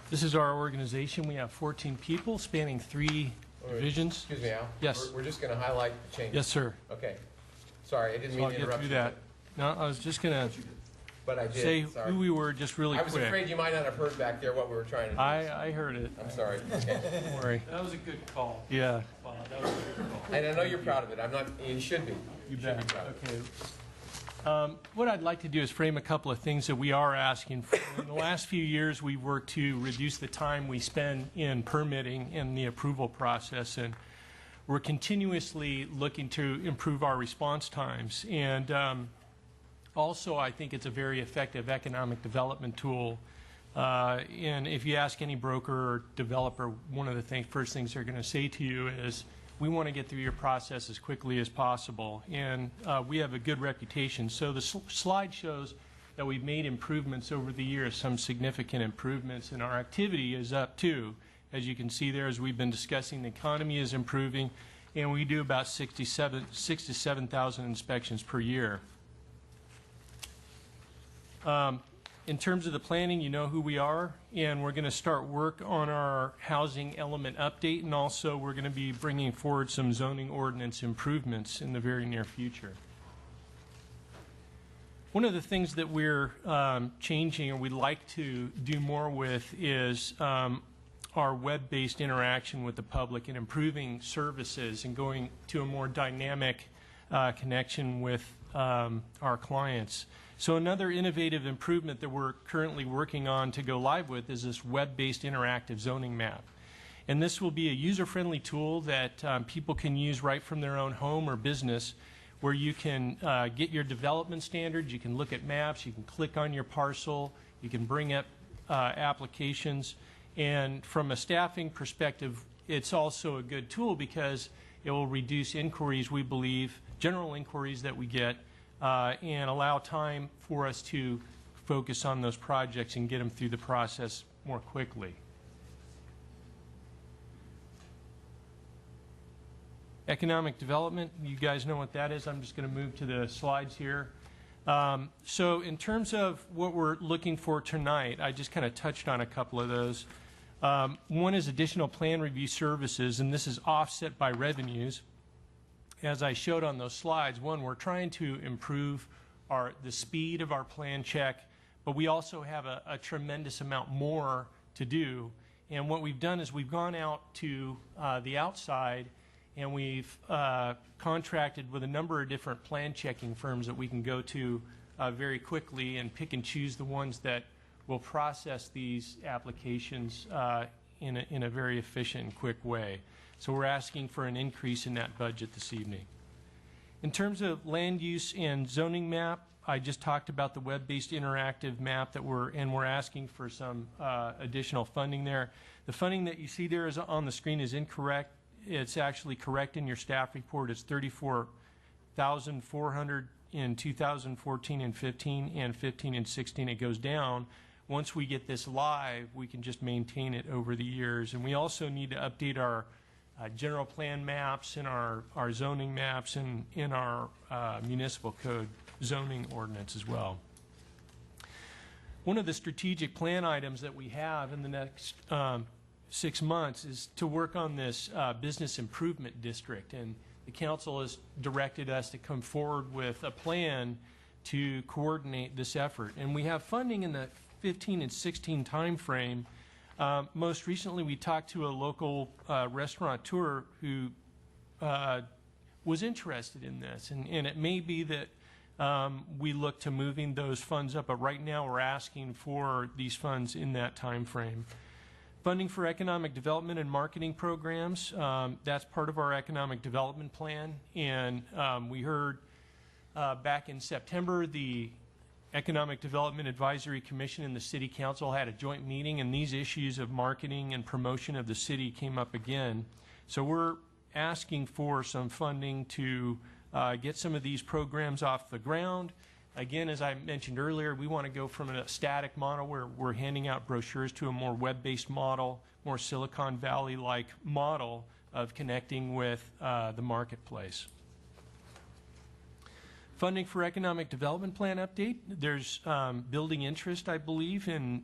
This is our organization. We have 14 people spanning 3 divisions. Excuse me, Al. Yes. We're just going to highlight the changes. Yes, sir. Okay. Sorry, I didn't So mean I'll to get interrupt through you. that. No, I was just going to But I did. say Sorry. who we were just really I quick. was afraid you might not have heard back there what we were trying to do. I heard it. I'm sorry. Okay. Don't worry. That was a good call. Yeah. Wow, that was a good call. And I know you're proud of it. I'm not. You should be. You should bet. be proud of it. Okay. What I'd like to do is frame a couple of things that we are asking for. In the last few years, we've worked to reduce the time we spend in permitting in the approval process, and we're continuously looking to improve our response times. And also, I think it's a very effective economic development tool. And if you ask any broker or developer, one of the first things they're going to say to you is, we want to get through your process as quickly as possible. And we have a good reputation. So the slide shows that we've made improvements over the years, some significant improvements, and our activity is up too. As you can see there, as we've been discussing, the economy is improving, and we do about 6 to 7,000 inspections per year. In terms of the planning, you know who we are, and we're going to start work on our housing element update, and also we're going to be bringing forward some zoning ordinance improvements in the very near future. One of the things that we're changing, or we'd like to do more with, is our web-based interaction with the public and improving services and going to a more dynamic connection with our clients. So another innovative improvement that we're currently working on to go live with is this web-based interactive zoning map. And this will be a user-friendly tool that people can use right from their own home or business, where you can get your development standards, you can look at maps, you can click on your parcel, you can bring up applications. And from a staffing perspective, it's also a good tool because it will reduce inquiries, we believe, general inquiries that we get, and allow time for us to focus on those projects and get them through the process more quickly. Economic development, you guys know what that is. I'm just going to move to the slides here. So in terms of what we're looking for tonight, I just kind of touched on a couple of those. One is additional plan review services, and this is offset by revenues. As I showed on those slides, one, we're trying to improve the speed of our plan check, but we also have a tremendous amount more to do. And what we've done is we've gone out to the outside, and we've contracted with a number of different plan checking firms that we can go to very quickly and pick and choose the ones that will process these applications in a very efficient and quick way. So we're asking for an increase in that budget this evening. In terms of land use and zoning map, I just talked about the web-based interactive map that we're asking for some additional funding there. The funding that you see there is on the screen is incorrect. It's actually correct in your staff report. It's $34,400 in 2014 and 15, and 15 and 16 it goes down. Once we get this live, we can just maintain it over the years. And we also need to update our general plan maps and our zoning maps and in our municipal code zoning ordinance as well. One of the strategic plan items that we have in the next 6 months is to work on this business improvement district, and the council has directed us to come forward with a plan to coordinate this effort. And we have funding in the 15 and 16 time frame. Most recently, we talked to a local restaurateur who was interested in this, and it may be that we look to moving those funds up, but right now we're asking for these funds in that time frame. Funding for economic development and marketing programs, that's part of our economic development plan, and we heard back in September the Economic Development Advisory Commission and the City Council had a joint meeting, and these issues of marketing and promotion of the city came up again. So we're asking for some funding to get some of these programs off the ground. Again, as I mentioned earlier, we want to go from a static model where we're handing out brochures to a more web-based model, more Silicon Valley-like model of connecting with the marketplace. Funding for economic development plan update. There's building interest, I believe, in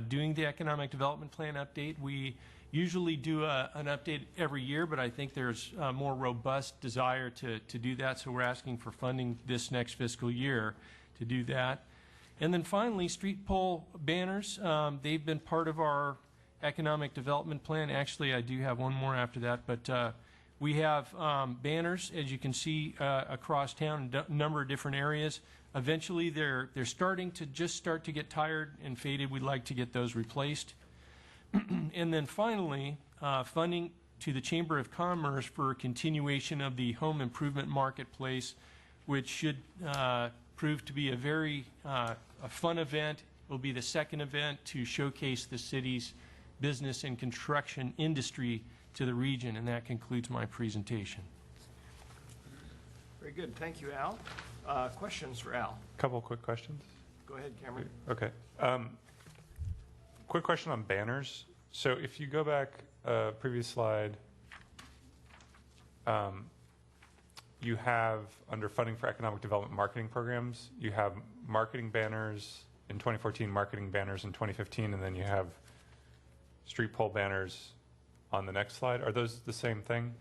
doing the economic development plan update. We usually do an update every year, but I think there's a more robust desire to do that, so we're asking for funding this next fiscal year to do that. And then finally, street pole banners. They've been part of our economic development plan. Actually, I do have one more after that, but we have banners, as you can see, across town in a number of different areas. Eventually, they're starting to start to get tired and faded. We'd like to get those replaced. And then finally, funding to the Chamber of Commerce for continuation of the home improvement marketplace, which should prove to be a very a fun event. It will be the second event to showcase the city's business and construction industry to the region, and that concludes my presentation. Very good. Thank you, Al. Questions for Al? Couple quick questions. Go ahead, Cameron. Okay. Quick question on banners. So if you go back, previous slide, you have, under funding for economic development marketing programs, you have marketing banners in 2014, marketing banners in 2015, and then you have street pole banners on the next slide. Are those the same thing?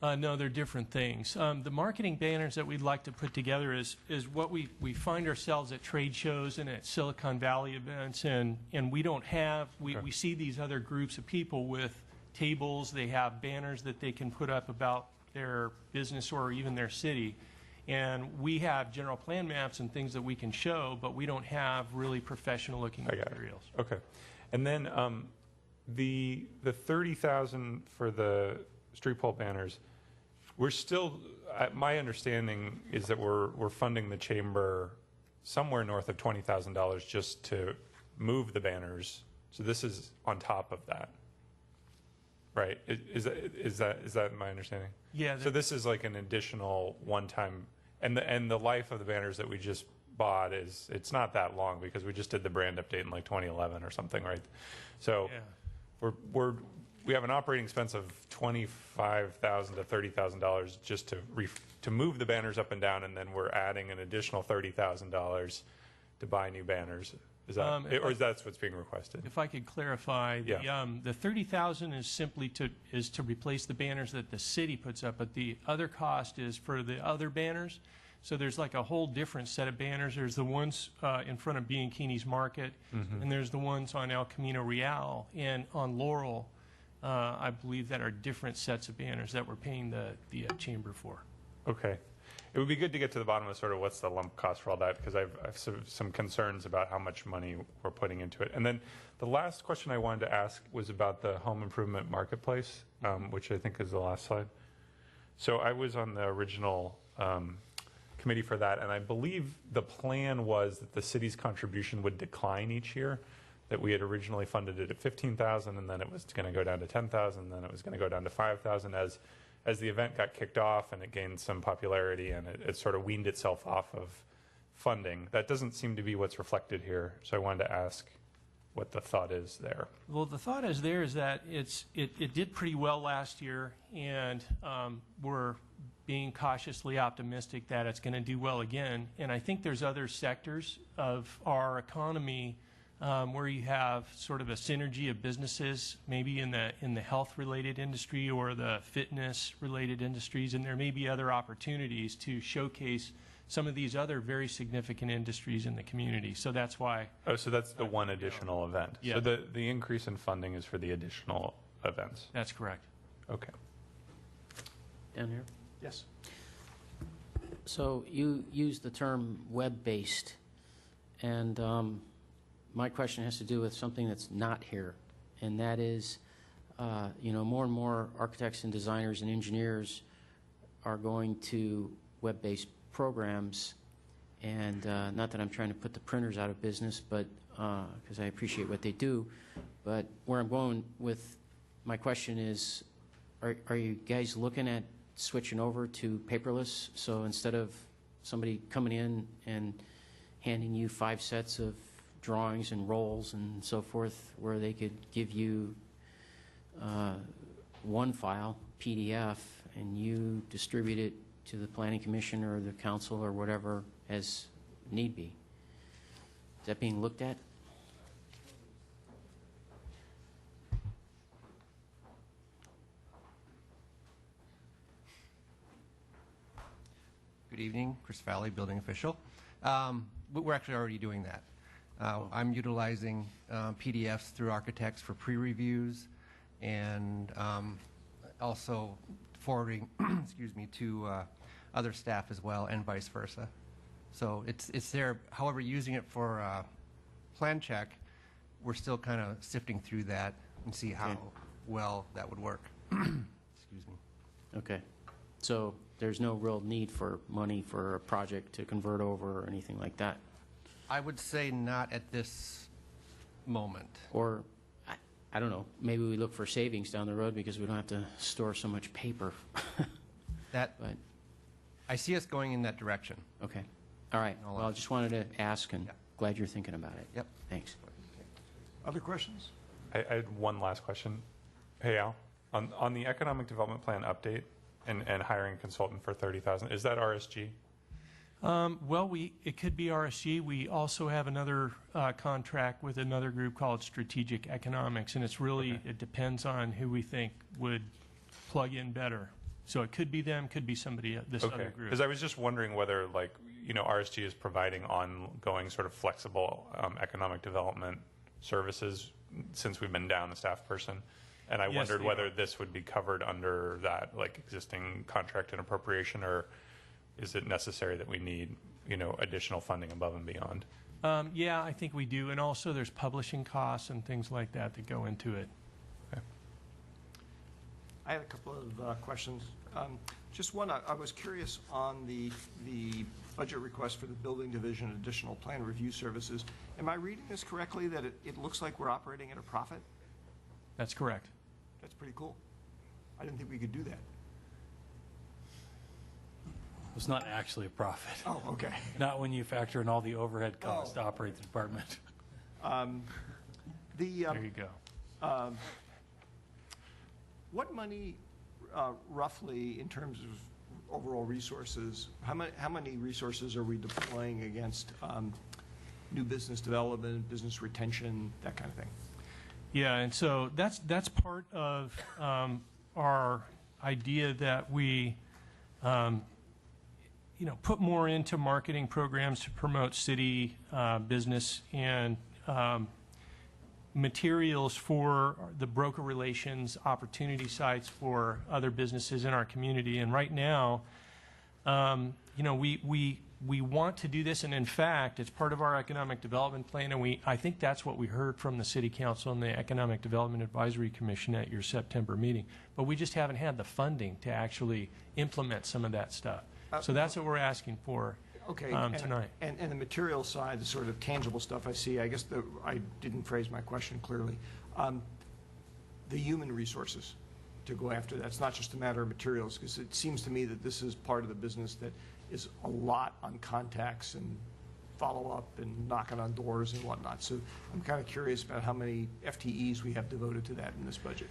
No, they're different things. The marketing banners that we'd like to put together is what we find ourselves at trade shows and at Silicon Valley events, and we don't have, we see these other groups of people with tables. They have banners that they can put up about their business or even their city. And we have general plan maps and things that we can show, but we don't have really professional looking materials. Okay. And then the 30,000 for the street pole banners, we're still, my understanding is that we're funding the chamber somewhere north of $20,000 just to move the banners. So this is on top of that, right? Is that my understanding? Yeah. So this is like an additional one-time, and the life of the banners that we just bought it's not that long because we just did the brand update in like 2011 or something, right? So yeah. We have an operating expense of $25,000 to $30,000 just to move the banners up and down, and then we're adding an additional $30,000 to buy new banners. Is that or is that what's being requested? If I could clarify, the $30,000 is simply to replace the banners that the city puts up, but the other cost is for the other banners. So there's like a whole different set of banners. There's the ones in front of Bianchini's Market, and there's the ones on El Camino Real and on Laurel. I believe that are different sets of banners that we're paying the chamber for. Okay. It would be good to get to the bottom of sort of what's the lump cost for all that, because I've some concerns about how much money we're putting into it. And then the last question I wanted to ask was about the home improvement marketplace, which I think is the last slide. So I was on the original committee for that, and I believe the plan was that the city's contribution would decline each year, that we had originally funded it at $15,000, and then it was going to go down to $10,000, and then it was going to go down to $5,000 as the event got kicked off and it gained some popularity and it sort of weaned itself off of funding. That doesn't seem to be what's reflected here, so I wanted to ask what the thought is there. Well, the thought is there is that it did pretty well last year, and we're being cautiously optimistic that it's going to do well again. And I think there's other sectors of our economy where you have sort of a synergy of businesses, maybe in the health-related industry or the fitness-related industries, and there may be other opportunities to showcase some of these other very significant industries in the community. So that's why. Oh, so that's the one additional event. Yeah. So the increase in funding is for the additional events. That's correct. Okay. down here. Yes. So you used the term web-based, and my question has to do with something that's not here, and that is, more and more architects and designers and engineers are going to web-based programs, and not that I'm trying to put the printers out of business, but because I appreciate what they do, but where I'm going with my question is, are you guys looking at switching over to paperless? So instead of somebody coming in and handing you 5 sets of drawings and rolls and so forth, where they could give you one file, PDF, and you distribute it to the Planning Commission or the council or whatever as need be. Is that being looked at? Good evening, Chris Valley, building official. We're actually already doing that. I'm utilizing PDFs through architects for pre-reviews, and also forwarding, excuse me, to other staff as well, and vice versa. So it's there. However, using it for plan check, we're still kind of sifting through that and see how well that would work. Excuse me. Okay. So there's no real need for money for a project to convert over or anything like that? I would say not at this moment. Or, I don't know, maybe we look for savings down the road because we don't have to store so much paper. But I see us going in that direction. Okay. All right. Well, I just wanted to ask, and glad you're thinking about it. Yep. Thanks. Other questions? I had one last question. Hey, Al, on the economic development plan update and hiring a consultant for $30,000, is that RSG? Well, it could be RSG. We also have another contract with another group called Strategic Economics, and it's really, it depends on who we think would plug in better. So it could be them, could be somebody, this other group. Because I was just wondering whether, RSG is providing ongoing sort of flexible economic development services since we've been down a staff person. And I wondered whether this would be covered under that, existing contract and appropriation, or is it necessary that we need, additional funding above and beyond? Yeah, I think we do. And also there's publishing costs and things like that that go into it. Okay. I had a couple of questions. Just one, I was curious on the budget request for the building division, additional plan review services. Am I reading this correctly, that it looks like we're operating at a profit? That's correct. That's pretty cool. I didn't think we could do that. It's not actually a profit. Oh, okay. Not when you factor in all the overhead costs to operate the department. There you go. What money, roughly, in terms of overall resources, how many resources are we deploying against new business development, business retention, that kind of thing? Yeah, and so that's part of our idea that we, put more into marketing programs to promote city business and materials for the broker relations, opportunity sites for other businesses in our community. And right now, we want to do this, and in fact, it's part of our economic development plan, and I think that's what we heard from the City Council and the Economic Development Advisory Commission at your September meeting. But we just haven't had the funding to actually implement some of that stuff. So that's what we're asking for tonight. And the material side, the sort of tangible stuff I see, I guess I didn't phrase my question clearly. The human resources to go after that. It's not just a matter of materials, because it seems to me that this is part of the business that is a lot on contacts and follow-up and knocking on doors and whatnot. So I'm kind of curious about how many FTEs we have devoted to that in this budget.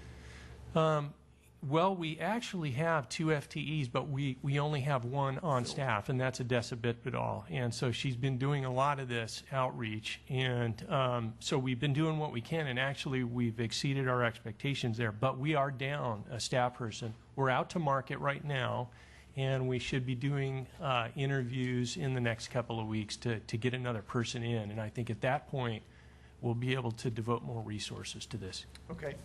Well, we actually have 2 FTEs, but we only have 1 on staff, and that's Odessa Bitbidal. And so she's been doing a lot of this outreach. And so we've been doing what we can, and actually we've exceeded our expectations there. But we are down a staff person. We're out to market right now, and we should be doing interviews in the next couple of weeks to get another person in. And I think at that point, we'll be able to devote more resources to this. Okay.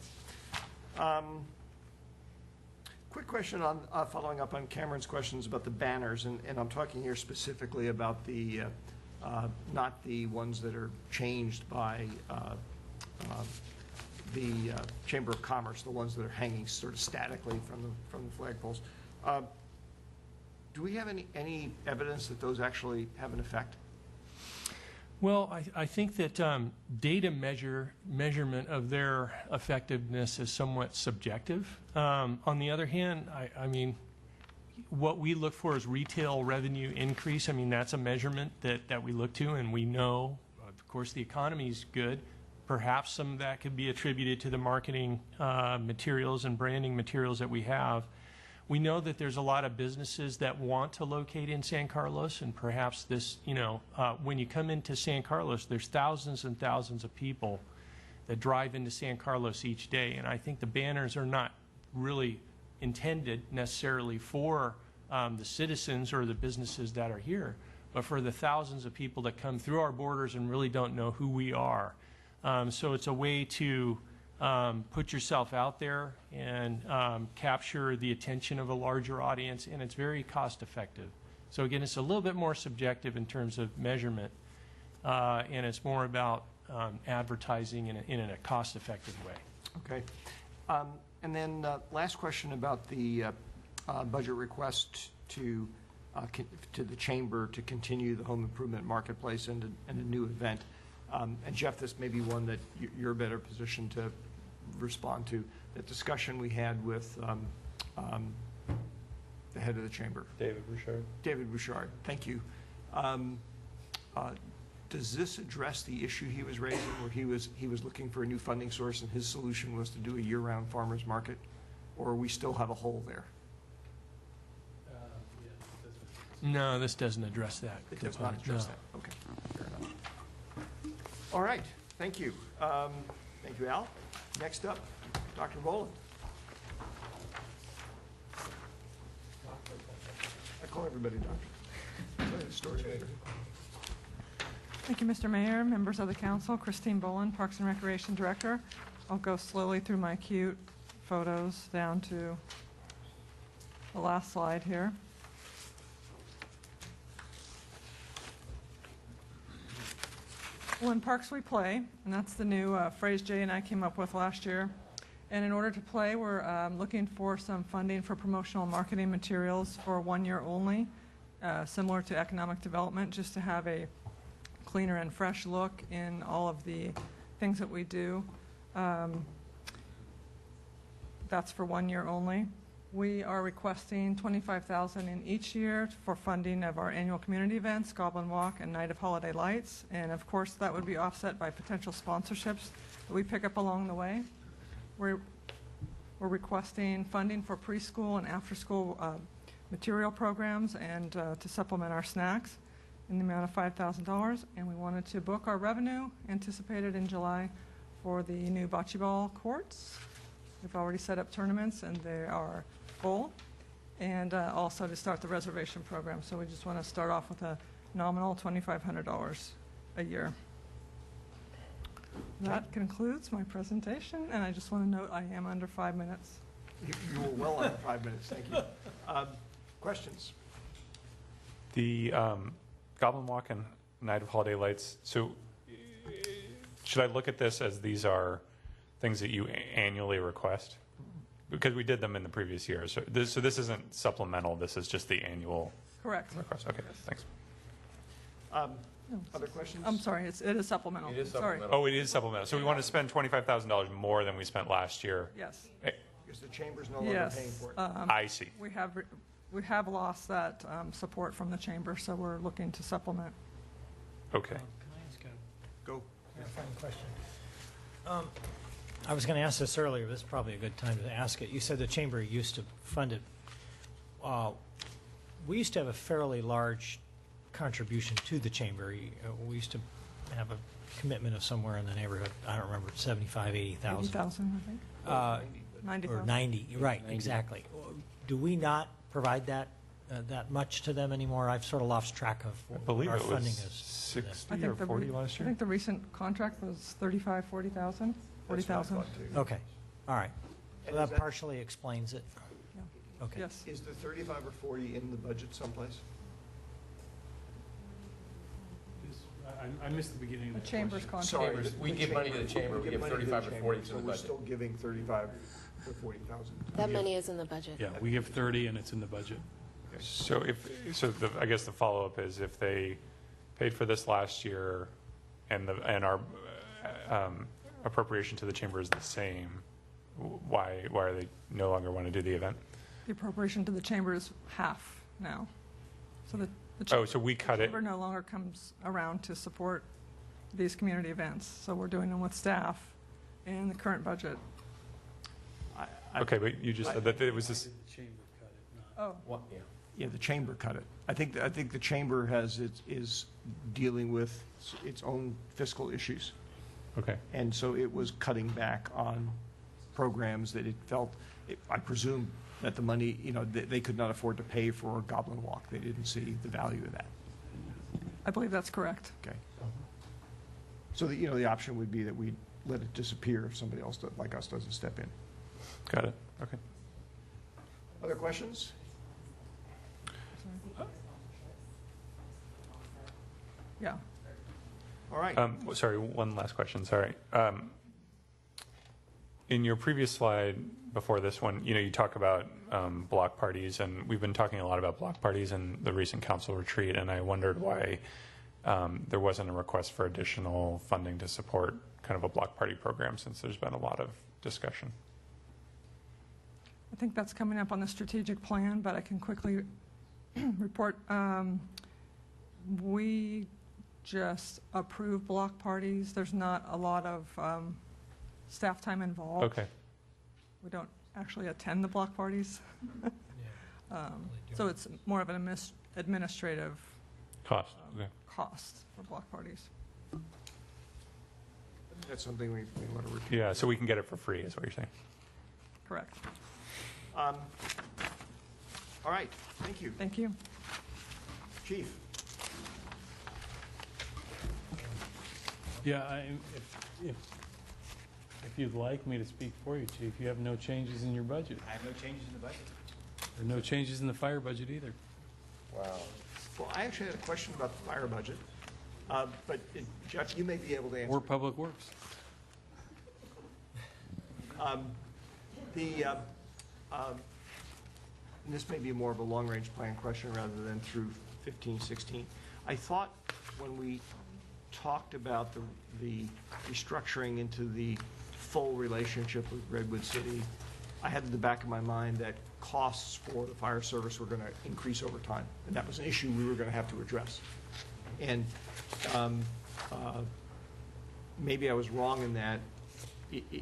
Quick question on, following up on Cameron's questions about the banners, and I'm talking here specifically about the, not the ones that are changed by the Chamber of Commerce, the ones that are hanging sort of statically from the flagpoles. Do we have any evidence that those actually have an effect? Well, I think that data measurement of their effectiveness is somewhat subjective. On the other hand, I mean, what we look for is retail revenue increase. I mean, that's a measurement that we look to, and we know, of course, the economy is good. Perhaps some of that could be attributed to the marketing materials and branding materials that we have. We know that there's a lot of businesses that want to locate in San Carlos, and perhaps this, when you come into San Carlos, there's thousands and thousands of people that drive into San Carlos each day, and I think the banners are not really intended necessarily for the citizens or the businesses that are here, but for the thousands of people that come through our borders and really don't know who we are. So it's a way to put yourself out there and capture the attention of a larger audience, and it's very cost effective. So again, it's a little bit more subjective in terms of measurement, and it's more about advertising in a cost effective way. Okay. And then last question about the budget request to the Chamber to continue the home improvement marketplace and a new event. And Jeff, this may be one that you're better positioned to respond to. That discussion we had with the head of the Chamber. David Bouchard. David Bouchard, thank you. Does this address the issue he was raising, where he was looking for a new funding source and his solution was to do a year-round farmers market? Or we still have a hole there? No, this doesn't address that. It does not address that. Okay, fair enough. All right, thank you. Thank you, Al. Next up, Dr. Boland. I call everybody doctor. Tell you the story later. Thank you, Mr. Mayor, members of the council. Christine Boland, Parks and Recreation Director. I'll go slowly through my cute photos down to the last slide here. Well, in Parks we play, and that's the new phrase Jay and I came up with last year. And in order to play, we're looking for some funding for promotional marketing materials for 1 year only, similar to economic development, just to have a cleaner and fresh look in all of the things that we do. That's for 1 year only. We are requesting $25,000 in each year for funding of our annual community events, Goblin Walk and Night of Holiday Lights. And of course, that would be offset by potential sponsorships that we pick up along the way. We're requesting funding for preschool and after-school material programs and to supplement our snacks in the amount of $5,000. And we wanted to book our revenue anticipated in July for the new bocce ball courts. We've already set up tournaments and they are full, and also to start the reservation program. So we just want to start off with a nominal $2,500 a year. That concludes my presentation, and I just want to note I am under 5 minutes. You were well under 5 minutes, thank you. Questions? The Goblin Walk and Night of Holiday Lights, so should I look at this as these are things that you annually request? Because we did them in the previous year. So this isn't supplemental, this is just the annual Correct. request. Okay, thanks. Other questions? I'm sorry, it is supplemental. It is Sorry. supplemental. Oh, it is supplemental. So we want to spend $25,000 more than we spent last year? Yes. Because the Chamber's no longer Yes. paying for it. I see. We have lost that support from the Chamber, so we're looking to supplement. Okay. Can I ask Go. clarifying question? I was going to ask this earlier, but this is probably a good time to ask it. You said the Chamber used to fund it. We used to have a fairly large contribution to the Chamber. We used to have a commitment of somewhere in the neighborhood, I don't remember, 75, 80,000. 80,000, I think. 90,000. Or 90, right, exactly. Do we not provide that much to them anymore? I've sort of lost track of I believe what our it was funding is. 60 or 40 last I year? think the recent contract was 35, 40,000. 40,000. Okay, all right. So that partially explains it. Okay. Yes. Is the 35 or 40 in the budget someplace? I missed the beginning of The that chamber's question. contract. Sorry. We give money to the chamber, we give give money to the 35 or chamber, 40 to so the we're budget. still giving 35 or 40,000. That money is in the budget. Yeah, we give 30 and it's in the budget. So I guess the follow-up is if they paid for this last year and our appropriation to the chamber is the same, why are they no longer want to do the event? The appropriation to the chamber is half now. So the So we cut the it. chamber no longer comes around to support these community events. So we're doing them with staff in the current budget. Okay, but you just said that it was this. Oh. Yeah, the chamber cut it. I think the chamber is dealing with its own fiscal issues. Okay. And so it was cutting back on programs that it felt, I presume that the money, they could not afford to pay for a Goblin Walk. They didn't see the value of that. I believe that's correct. Okay. So the option would be that we let it disappear if somebody else like us doesn't step in. Got it. Okay. Other questions? Yeah. All right. Sorry, one last question. Sorry. In your previous slide before this one, you talk about block parties, and we've been talking a lot about block parties in the recent council retreat, and I wondered why there wasn't a request for additional funding to support kind of a block party program, since there's been a lot of discussion. I think that's coming up on the strategic plan, but I can quickly report. We just approve block parties. There's not a lot of staff time involved. Okay. We don't actually attend the block parties. So it's more of an administrative Cost. Okay. cost for block parties. That's something we want to repeat. Yeah, so we can get it for free, is what you're saying. Correct. All right, thank you. Thank you. Chief? Yeah, if you'd like me to speak for you, Chief, you have no changes in your budget. I have no changes in the budget. There are no changes in the fire budget either. Wow. Well, I actually had a question about the fire budget, but Jeff, you may be able to answer. Or Public Works. And this may be more of a long-range plan question rather than through 15, 16. I thought when we talked about the restructuring into the full relationship with Redwood City, I had in the back of my mind that costs for the fire service were going to increase over time, and that was an issue we were going to have to address. And maybe I was wrong in that.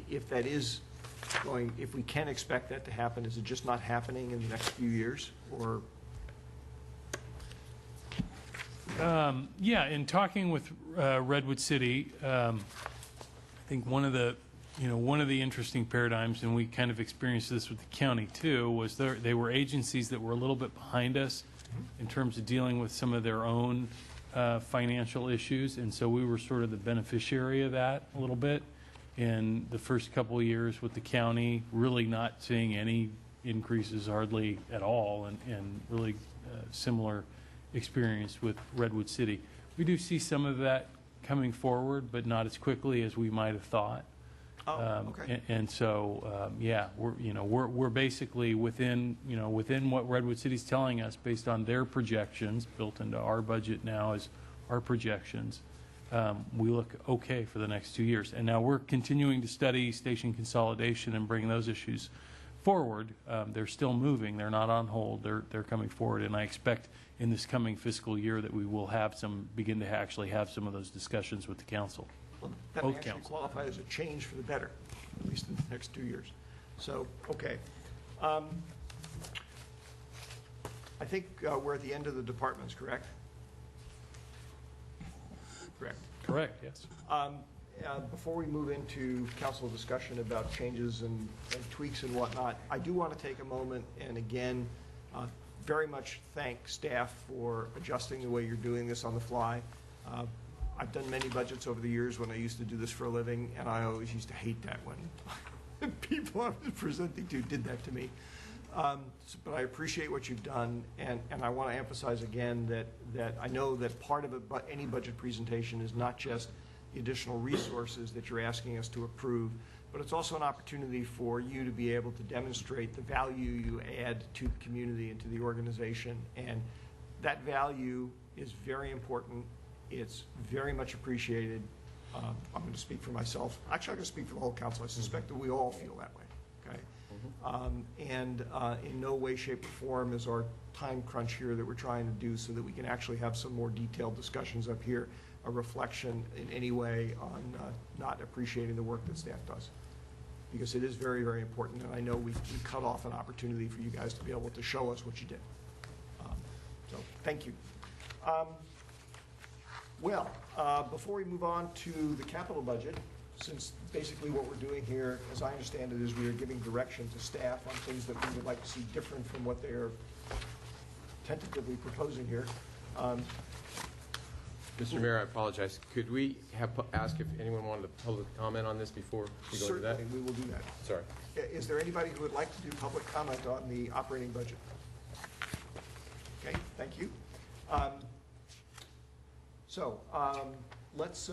If that is going, if we can expect that to happen, is it just not happening in the next few years, or? Yeah, in talking with Redwood City, I think one of the interesting paradigms, and we kind of experienced this with the county too, was they were agencies that were a little bit behind us in terms of dealing with some of their own financial issues, and so we were sort of the beneficiary of that a little bit in the first couple of years with the county, really not seeing any increases hardly at all, and really similar experience with Redwood City. We do see some of that coming forward, but not as quickly as we might have thought. Okay. And so, yeah, we're basically within what Redwood City's telling us based on their projections built into our budget now as our projections. We look okay for the next 2 years. And now we're continuing to study station consolidation and bring those issues forward. They're still moving. They're not on hold. They're coming forward. And I expect in this coming fiscal year that we will begin to actually have some of those discussions with the council. Well, that may actually qualify as a change for the better, at least in the next 2 years. So, okay. I think we're at the end of the departments, correct? Correct. Correct, yes. Before we move into council discussion about changes and tweaks and whatnot, I do want to take a moment and again very much thank staff for adjusting the way you're doing this on the fly. I've done many budgets over the years when I used to do this for a living, and I always used to hate that when people I was presenting to did that to me. But I appreciate what you've done, and I want to emphasize again that I know that part of any budget presentation is not just the additional resources that you're asking us to approve, but it's also an opportunity for you to be able to demonstrate the value you add to the community and to the organization. And that value is very important. It's very much appreciated. I'm going to speak for myself. Actually, I'm going to speak for the whole council. I suspect that we all feel that way. Okay. And in no way, shape, or form is our time crunch here that we're trying to do so that we can actually have some more detailed discussions up here a reflection in any way on not appreciating the work that staff does. Because it is very, very important, and I know we cut off an opportunity for you guys to be able to show us what you did. So thank you. Before we move on to the capital budget, since basically what we're doing here, as I understand it, is we are giving direction to staff on things that we would like to see different from what they're tentatively proposing here. Mr. Mayor, I apologize. Could we ask if anyone wanted to public comment on this before we go into that? Certainly, we will do that. Sorry. Is there anybody who would like to do public comment on the operating budget? Okay, thank you. Let's,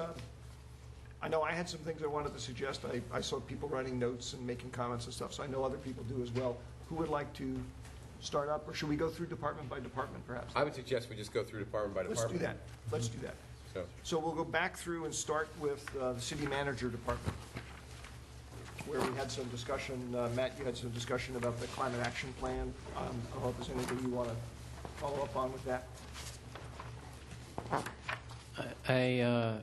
I know I had some things I wanted to suggest. I saw people writing notes and making comments and stuff, so I know other people do as well. Who would like to start up, or should we go through department by department, perhaps? I would suggest we just go through department by department. Let's do that. So we'll go back through and start with the city manager department, where we had some discussion. Matt, you had some discussion about the climate action plan. I don't know if there's anything you want to follow up on with that. I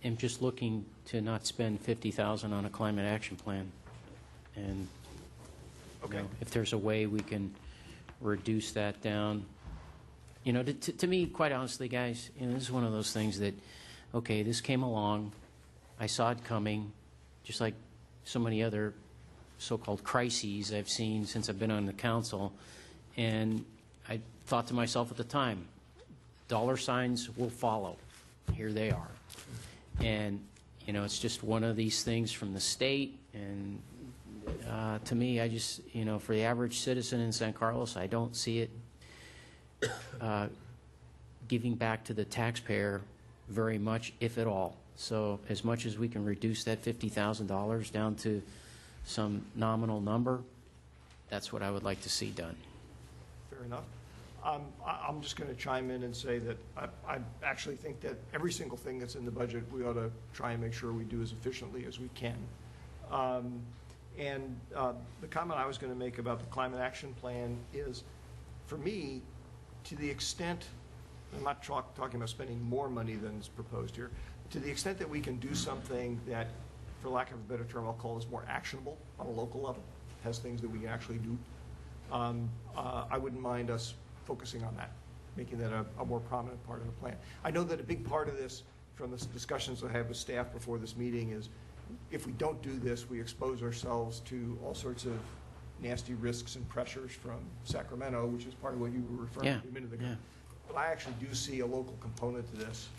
am just looking to not spend $50,000 on a climate action plan, and you know, if there's a way we can reduce that down. You know, to me, quite honestly, guys, you know, this is one of those things that, okay, this came along, I saw it coming, just like so many other so-called crises I've seen since I've been on the council, and I thought to myself at the time, dollar signs will follow. Here they are. And, you know, it's just one of these things from the state, and to me, I just, you know, for the average citizen in San Carlos, I don't see it giving back to the taxpayer very much, if at all. So as much as we can reduce that $50,000 down to some nominal number, that's what I would like to see done. Fair enough. I'm just going to chime in and say that I actually think that every single thing that's in the budget, we ought to try and make sure we do as efficiently as we can. The comment I was going to make about the climate action plan is, for me, to the extent, I'm not talking about spending more money than is proposed here, to the extent that we can do something that, for lack of a better term, I'll call this more actionable on a local level, has things that we can actually do, I wouldn't mind us focusing on that, making that a more prominent part of the plan. I know that a big part of this, from the discussions I had with staff before this meeting, is if we don't do this, we expose ourselves to all sorts of nasty risks and pressures from Sacramento, which is part of what you were referring to a minute ago. Yeah. But I actually do see a local component to this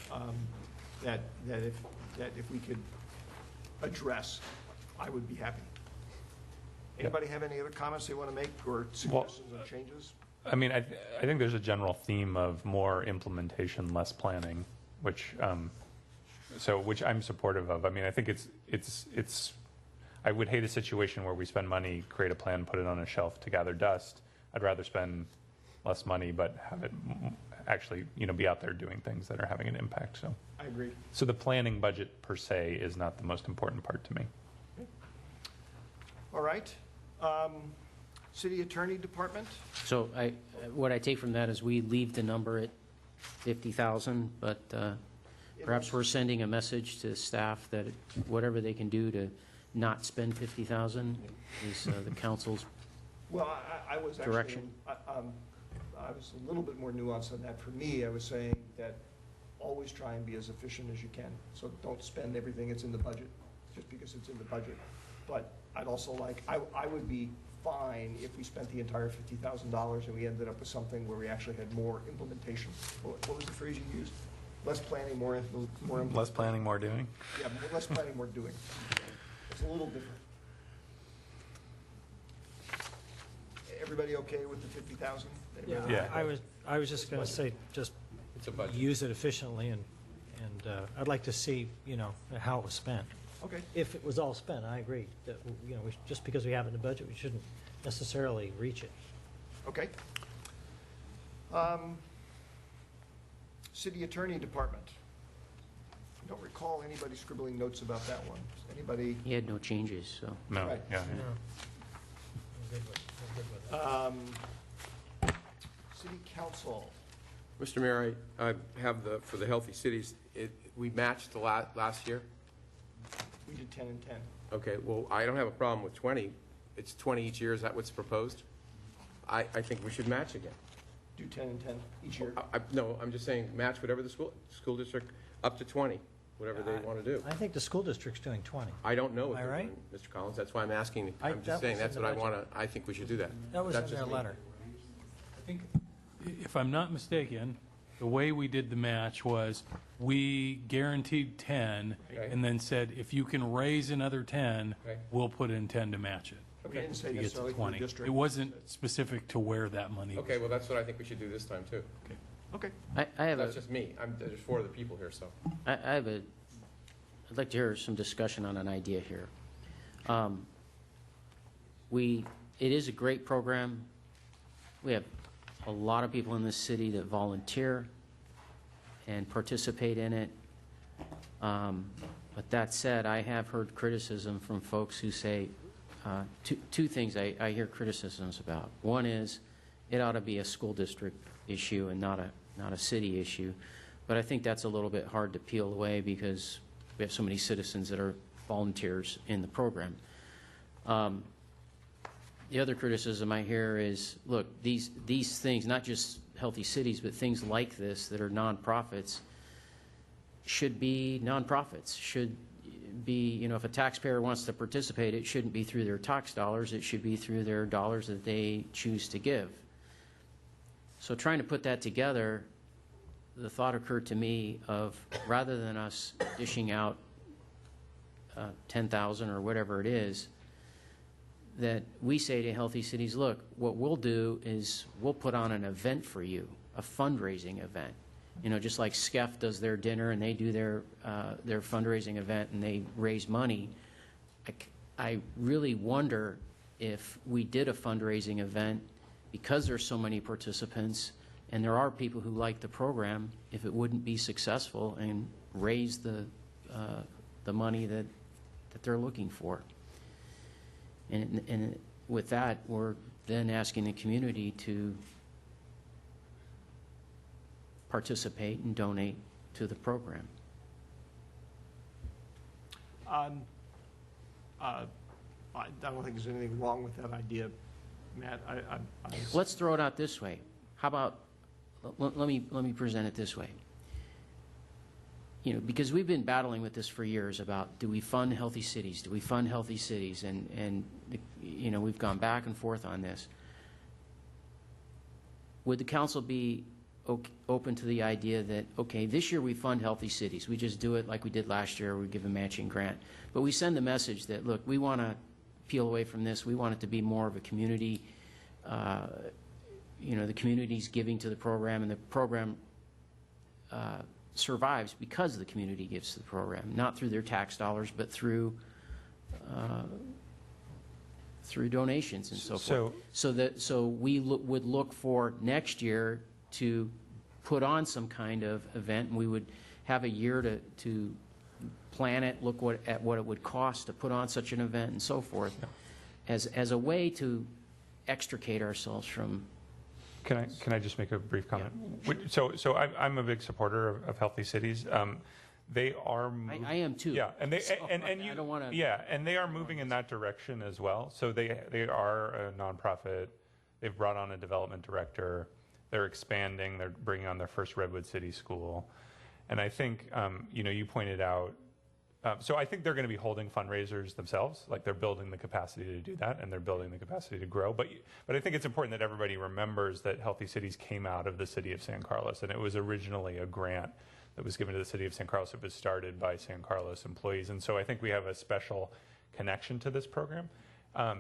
that if we could address, I would be happy. Anybody have any other comments they want to make or suggestions on changes? I mean, I think there's a general theme of more implementation, less planning, which which I'm supportive of. I mean, I think it's I would hate a situation where we spend money, create a plan, put it on a shelf to gather dust. I'd rather spend less money but have it actually, you know, be out there doing things that are having an impact. So I agree. So the planning budget per se is not the most important part to me. Okay. All right. City Attorney Department? So what I take from that is we leave the number at 50,000, but perhaps we're sending a message to staff that whatever they can do to not spend 50,000 is the council's I was direction. Actually, I was a little bit more nuanced on that. For me, I was saying that always try and be as efficient as you can. So don't spend everything that's in the budget just because it's in the budget. But I'd also like, I would be fine if we spent the entire $50,000 and we ended up with something where we actually had more implementation. What was the phrase you used? Less planning, more implementation. Less planning, more doing? Yeah, less planning, more doing. It's a little different. everybody okay with the 50,000? Yeah. I was just going to say, just It's a budget. use it efficiently, and I'd like to see, how it was spent. Okay. If it was all spent, I agree, that, just because we have it in the budget, we shouldn't necessarily reach it. Okay. City Attorney Department. I don't recall anybody scribbling notes about that one. Does anybody? He had no changes, so. No, Right. yeah. We're good with that. City Council. Mr. Mayor, I have for the Healthy Cities, we matched the last year. We did 10 and 10. Okay, well, I don't have a problem with 20. It's 20 each year, is that what's proposed? I think we should match again. Do 10 and 10 each year? No, I'm just saying, match whatever the school district, up to 20, whatever they want to do. I think the school district's doing 20. I don't know what Am I they're right? doing, Mr. Collins, that's why I'm asking, that I'm just saying, was in that's the what I budget. want to, I think we should do that. That was That's in just their me. letter. I think, if I'm not mistaken, the way we did the match was we guaranteed 10 Okay. and then said, if you can raise another 10, Okay. we'll put in 10 to match it. We didn't say To get to necessarily for the 20. district. It wasn't specific to where that money was. Okay, well, that's what I think we should do this time, too. Okay. I have That's just me, there's 4 other people here, so. I'd like to hear some discussion on an idea here. It is a great program. We have a lot of people in this city that volunteer and participate in it. But that said, I have heard criticism from folks who say, two things I hear criticisms about. One is, it ought to be a school district issue and not a city issue. But I think that's a little bit hard to peel away because we have so many citizens that are volunteers in the program. The other criticism I hear is, look, these things, not just Healthy Cities, but things like this that are nonprofits, should be nonprofits, should be, if a taxpayer wants to participate, it shouldn't be through their tax dollars, it should be through their dollars that they choose to give. So trying to put that together, the thought occurred to me of, rather than us dishing out 10,000 or whatever it is, that we say to Healthy Cities, look, what we'll do is we'll put on an event for you, a fundraising event. Just like SCEF does their dinner and they do their fundraising event and they raise money. I really wonder if we did a fundraising event, because there's so many participants and there are people who like the program, if it wouldn't be successful and raise the money that they're looking for. And with that, we're then asking the community to participate and donate to the program. I don't think there's anything wrong with that idea, Matt. Let's throw it out this way. How about, let me present it this way. Because we've been battling with this for years about, do we fund Healthy Cities? Do we fund Healthy Cities? And we've gone back and forth on this. Would the council be open to the idea that, okay, this year we fund Healthy Cities. We just do it like we did last year. We give a matching grant. But we send the message that, look, we want to peel away from this. We want it to be more of a community, the community's giving to the program, and the program survives because the community gives to the program, not through their tax dollars, but through donations and so forth. So we would look for next year to put on some kind of event, and we would have a year to plan it, look at what it would cost to put on such an event and so forth, as a way to extricate ourselves from. Can I just make a brief comment? Yeah. So I'm a big supporter of Healthy Cities. They are. I am too. Yeah, and they so and I don't want to. Yeah, and they are moving in that direction as well. So they are a nonprofit. They've brought on a development director. They're expanding. They're bringing on their first Redwood City School, and I think you pointed out. So I think they're going to be holding fundraisers themselves, like they're building the capacity to do that, and they're building the capacity to grow. But I think it's important that everybody remembers that Healthy Cities came out of the city of San Carlos, and it was originally a grant that was given to the city of San Carlos. It was started by San Carlos employees, and so I think we have a special connection to this program. I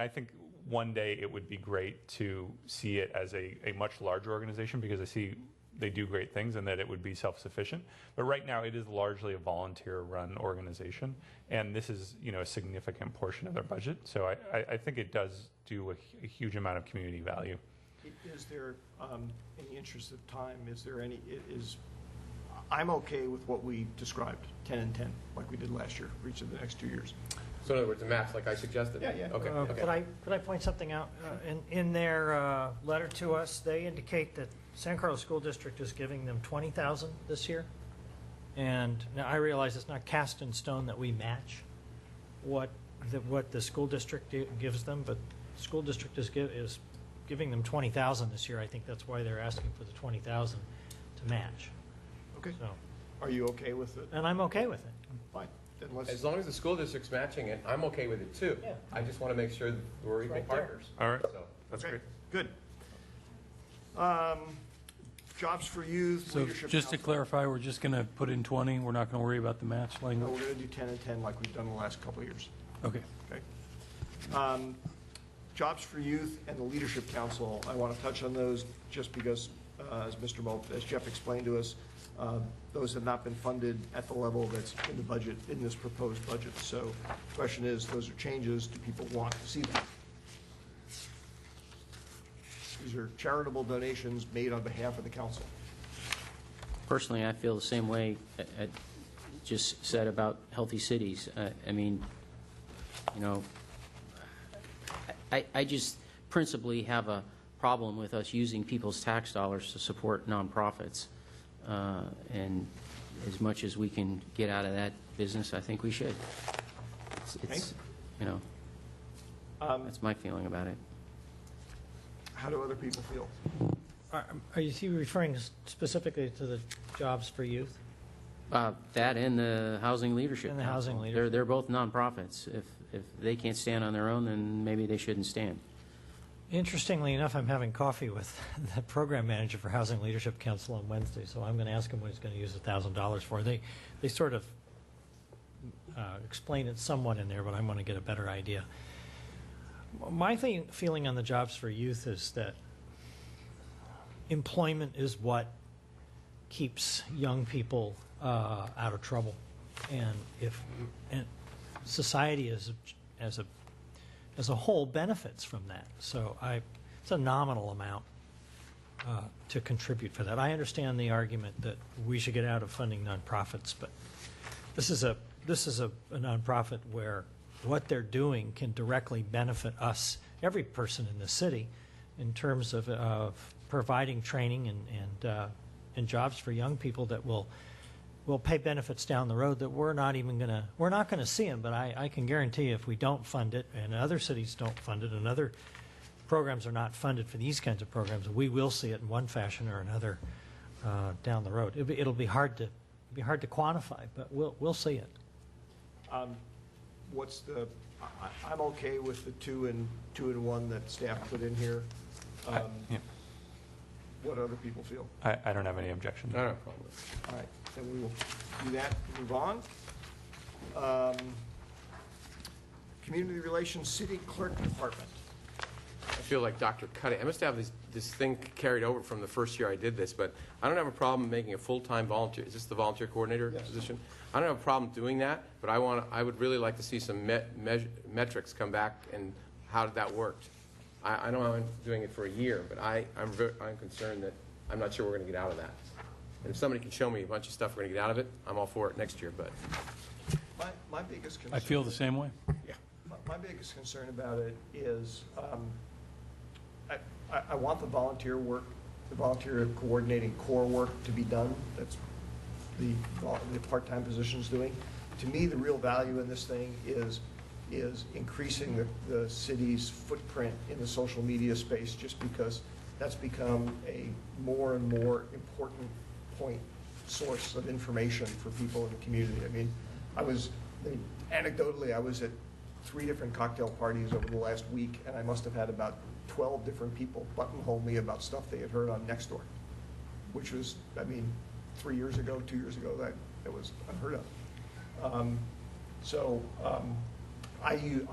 think one day it would be great to see it as a much larger organization, because I see they do great things and that it would be self-sufficient. But right now it is largely a volunteer-run organization, and this is, you know, a significant portion of their budget. So I think it does do a huge amount of community value. Is there, in the interest of time, is there any, I'm okay with what we described, 10 and 10, like we did last year, for each of the next 2 years. So in other words, the match like I suggested? Yeah. Okay, okay. Could I point something out? In their letter to us, they indicate that San Carlos School District is giving them $20,000 this year. And now I realize it's not cast in stone that we match what the school district gives them, but the school district is giving them $20,000 this year. I think that's why they're asking for the $20,000 to match. Okay. So, are you okay with it? and I'm okay with it. Fine. Then let's, As long as the school district's matching it, I'm okay with it too. Yeah. I just want to make sure that we're equal right there. partners. All right, So, that's okay, great. good. Jobs for Youth, So Leadership just to Council. clarify, we're just going to put in 20, we're not going to worry about the match No, language? we're going to do 10 and 10 like we've done the last couple of years. Okay. Okay. Jobs for Youth and the Leadership Council, I want to touch on those just because, as Jeff explained to us, those have not been funded at the level that's in the budget, in this proposed budget. So the question is, those are changes. Do people want to see them? These are charitable donations made on behalf of the council. Personally, I feel the same way I just said about Healthy Cities. I mean, you know, I just principally have a problem with us using people's tax dollars to support nonprofits. And as much as we can get out of that business, I think we should. It's you know, that's my feeling about it. How do other people feel? Are you referring specifically to the Jobs for Youth? That and the Housing Leadership And the Council. Housing Leadership. They're both nonprofits. If they can't stand on their own, then maybe they shouldn't stand. Interestingly enough, I'm having coffee with the program manager for Housing Leadership Council on Wednesday, so I'm going to ask him what he's going to use $1,000 for. They sort of explain it somewhat in there, but I want to get a better idea. My feeling on the Jobs for Youth is that employment is what keeps young people out of trouble, and society as a whole benefits from that. So it's a nominal amount to contribute for that. I understand the argument that we should get out of funding nonprofits, but this is a nonprofit where what they're doing can directly benefit us, every person in the city, in terms of providing training and jobs for young people that will pay benefits down the road that we're not going to see them. But I can guarantee you, if we don't fund it, and other cities don't fund it, and other programs are not funded for these kinds of programs, we will see it in one fashion or another down the road. It'll be hard to quantify, but we'll see it. I'm okay with the 2 and 1 that staff put in here. Yeah. What other people feel? I don't have any objection. I don't have a problem with it. All right, then we will do that, move on. Community Relations City Clerk Department. I feel like Dr. Cuddy. I must have this thing carried over from the first year I did this, but I don't have a problem making a full-time volunteer. Is this the volunteer coordinator position? I don't have a problem doing that, but I would really like to see some metrics come back and how did that work. I know I'm doing it for a year, but I'm concerned that I'm not sure we're going to get out of that. And if somebody can show me a bunch of stuff we're going to get out of it, I'm all for it next year. But my biggest concern. I feel the same way. Yeah. My biggest concern about it is I want the volunteer work, the volunteer coordinating core work to be done. That's the part-time positions doing. To me, the real value in this thing is increasing the city's footprint in the social media space, just because that's become a more and more important source of information for people in the community. I mean, anecdotally, I was at 3 different cocktail parties over the last week, and I must have had about 12 different people buttonhole me about stuff they had heard on Nextdoor, which was, 3 years ago, 2 years ago, that was unheard of. I view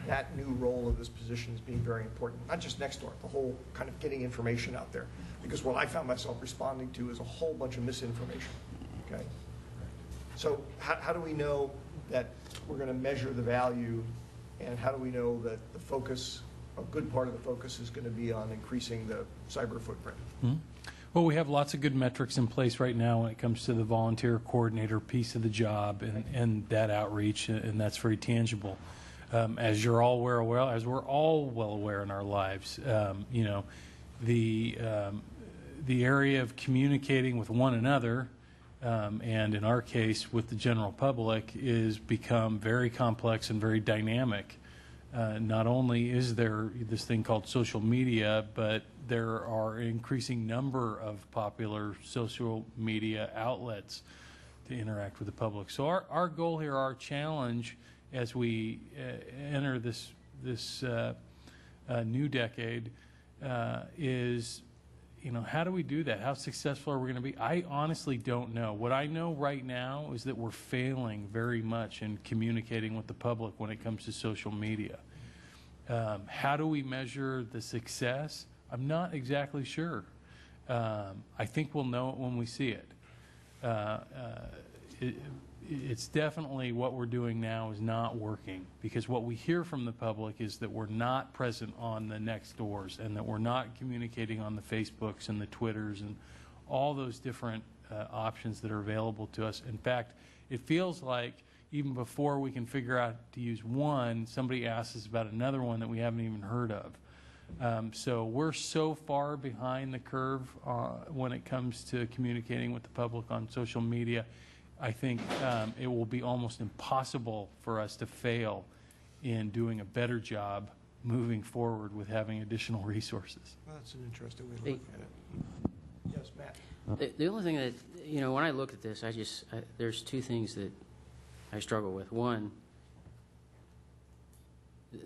that new role of this position as being very important, not just Nextdoor, the whole kind of getting information out there. Because what I found myself responding to is a whole bunch of misinformation, okay? So how do we know that we're going to measure the value, and how do we know that the focus, a good part of the focus is going to be on increasing the cyber footprint? Well, we have lots of good metrics in place right now when it comes to the volunteer coordinator piece of the job and that outreach, and that's very tangible. As you're all aware, as we're all well aware in our lives, you know, the area of communicating with one another, and in our case with the general public, is become very complex and very dynamic. Not only is there this thing called social media, but there are an increasing number of popular social media outlets to interact with the public. So our goal here, our challenge as we enter this new decade is, you know, how do we do that? How successful are we going to be? I honestly don't know. What I know right now is that we're failing very much in communicating with the public when it comes to social media. How do we measure the success? I'm not exactly sure. I think we'll know it when we see it. It's definitely what we're doing now is not working, because what we hear from the public is that we're not present on the Nextdoors, and that we're not communicating on the Facebooks and the Twitters and all those different options that are available to us. In fact, it feels like even before we can figure out to use one, somebody asks us about another one that we haven't even heard of. So we're so far behind the curve when it comes to communicating with the public on social media. I think it will be almost impossible for us to fail in doing a better job moving forward with having additional resources. Well, that's an interesting way to look at it. Yes, Matt. The only thing that, you know, when I look at this, there's two things that I struggle with. One,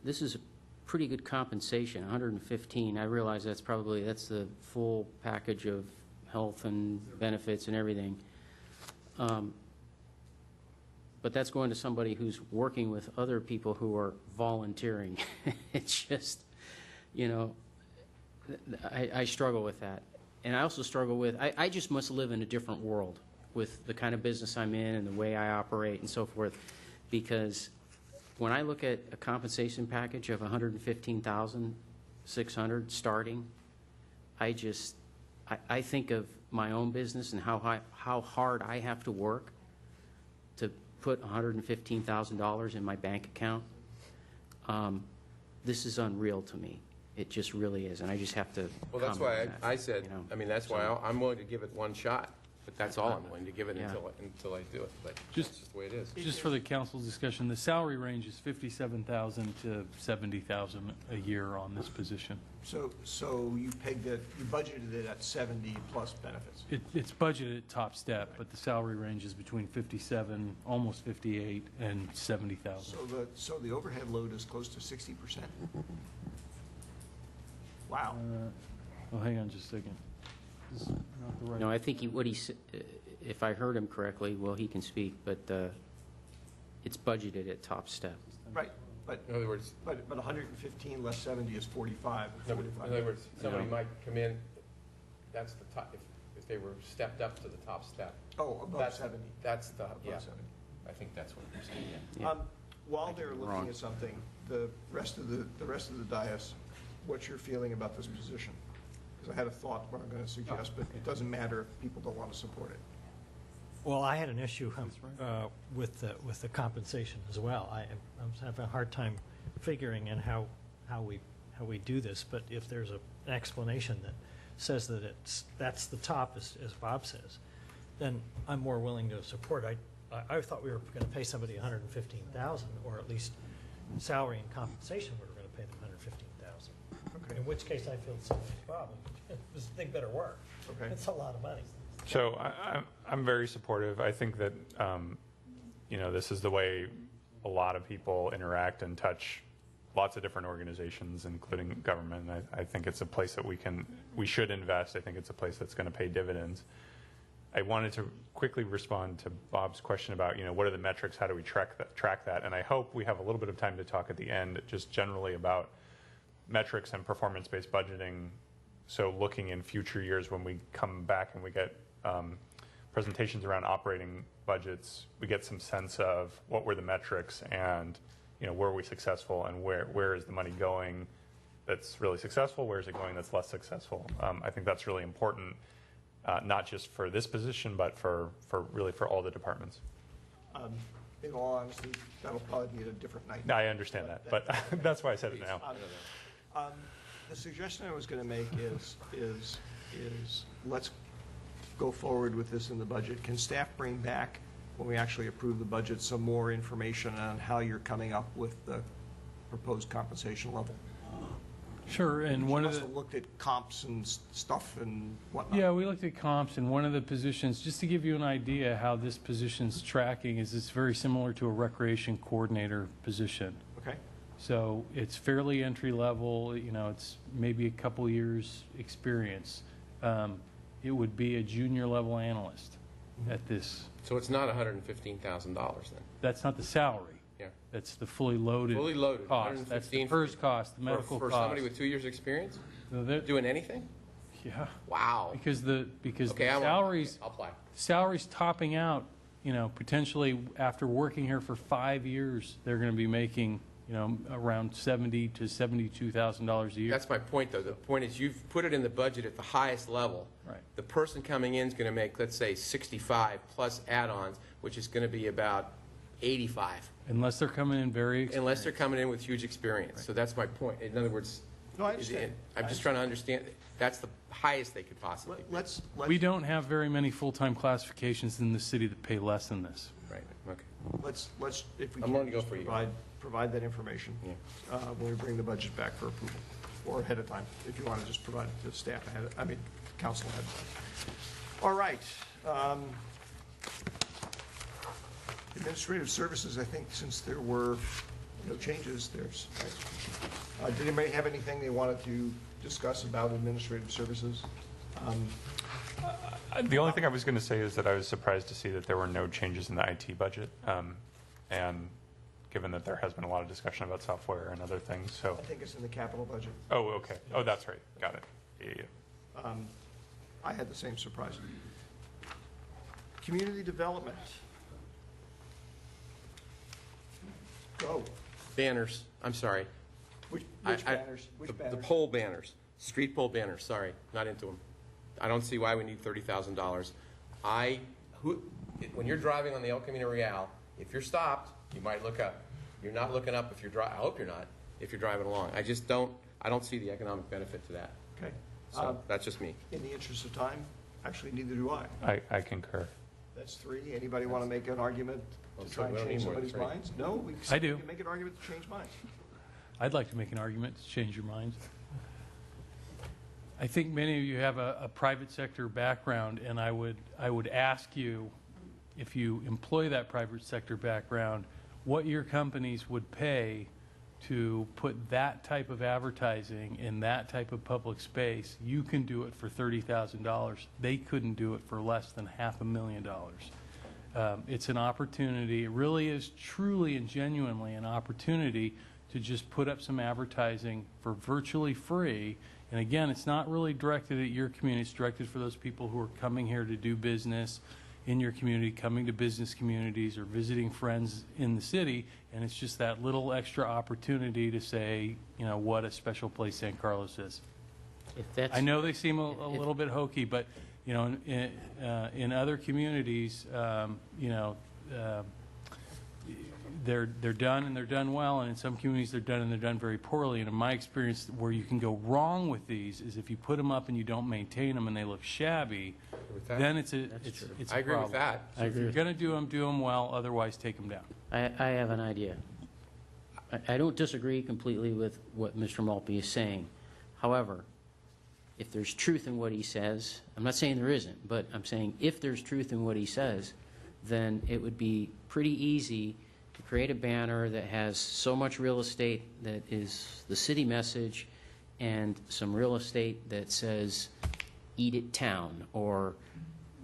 this is a pretty good compensation, 115. I realize that's the full package of health and benefits and everything. But that's going to somebody who's working with other people who are volunteering. It's just, you know, I struggle with that. And I also struggle with, I just must live in a different world with the kind of business I'm in and the way I operate and so forth, because when I look at a compensation package of $115,600 starting, I think of my own business and how hard I have to work to put $115,000 in my bank account. This is unreal to me. It just really is, and I just have to. Well, that's why I said, you know, I mean, that's why I'm willing to give it one shot. But that's all I'm willing to give it until I do it. But that's just the way it is. Just for the council's discussion, the salary range is $57,000 to $70,000 a year on this position. So you pegged it, you budgeted it at 70 plus benefits. It's budgeted at top step, but the salary range is between 57, almost 58, and 70,000. So the overhead load is close to 60%. Wow. Well, hang on just a second. This is not the right. No, I think if I heard him correctly, well, he can speak, but it's budgeted at top step. Right, but in other words, but 115 less 70 is 45. In other words, somebody might come in. That's the top. If they were stepped up to the top step. Oh, above 70. That's the above 70. I think that's what you're saying. Yeah. While they're looking at something, the rest of the dais, what's your feeling about this position? Because I had a thought what I'm going to suggest, but it doesn't matter if people don't want to support it. Well, I had an issue with the compensation as well. I'm having a hard time figuring in how we do this. But if there's an explanation that says that that's the top, as Bob says, then I'm more willing to support. I thought we were going to pay somebody $115,000, or at least salary and compensation. We were going to pay them $115,000. Okay. In which case, I feel the same as Bob. This thing better work. Okay. It's a lot of money. So I'm very supportive. I think that you know, this is the way a lot of people interact and touch lots of different organizations, including government. I think it's a place that we should invest. I think it's a place that's going to pay dividends. I wanted to quickly respond to Bob's question about, what are the metrics, how do we track that? And I hope we have a little bit of time to talk at the end just generally about metrics and performance-based budgeting. So looking in future years when we come back and we get presentations around operating budgets, we get some sense of what were the metrics and were we successful, and where is the money going that's really successful, where is it going that's less successful. I think that's really important, not just for this position, but for all the departments. In all honesty, that'll probably be at a different night. I understand that, but that's why I said it now. The suggestion I was going to make is let's go forward with this in the budget. Can staff bring back, when we actually approve the budget, some more information on how you're coming up with the proposed compensation level? Sure, and one of the... You must have looked at comps and stuff and whatnot. Yeah, we looked at comps, and one of the positions, just to give you an idea how this position's tracking, is it's very similar to a recreation coordinator position. Okay. So it's fairly entry level, it's maybe a couple years experience. It would be a junior level analyst at this. So it's not $115,000 then? That's not the salary. Yeah. That's the fully loaded cost. That's the first cost, the medical for cost. somebody with 2 years experience? No, doing anything? Yeah. Wow. Because the Okay, I'll apply. salaries topping out, potentially after working here for 5 years, they're going to be making, around $70,000 to $72,000 a year. That's my point, though. The point is you've put it in the budget at the highest level. Right. The person coming in is going to make, let's say, 65 plus add-ons, which is going to be about 85. Unless they're coming in very experienced. Unless they're coming in with huge experience. Right. So that's my point. In other words, no, I understand. I'm just trying to understand. That's the highest they could possibly be. We don't have very many full-time classifications in the city that pay less than this. Right. Okay. Let's if we I'm can willing to go for you. provide that information when we bring the budget back for approval, or ahead of time, if you want to just provide it to staff council ahead of time. All right. Administrative services, I think, since there were no changes, there's. Did anybody have anything they wanted to discuss about administrative services? The only thing I was going to say is that I was surprised to see that there were no changes in the IT budget, and given that there has been a lot of discussion about software and other things. So I think it's in the capital budget. Oh, okay. Oh, that's right. Got it. Yeah. I had the same surprise. Community development. Go. Banners. I'm sorry. Which banners? Which banners? The pole banners. Street pole banners. Sorry. Not into them. I don't see why we need $30,000. When you're driving on the El Camino Real, if you're stopped, you might look up. You're not looking up if you're driving. I hope you're not if you're driving along. I don't see the economic benefit to that. Okay. So that's just me. In the interest of time, actually, neither do I. I concur. That's three. Anybody want to make an argument to try and change somebody's minds? No? I do. We can make an argument to change minds. I'd like to make an argument to change your minds. I think many of you have a private sector background, and I would ask you, if you employ that private sector background, what your companies would pay to put that type of advertising in that type of public space. You can do it for $30,000. They couldn't do it for less than $500,000. It's an opportunity. It really is truly and genuinely an opportunity to just put up some advertising for virtually free. And again, it's not really directed at your community. It's directed for those people who are coming here to do business in your community, coming to business communities or visiting friends in the city. And it's just that little extra opportunity to say, what a special place San Carlos is. I know they seem a little bit hokey, but, in other communities, they're done and they're done well, and in some communities they're done and they're done very poorly. And in my experience, where you can go wrong with these is if you put them up and you don't maintain them and they look shabby, then it's a problem. I agree with that. So if you're going to do them well. Otherwise, take them down. I have an idea. I don't disagree completely with what Mr. Maltby is saying. However, if there's truth in what he says, I'm not saying there isn't, but I'm saying if there's truth in what he says, then it would be pretty easy to create a banner that has so much real estate that is the city message and some real estate that says "Eat It Town" or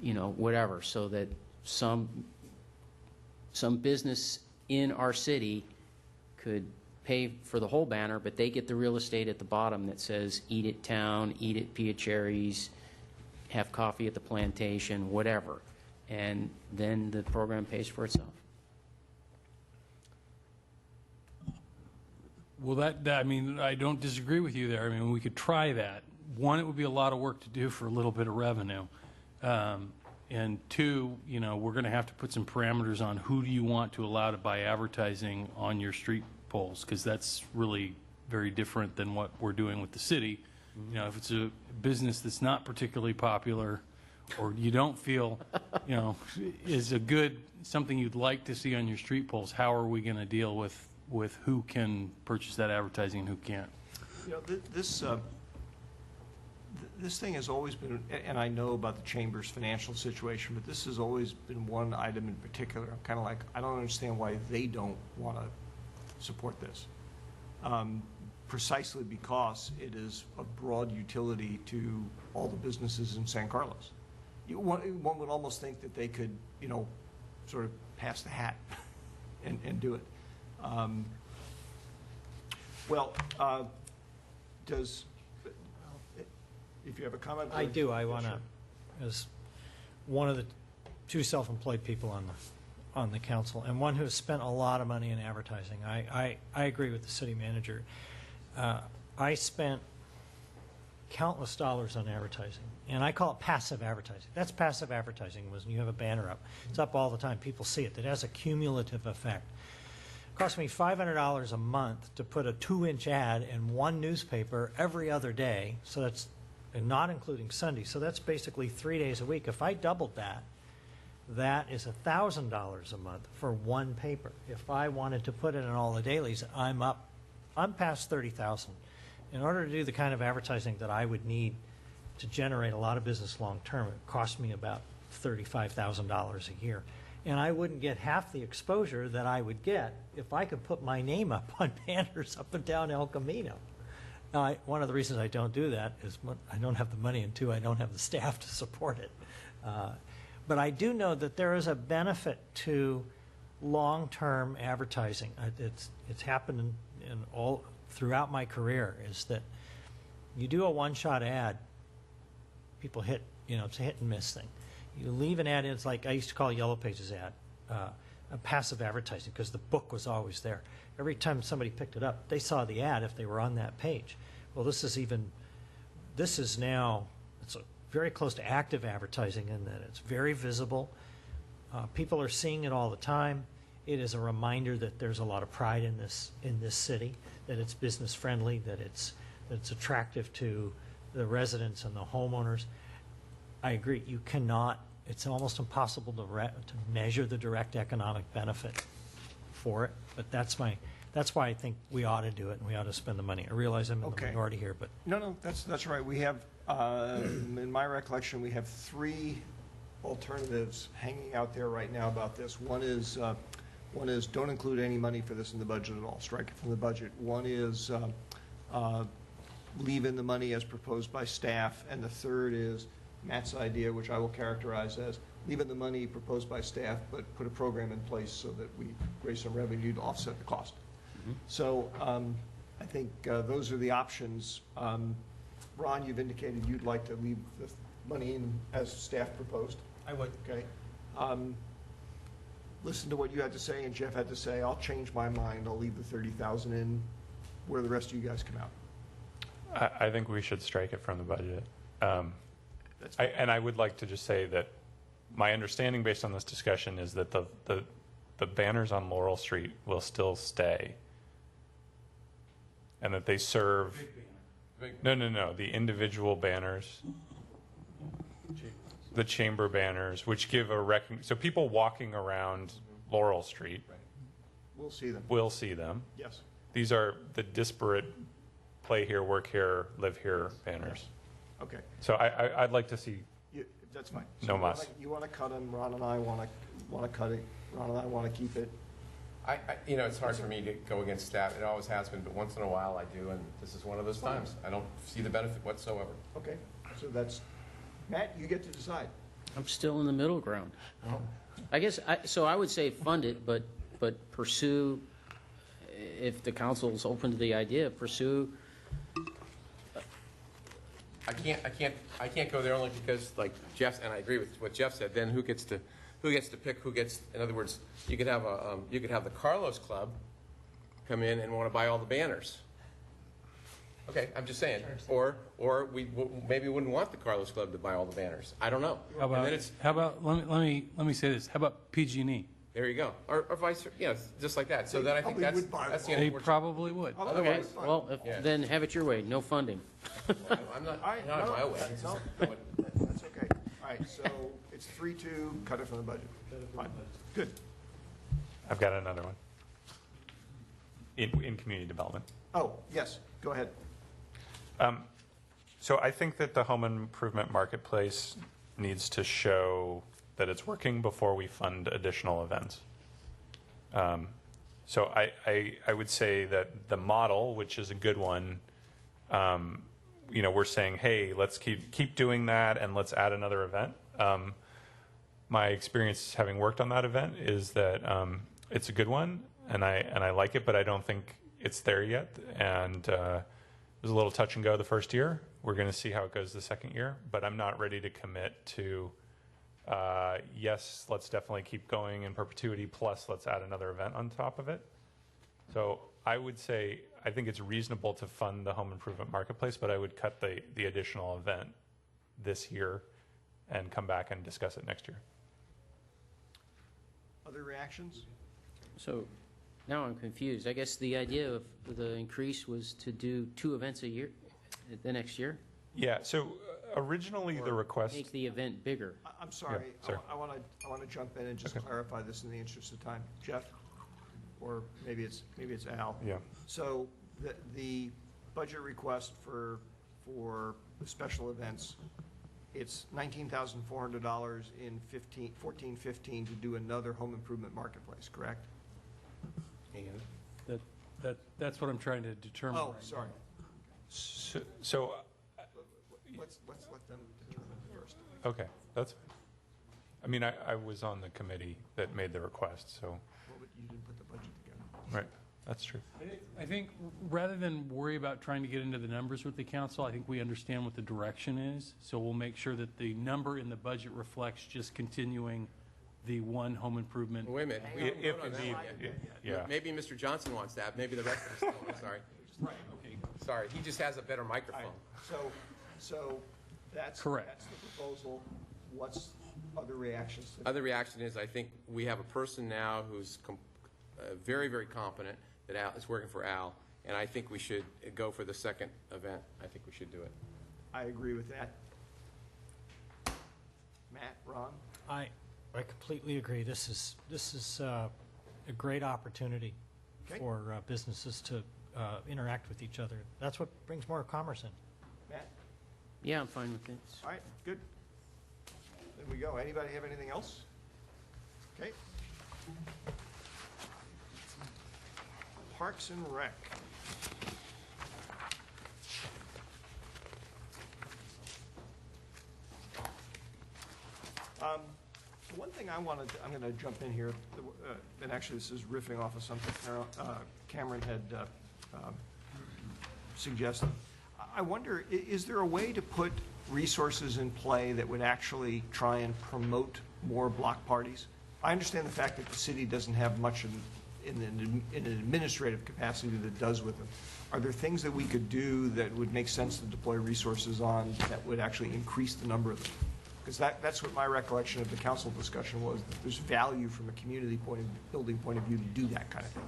whatever, so that some business in our city could pay for the whole banner, but they get the real estate at the bottom that says, eat at town, eat at Pia Cherry's, have coffee at the plantation, whatever. And then the program pays for itself. Well, I mean, I don't disagree with you there. I mean, we could try that. One, it would be a lot of work to do for a little bit of revenue. And two, we're going to have to put some parameters on who do you want to allow to buy advertising on your street poles, because that's really very different than what we're doing with the city. If it's a business that's not particularly popular, or you don't feel, is something you'd like to see on your street poles, how are we going to deal with who can purchase that advertising and who can't? This thing has always been, and I know about the Chamber's financial situation, but this has always been one item in particular. I'm kind of like, I don't understand why they don't want to support this. Precisely because it is a broad utility to all the businesses in San Carlos. One would almost think that they could, sort of pass the hat and do it. If you have a comment? I do. I want to, as one of the two self-employed people on the council, and one who has spent a lot of money in advertising, I agree with the city manager. I spent countless dollars on advertising, and I call it passive advertising. That's passive advertising, when you have a banner up. It's up all the time. People see it. It has a cumulative effect. It cost me $500 a month to put a 2-inch ad in one newspaper every other day, so that's, and not including Sunday. So that's basically 3 days a week. If I doubled that, that is $1,000 a month for one paper. If I wanted to put it in all the dailies, I'm past $30,000. In order to do the kind of advertising that I would need to generate a lot of business long term, it cost me about $35,000 a year. And I wouldn't get half the exposure that I would get if I could put my name up on banners up and down El Camino. Now, one of the reasons I don't do that is, one, I don't have the money, and two, I don't have the staff to support it. But I do know that there is a benefit to long-term advertising. It's happened in all throughout my career, is that you do a one-shot ad, people hit, it's a hit and miss thing. You leave an ad in, it's like I used to call Yellow Pages ad a passive advertising, because the book was always there. Every time somebody picked it up, they saw the ad if they were on that page. Well, this is now, it's very close to active advertising in that it's very visible. People are seeing it all the time. It is a reminder that there's a lot of pride in this city, that it's business friendly, that it's attractive to the residents and the homeowners. I agree. You cannot. It's almost impossible to measure the direct economic benefit for it. But that's why I think we ought to do it, and we ought to spend the money. I realize I'm in the minority here, but No, that's right. We have, in my recollection, we have 3 alternatives hanging out there right now about this. One is don't include any money for this in the budget at all. Strike it from the budget. One is leave in the money as proposed by staff, and the third is Matt's idea, which I will characterize as leave in the money proposed by staff, but put a program in place so that we raise some revenue to offset the cost. So I think those are the options. Ron, you've indicated you'd like to leave the money in as staff proposed. I would. Okay. Listen to what you had to say and Jeff had to say. I'll change my mind. I'll leave the 30,000 in where the rest of you guys come out. I think we should strike it from the budget. And I would like to just say that my understanding based on this discussion is that the banners on Laurel Street will still stay, and that they serve no the individual banners, the chamber banners, which give a so people walking around Laurel Street We'll see them. will see them. Yes. These are the disparate play here, work here, live here banners. Okay. So I'd like to see. That's fine. No muss. You want to cut them. Ron and I want to cut it. Ron and I want to keep it. It's hard for me to go against staff. It always has been, but once in a while I do, and this is one of those times. I don't see the benefit whatsoever. Okay. So that's, Matt, you get to decide. I'm still in the middle ground. I guess, so I would say fund it, but pursue, if the council's open to the idea, pursue. I can't go there only because, like Jeff, and I agree with what Jeff said, then who gets to pick who gets, in other words, you could have the Carlos Club come in and want to buy all the banners. Okay, I'm just saying. Or we maybe wouldn't want the Carlos Club to buy all the banners. I don't know. How about let me say this. How about PG&E? There you go. Or vice versa. Yeah, just like that. So then I think that's the They end. probably would. Okay, well, then have it your way, no funding. I'm not my way. That's okay. All right, so it's 3-2, cut it from the budget. Fine. Good. I've got another one. In community development. Oh, yes, go ahead. So I think that the home improvement marketplace needs to show that it's working before we fund additional events. So I would say that the model, which is a good one, we're saying, hey, let's keep doing that and let's add another event. My experience having worked on that event is that it's a good one and I like it, but I don't think it's there yet. And it was a little touch and go the first year. We're going to see how it goes the second year, but I'm not ready to commit to, yes, let's definitely keep going in perpetuity, plus let's add another event on top of it. So I would say, I think it's reasonable to fund the home improvement marketplace, but I would cut the additional event this year and come back and discuss it next year. Other reactions? So now I'm confused. I guess the idea of the increase was to do 2 events a year, the next year? Yeah, so originally the request... Make the event bigger. I'm sorry. Yeah, sorry. I want to jump in and just clarify this in the interest of time. Jeff? Or maybe it's Al. Yeah. So the budget request for the special events, it's $19,400 in 14-15 to do another home improvement marketplace, correct? And That's what I'm trying to determine. Oh, sorry. So Let's let them determine first. okay, that's fine. I mean, I was on the committee that made the request, so... Well, but you didn't put the budget together. Right, that's true. I think rather than worry about trying to get into the numbers with the council, I think we understand what the direction is. So we'll make sure that the number in the budget reflects just continuing the one home improvement. wait a minute. If indeed, yeah. Maybe Mr. Johnson wants that. Maybe the rest of us don't. I'm sorry. Right, okay. Sorry, he just has a better microphone. So that's Correct. That's the proposal. What's other reactions to that? Other reaction is I think we have a person now who's very, very competent that is working for Al, and I think we should go for the second event. I think we should do it. I agree with that. Matt, Ron? I completely agree. This is a great opportunity Okay. for businesses to interact with each other. That's what brings more commerce in. Matt? Yeah, I'm fine with it. All right, good. There we go. Anybody have anything else? Okay. Parks and Rec. One thing I'm going to jump in here, and actually this is riffing off of something Cameron had suggested. I wonder, is there a way to put resources in play that would actually try and promote more block parties? I understand the fact that the city doesn't have much in an administrative capacity that it does with them. Are there things that we could do that would make sense to deploy resources on that would actually increase the number of them? Because that's what my recollection of the council discussion was, that there's value from a community building point of view to do that kind of thing.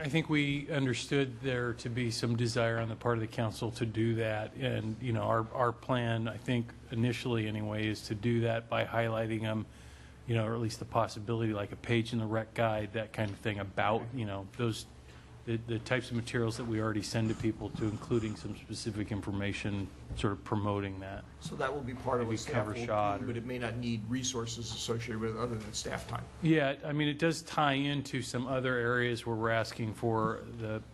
I think we understood there to be some desire on the part of the council to do that, and our plan, I think initially anyway, is to do that by highlighting them, or at least the possibility, like a page in the rec guide, that kind of thing about those the types of materials that we already send to people, to including some specific information, sort of promoting that. So that will be part of Maybe what staff cover will shot do, but it may not need resources associated with it other than staff time. Yeah, I mean, it does tie into some other areas where we're asking for,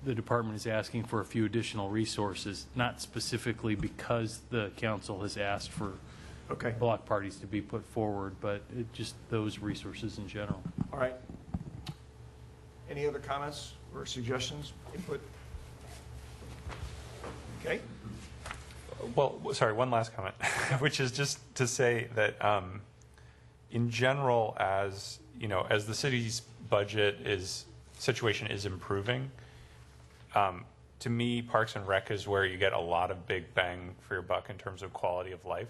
the department is asking for a few additional resources, not specifically because the council has asked for Okay. block parties to be put forward, but just those resources in general. All right. Any other comments or suggestions, input? Okay. Well, sorry, one last comment, which is just to say that in general, as you know, as the city's budget situation is improving, to me, Parks and Rec is where you get a lot of big bang for your buck in terms of quality of life.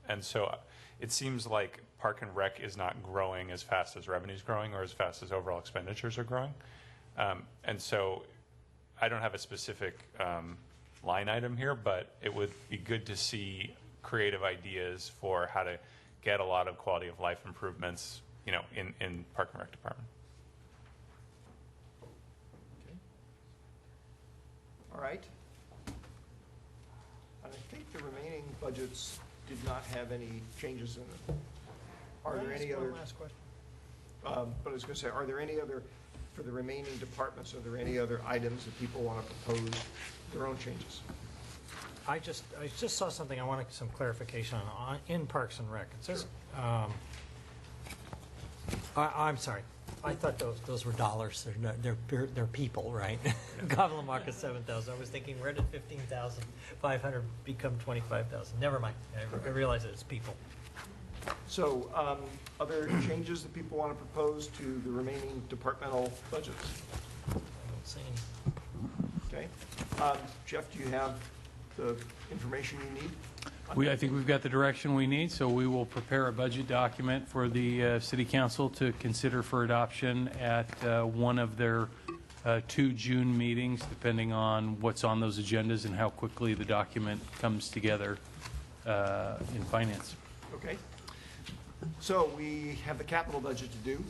And so it seems like Park and Rec is not growing as fast as revenue's growing or as fast as overall expenditures are growing. And so I don't have a specific line item here, but it would be good to see creative ideas for how to get a lot of quality of life improvements, you know, in Park and Rec department. All right. And I think the remaining budgets did not have any changes in them. Are there any other? Last question. But I was going to say, are there any other, for the remaining departments, are there any other items that people want to propose their own changes? I just saw something I wanted some clarification on in Parks and Rec. It says, I'm sorry. I thought those were dollars. They're people, right? Goblin Walk is 7,000. I was thinking, where did 15,500 become 25,000? Never mind. I realize it's people. So, other changes that people want to propose to the remaining departmental budgets? I don't see any. Okay. Jeff, do you have the information you need? I think we've got the direction we need, so we will prepare a budget document for the City Council to consider for adoption at one of their 2 June meetings, depending on what's on those agendas and how quickly the document comes together in finance. Okay. So we have the capital budget to do.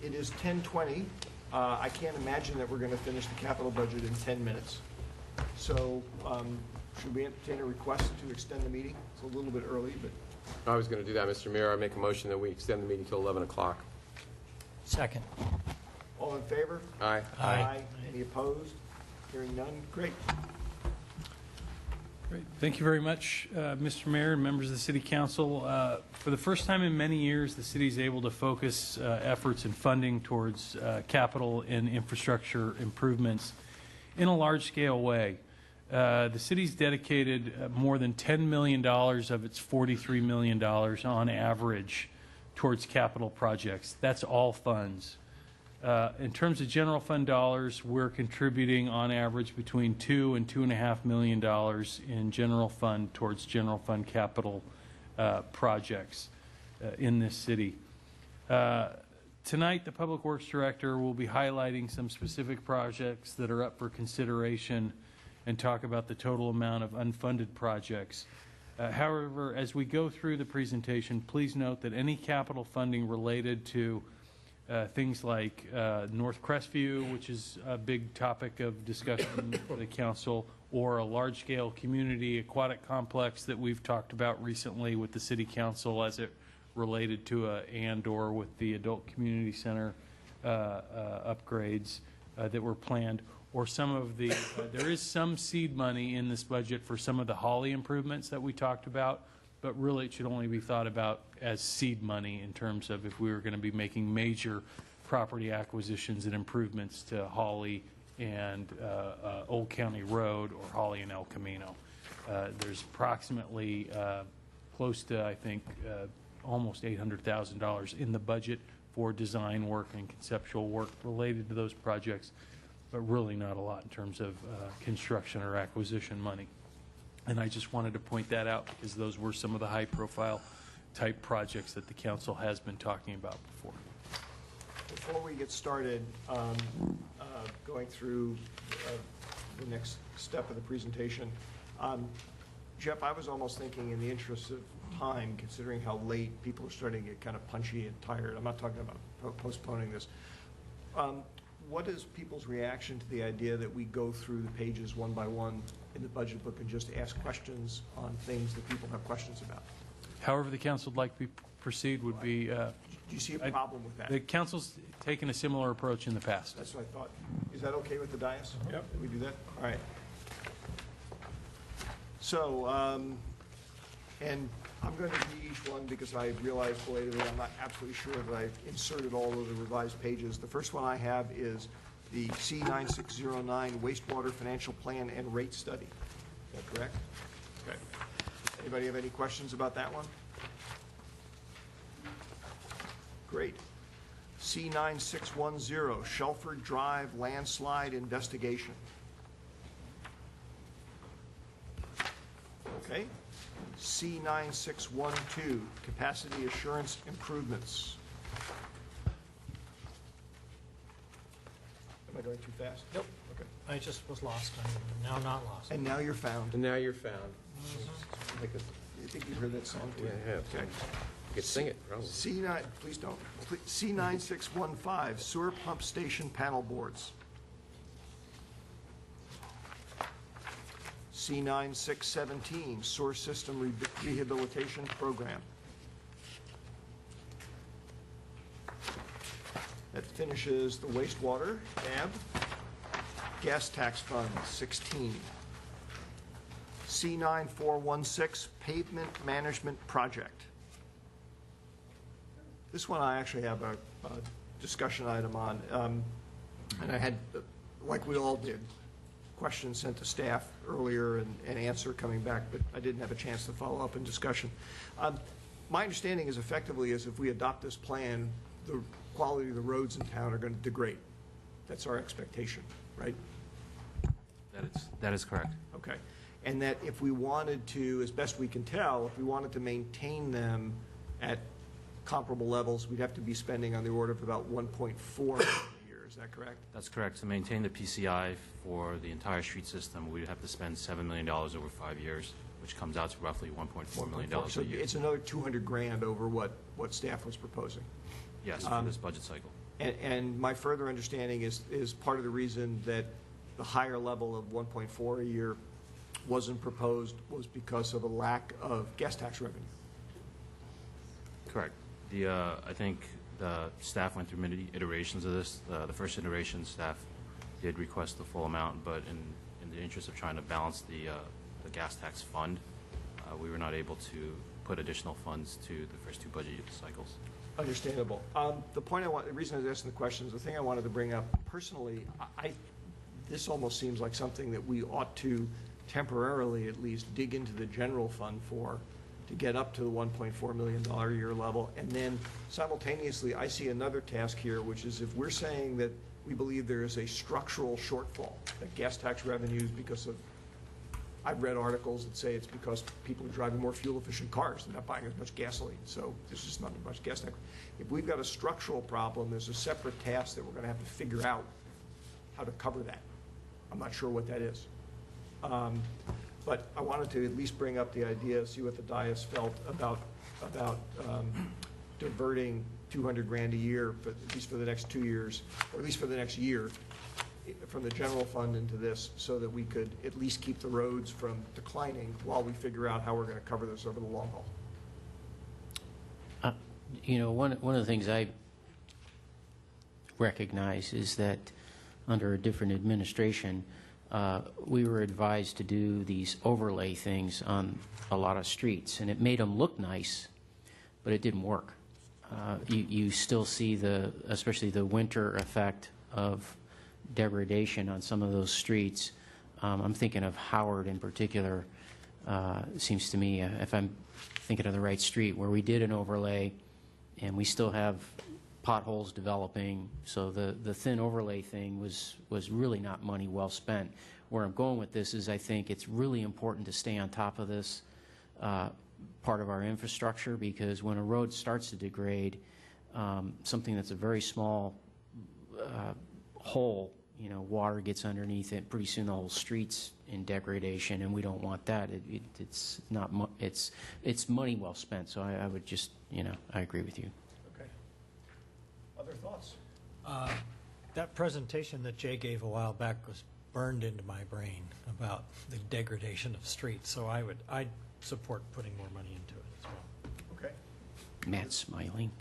It is 10:20. I can't imagine that we're going to finish the capital budget in 10 minutes. So should we entertain a request to extend the meeting? It's a little bit early, but. I was going to do that, Mr. Mayor. I make a motion that we extend the meeting till 11 o'clock. Second. All in favor? Aye. Aye. Any opposed? Hearing none? Great. Great. Thank you very much, Mr. Mayor and members of the City Council. For the first time in many years, the city is able to focus efforts and funding towards capital and infrastructure improvements in a large-scale way. The city's dedicated more than $10 million of its $43 million on average towards capital projects. That's all funds. In terms of general fund dollars, we're contributing on average between $2 and $2.5 million in general fund towards general fund capital projects in this city. Tonight, the Public Works Director will be highlighting some specific projects that are up for consideration and talk about the total amount of unfunded projects. However, as we go through the presentation, please note that any capital funding related to things like North Crestview, which is a big topic of discussion for the council, or a large-scale community aquatic complex that we've talked about recently with the City Council as it related to and/or with the Adult Community Center upgrades that were planned, or some of the, there is some seed money in this budget for some of the Holly improvements that we talked about, but really it should only be thought about as seed money in terms of if we were going to be making major property acquisitions and improvements to Holly and Old County Road or Holly and El Camino. There's approximately close to, I think, almost $800,000 in the budget for design work and conceptual work related to those projects, but really not a lot in terms of construction or acquisition money. And I just wanted to point that out because those were some of the high-profile type projects that the council has been talking about before. Before we get started, going through the next step of the presentation, Jeff, I was almost thinking in the interest of time, considering how late people are starting to get kind of punchy and tired, I'm not talking about postponing this. What is people's reaction to the idea that we go through the pages one by one in the budget book and just ask questions on things that people have questions about? However the council would like to proceed would be... Do you see a problem with that? The council's taken a similar approach in the past. That's what I thought. Is that okay with the dais? Yep. We do that? All right. So And I'm going to read each one because I realized belatedly I'm not absolutely sure that I inserted all of the revised pages. The first one I have is the C9609 wastewater financial plan and rate study. Is that correct? Okay. Anybody have any questions about that one? Great. C9610 Shelford Drive landslide investigation. Okay. C9612 capacity assurance improvements. Am I going too fast? Nope. Okay. I just was lost. I'm now not lost. And now you're found. And now you're found. I think you heard that song too. Yeah, I have. Okay. You could sing it, probably. C9, please don't. C9615 sewer pump station panel boards. C9617 sewer system rehabilitation program. That finishes the wastewater tab. Gas tax fund, 16. C9416 pavement management project. This one I actually have a discussion item on. And I had, like we all did, questions sent to staff earlier and answer coming back, but I didn't have a chance to follow up in discussion. My understanding is effectively is if we adopt this plan, the quality of the roads in town are going to degrade. That's our expectation, right? That is correct. Okay. And that if we wanted to, as best we can tell, if we wanted to maintain them at comparable levels, we'd have to be spending on the order of about 1.4 million a year. Is that correct? That's correct. To maintain the PCI for the entire street system, we'd have to spend $7 million over 5 years, which comes out to roughly $1.4 million So a year. it's another 200 grand over what staff was proposing. Yes, for this budget cycle. And my further understanding is part of the reason that the higher level of 1.4 a year wasn't proposed was because of a lack of gas tax revenue. Correct. I think the staff went through many iterations of this. The first iteration, staff did request the full amount, but in the interest of trying to balance the gas tax fund, we were not able to put additional funds to the first two budget cycles. Understandable. The reason I was asking the questions, the thing I wanted to bring up personally, this almost seems like something that we ought to temporarily at least dig into the general fund for to get up to the $1.4 million a year level. And then simultaneously, I see another task here, which is if we're saying that we believe there is a structural shortfall, that gas tax revenues because of, I've read articles that say it's because people are driving more fuel-efficient cars. They're not buying as much gasoline, so there's just not as much gas tax. If we've got a structural problem, there's a separate task that we're going to have to figure out how to cover that. I'm not sure what that is. But I wanted to at least bring up the idea, see what the dais felt about diverting 200 grand a year, but at least for the next 2 years, or at least for the next year, from the general fund into this, so that we could at least keep the roads from declining while we figure out how we're going to cover this over the long haul. You know, one of the things I recognize is that under a different administration, we were advised to do these overlay things on a lot of streets, and it made them look nice, but it didn't work. You still see especially the winter effect of degradation on some of those streets. I'm thinking of Howard in particular. It seems to me, if I'm thinking of the right street, where we did an overlay, and we still have potholes developing, so the thin overlay thing was really not money well spent. Where I'm going with this is I think it's really important to stay on top of this part of our infrastructure, because when a road starts to degrade, something that's a very small hole, you know, water gets underneath it, pretty soon the whole street's in degradation, and we don't want that. It's not it's money well spent. So I would just, you know, I agree with you. Okay. Other thoughts? That presentation that Jay gave a while back was burned into my brain about the degradation of streets. So I'd support putting more money into it as well. Okay. Matt's smiling.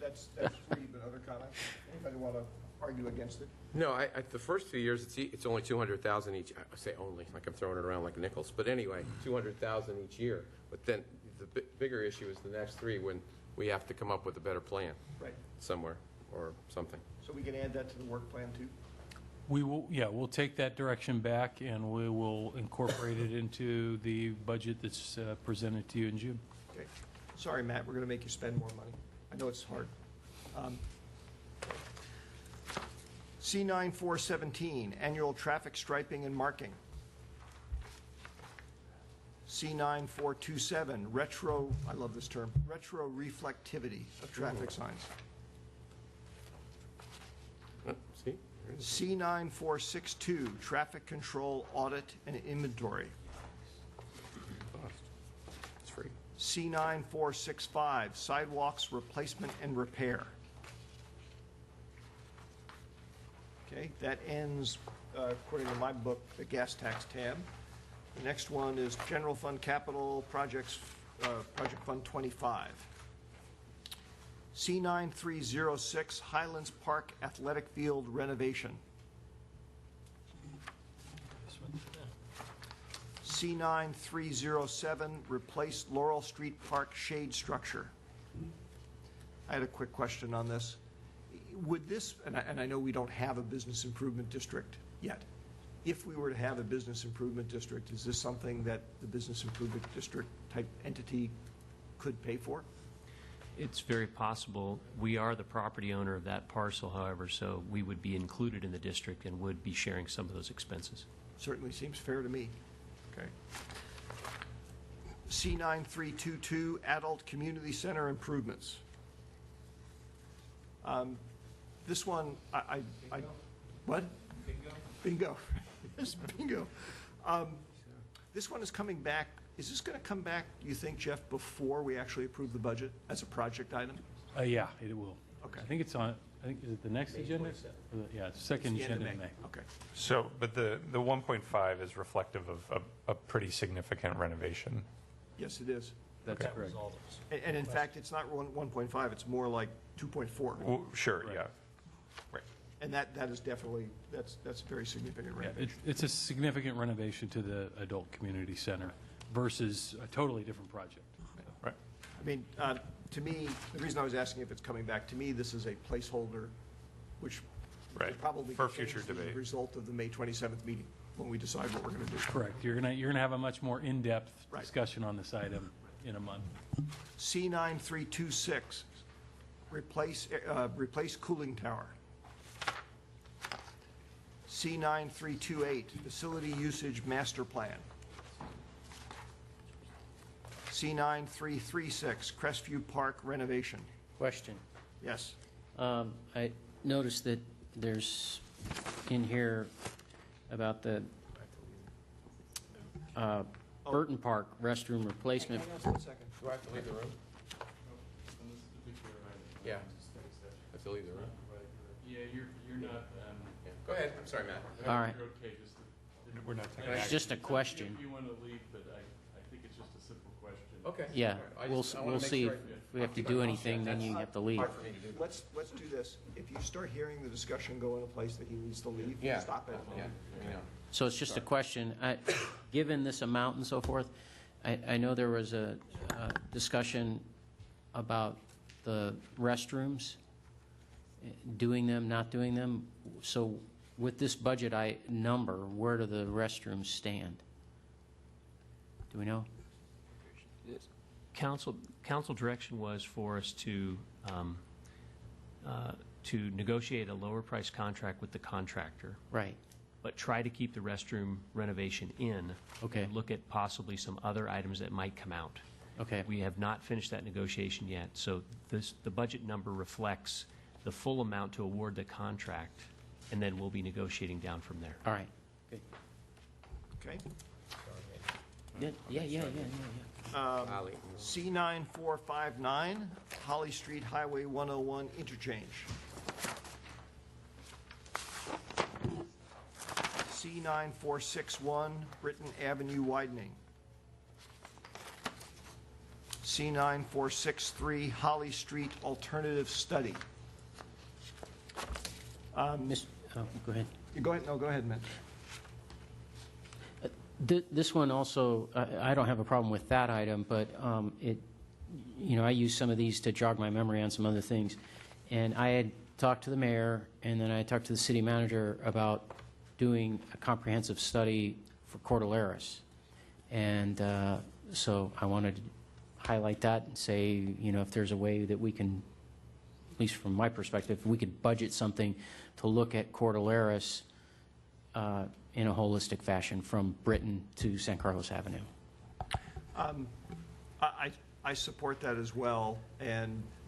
That's free, but other comments? Anybody want to argue against it? No, the first few years, it's only 200,000 each. I say only, like I'm throwing it around like nickels. But anyway, 200,000 each year. But then the bigger issue is the next three, when we have to come up with a better plan Right. somewhere or something. So we can add that to the work plan too? We will, yeah, we'll take that direction back, and we will incorporate it into the budget that's presented to you in June. Okay. Sorry, Matt, we're going to make you spend more money. I know it's hard. C9417, annual traffic striping and marking. C9427, retro, I love this term, retro reflectivity of traffic signs. See? C9462, traffic control audit and inventory. It's free. C9465, sidewalks replacement and repair. Okay, that ends, according to my book, the gas tax tab. The next one is general fund capital projects, project fund 25. C9306, Highlands Park Athletic Field renovation. C9307, replace Laurel Street Park shade structure. I had a quick question on this. Would this, and I know we don't have a business improvement district yet. If we were to have a business improvement district, is this something that the business improvement district type entity could pay for? It's very possible. We are the property owner of that parcel, however, so we would be included in the district and would be sharing some of those expenses. Certainly seems fair to me. Okay. C9322, adult community center improvements. This one, what? Bingo. Yes, bingo. This one is coming back. Is this going to come back, you think, Jeff, before we actually approve the budget as a project item? Yeah, it will. Okay. I think it's on, I think, is it the next agenda? Yeah, it's second It's the end of agenda in May. May. Okay. So, but the 1.5 is reflective of a pretty significant renovation. Yes, it is. That's Okay. correct. And in fact, it's not 1.5, it's more like 2.4. Well, sure, yeah. Right. And that is definitely, that's a very significant Yeah, renovation. it's a significant renovation to the adult community center versus a totally different project. Right. I mean, to me, the reason I was asking if it's coming back, to me, this is a placeholder, which will Right. probably For change future as a debate. result of the May 27th meeting, when we decide what we're going to do. Correct. You're gonna have a much more in-depth Right. discussion on this item in a month. C9326, replace cooling tower. C9328, facility usage master plan. C9336, Crestview Park renovation. Question. Yes. I noticed that there's in here about the Burton Park restroom replacement. Hang on a second. Do I have to leave the room? Yeah. I have to leave the room? Yeah, you're not, Yeah. Go ahead, I'm sorry, Matt. All right. you're okay, just, We're not taking It's action. just a question. if you want to leave, but I think it's just a simple question. Okay. Yeah, I we'll, just- I wanna we'll make see sure if I- we have to keep do my mouth anything, shut. then you That's have to leave. hard for me to do. Let's do this. If you start hearing the discussion go in a place that he needs to leave, Yeah. stop it. Yeah, I know. So it's just a question. Given this amount and so forth, I know there was a discussion about the restrooms, doing them, not doing them. So with this budget number, where do the restrooms stand? Do we know? Council direction was for us to negotiate a lower price contract with the contractor, Right. but try to keep the restroom renovation in. Okay. And look at possibly some other items that might come out. Okay. We have not finished that negotiation yet, so the budget number reflects the full amount to award the contract, and then we'll be negotiating down from there. All right. Good. Okay. Yeah. Ali. C9459, Holly Street Highway 101 interchange. C9461, Britton Avenue widening. C9463, Holly Street alternative study. Go ahead. Go ahead, no, go ahead, Mitch. This one also, I don't have a problem with that item, but I use some of these to jog my memory on some other things. And I had talked to the mayor, and then I talked to the city manager about doing a comprehensive study for Cordilleras. And so I wanted to highlight that and say, if there's a way that we can, at least from my perspective, we could budget something to look at Cordilleras in a holistic fashion from Britain to San Carlos Avenue. I support that as well,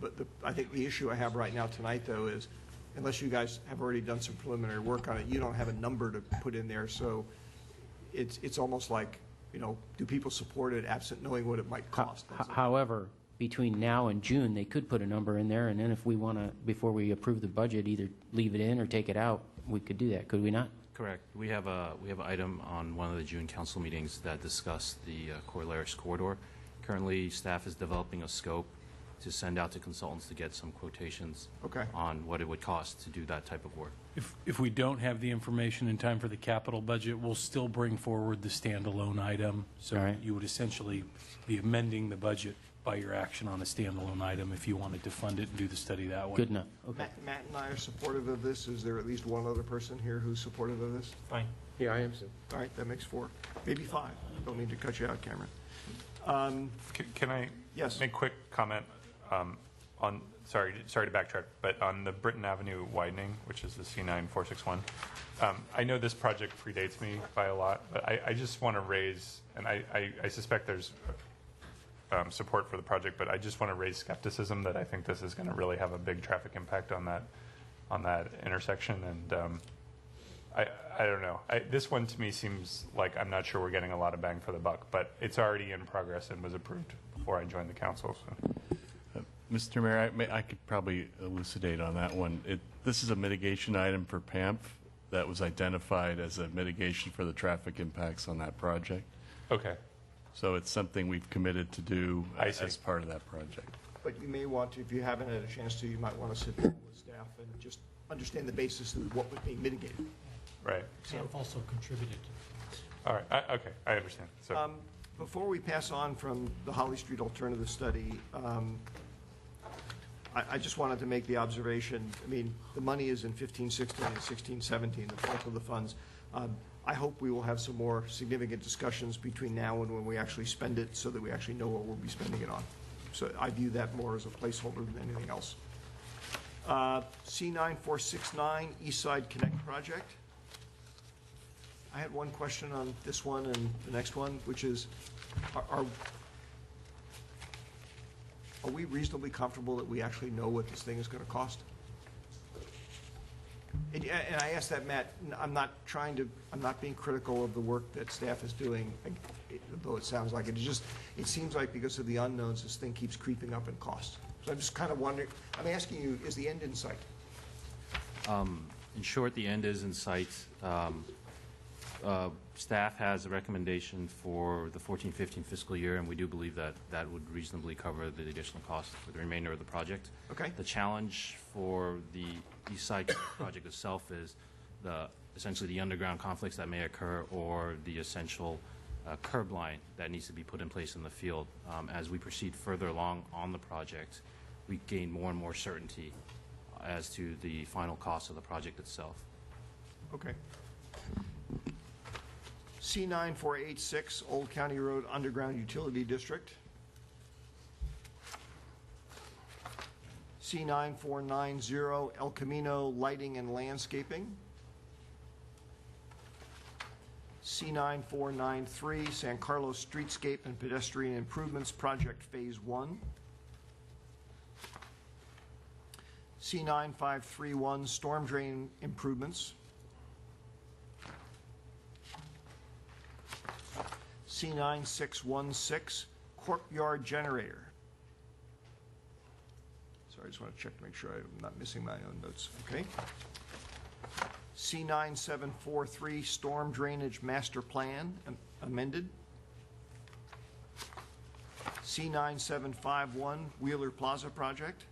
but I think the issue I have right now tonight, though, is unless you guys have already done some preliminary work on it, you don't have a number to put in there, so it's almost like, do people support it absent knowing what it might cost? However, between now and June, they could put a number in there, and then if we want to, before we approve the budget, either leave it in or take it out, we could do that, could we not? Correct. We have an item on one of the June council meetings that discussed the Cordilleras corridor. Currently, staff is developing a scope to send out to consultants to get some quotations on what it would cost to do that type of work. If we don't have the information in time for the capital budget, we'll still bring forward the standalone item. So you would essentially be amending the budget by your action on a standalone item if you wanted to fund it and do the study that way. Good enough. Okay. Matt and I are supportive of this. Is there at least one other person here who's supportive of this? Fine. Yeah, I am, sir. All right, that makes 4, maybe 5. Don't need to cut you out, Cameron. Can I make a quick comment on, sorry to backtrack, but on the Britton Avenue widening, which is the C9461, I know this project predates me by a lot, but I just want to raise, and I suspect there's support for the project, but I just want to raise skepticism that I think this is going to really have a big traffic impact on that intersection, and I don't know. This one to me seems like I'm not sure we're getting a lot of bang for the buck, but it's already in progress and was approved before I joined the council. So. Mr. Mayor, I could probably elucidate on that one. This is a mitigation item for PAMP that was identified as a mitigation for the traffic impacts on that project. Okay. So it's something we've committed to do as part of that project. But you may want to, if you haven't had a chance to, you might want to sit down with staff and just understand the basis of what was being mitigated. Right. Staff also contributed to this. All right. Okay. I understand. So. Before we pass on from the Holly Street alternative study, I just wanted to make the observation, I mean, the money is in 15-16 and 16-17, the bulk of the funds. I hope we will have some more significant discussions between now and when we actually spend it so that we actually know what we'll be spending it on. So I view that more as a placeholder than anything else. C9469 East Side Connect project. I had one question on this one and the next one, which is, are we reasonably comfortable that we actually know what this thing is going to cost? And I ask that, Matt, I'm not being critical of the work that staff is doing, though it sounds like it. It seems like because of the unknowns, this thing keeps creeping up in cost. So I'm just kind of wondering, I'm asking you, is the end in sight? In short, the end is in sight. Staff has a recommendation for the 14-15 fiscal year, and we do believe that that would reasonably cover the additional costs for the remainder of the project. Okay. The challenge for the East Side project itself is essentially the underground conflicts that may occur or the essential curb line that needs to be put in place in the field. As we proceed further along on the project, we gain more and more certainty as to the final cost of the project itself. Okay. C9486 Old County Road Underground Utility District. C9490 El Camino Lighting and Landscaping. C9493 San Carlos Streetscape and Pedestrian Improvements Project Phase 1. C9531 Storm Drain Improvements. C9616 Courtyard Generator. Sorry, I just want to check to make sure I'm not missing my own notes. Okay. C9743 Storm Drainage Master Plan amended. C9751 Wheeler Plaza Project.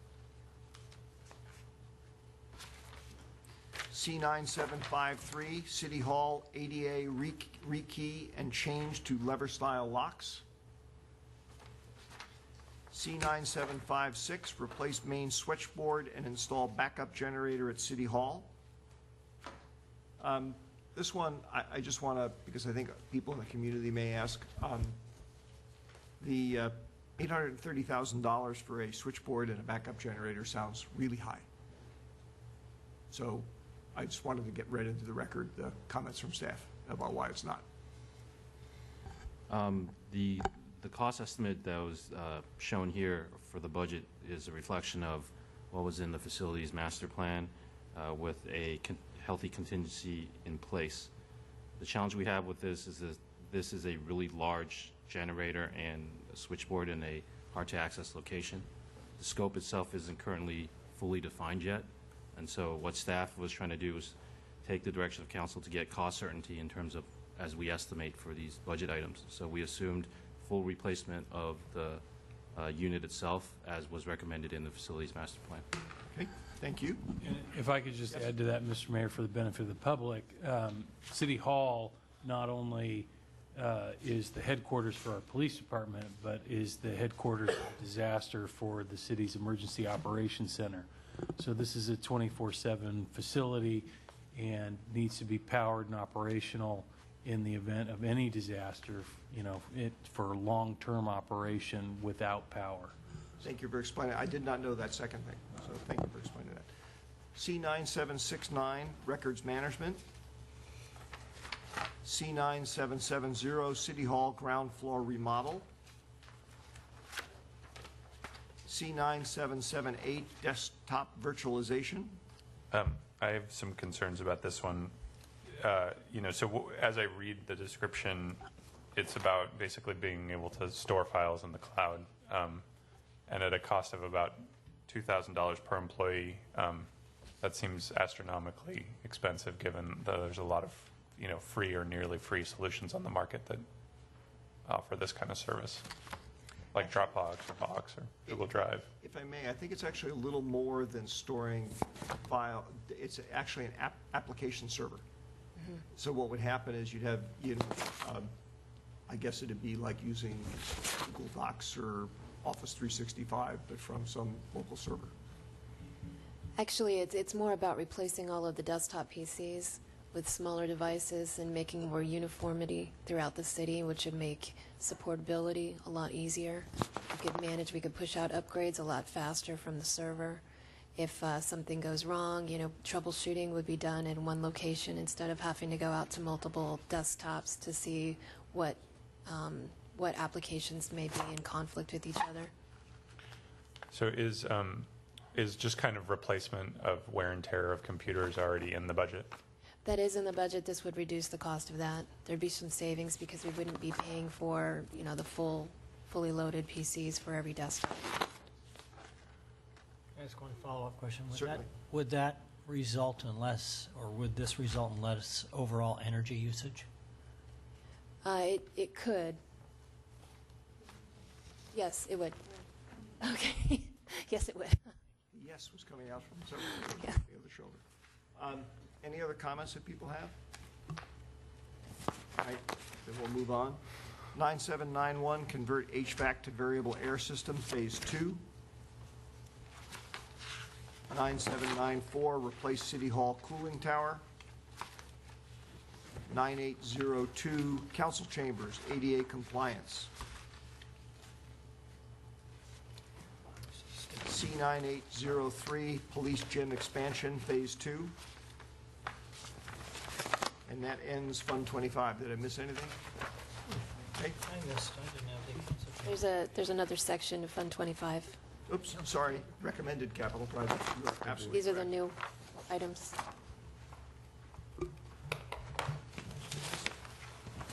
C9753, City Hall ADA rekey and change to lever-style locks. C9756, replace main switchboard and install backup generator at City Hall. This one, I just want to, because I think people in the community may ask, the $830,000 for a switchboard and a backup generator sounds really high. So I just wanted to get read into the record the comments from staff about why it's not. The cost estimate that was shown here for the budget is a reflection of what was in the facilities master plan with a healthy contingency in place. The challenge we have with this is that this is a really large generator and a switchboard in a hard-to-access location. The scope itself isn't currently fully defined yet, and so what staff was trying to do is take the direction of council to get cost certainty in terms of as we estimate for these budget items. So we assumed full replacement of the unit itself as was recommended in the facilities master plan. Okay, thank you. And if I could just add to that, Mr. Mayor, for the benefit of the public, City Hall not only is the headquarters for our police department, but is the headquarters of disaster for the city's emergency operations center. So this is a 24/7 facility and needs to be powered and operational in the event of any disaster, you know, for long-term operation without power. Thank you for explaining. I did not know that second thing, so thank you for explaining that. C9769, records management. C9770, City Hall ground floor remodel. C9778, desktop virtualization. I have some concerns about this one. So as I read the description, it's about basically being able to store files in the cloud, and at a cost of about $2,000 per employee. That seems astronomically expensive, given that there's a lot of free or nearly free solutions on the market that offer this kind of service, like Dropbox or Box or Google Drive. If I may, I think it's actually a little more than storing file. It's actually an application server. Mm-hmm. So what would happen is you'd have, I guess it'd be like using Google Docs or Office 365, but from some local server. Actually, it's more about replacing all of the desktop PCs with smaller devices and making more uniformity throughout the city, which would make supportability a lot easier. We could push out upgrades a lot faster from the server. If something goes wrong, troubleshooting would be done in one location instead of having to go out to multiple desktops to see what applications may be in conflict with each other. So is just kind of replacement of wear and tear of computers already in the budget? That is in the budget. This would reduce the cost of that. There'd be some savings because we wouldn't be paying for, the fully loaded PCs for every desktop. Can I ask one follow-up question? Certainly. Would that result in less, or would this result in less overall energy usage? It could. Yes, it would. Okay. Yes, it would. Yes was coming out from Yeah. the other shoulder. Any other comments that people have? All right, then we'll move on. 9791, convert HVAC to variable air system, phase 2. 9794, replace City Hall cooling tower. 9802, council chambers, ADA compliance. C9803, police gym expansion, phase 2. And that ends Fund 25. Did I miss anything? Okay. I missed. I didn't have the council chamber. There's another section of Fund 25. Oops, I'm sorry. Recommended capital projects. You are absolutely These are the correct. new items.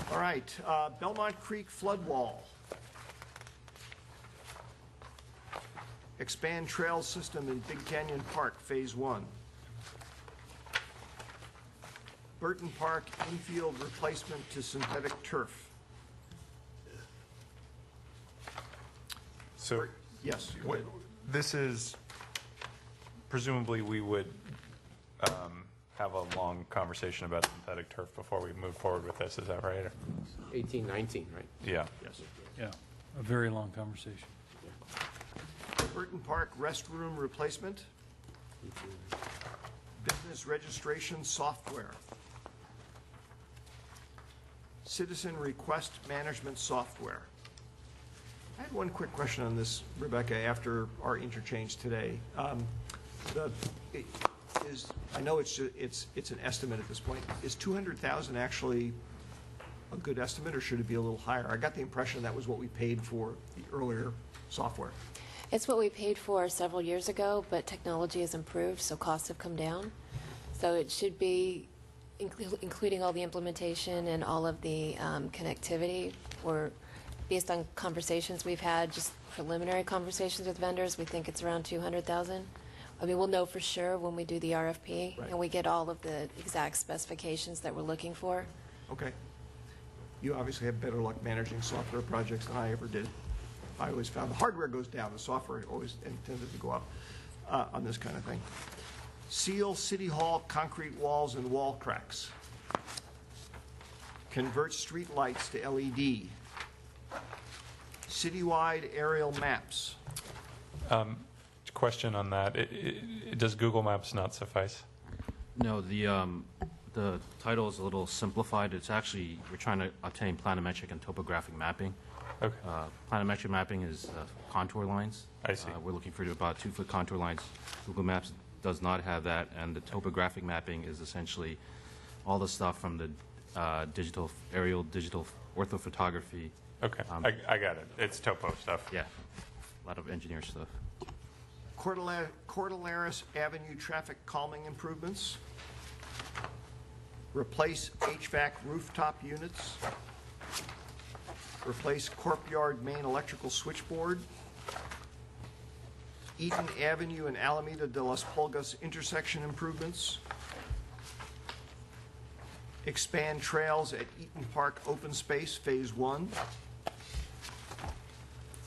All right, Belmont Creek flood wall. Expand trail system in Big Canyon Park, phase 1. Burton Park infield replacement to synthetic turf. So Yes, go ahead. this is, presumably we would have a long conversation about synthetic turf before we move forward with this. Is that right? 1819, right? Yeah. Yes. Yeah, a very long conversation. Burton Park restroom replacement. Business registration software. Citizen request management software. I had one quick question on this, Rebecca, after our interchange today. I know it's an estimate at this point. Is 200,000 actually a good estimate, or should it be a little higher? I got the impression that was what we paid for the earlier software. It's what we paid for several years ago, but technology has improved, so costs have come down. So it should be, including all the implementation and all of the connectivity, or based on conversations we've had, just preliminary conversations with vendors, we think it's around 200,000. I mean, we'll know for sure when we do the RFP, Right. and we get all of the exact specifications that we're looking for. Okay. You obviously have better luck managing software projects than I ever did. I always found the hardware goes down, the software always tended to go up on this kind of thing. Seal City Hall concrete walls and wall cracks. Convert street lights to LED. Citywide aerial maps. Question on that. Does Google Maps not suffice? No, the title is a little simplified. It's actually, we're trying to obtain planimetric and topographic mapping. Okay. Planimetric mapping is contour lines. I see. We're looking for about 2-foot contour lines. Google Maps does not have that, and the topographic mapping is essentially all the stuff from the aerial digital orthophotography. Okay, I got it. It's topo stuff. Yeah, a lot of engineer stuff. Cordilleras Avenue traffic calming improvements. Replace HVAC rooftop units. Replace Courtyard main electrical switchboard. Eaton Avenue and Alameda de las Pulgas intersection improvements. Expand trails at Eaton Park Open Space Phase 1.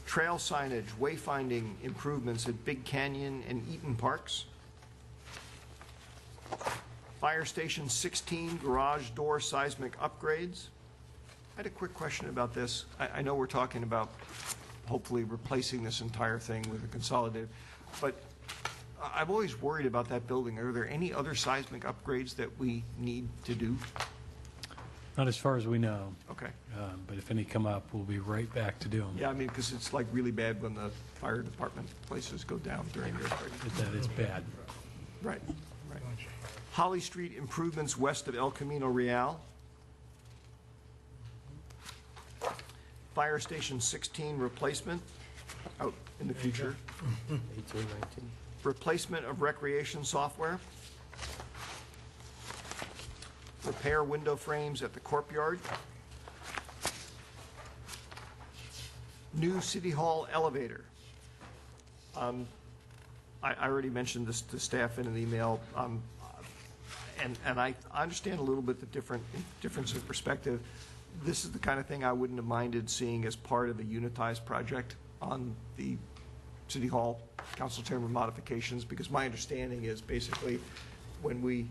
Trail signage, wayfinding improvements at Big Canyon and Eaton Parks. Fire Station 16 garage door seismic upgrades. I had a quick question about this. I know we're talking about hopefully replacing this entire thing with a consolidated, but I'm always worried about that building. Are there any other seismic upgrades that we need to do? Not as far as we know. Okay. But if any come up, we'll be right back to do them. Yeah, I mean, because it's like really bad when the fire department places go down during the earthquake. That is bad. Right, right. Holly Street improvements west of El Camino Real. Fire Station 16 replacement out in the future. 1819. Replacement of recreation software. Repair window frames at the Courtyard. New City Hall elevator. I already mentioned this to staff in an email, and I understand a little bit the difference of perspective. This is the kind of thing I wouldn't have minded seeing as part of a unitized project on the City Hall council chamber modifications, because my understanding is basically when we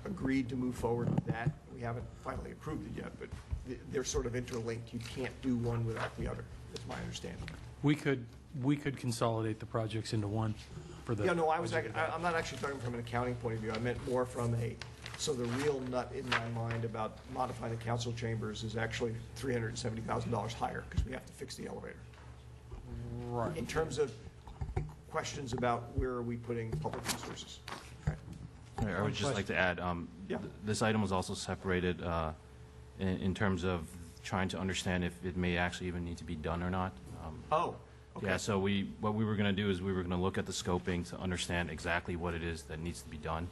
agreed to move forward with that, we haven't finally approved it yet, but they're sort of interlinked. You can't do one without the other, is my understanding. We could consolidate the projects into one for the. Yeah, no, I'm not actually talking from an accounting point of view. I meant more from so the real nut in my mind about modifying the council chambers is actually $370,000 higher because we have to fix the elevator. Right. In terms of questions about where are we putting public resources. Okay. I would just like to add, this item was also separated in terms of trying to understand if it may actually even need to be done or not. Oh, okay. Yeah, so what we were going to do is we were going to look at the scoping to understand exactly what it is that needs to be done.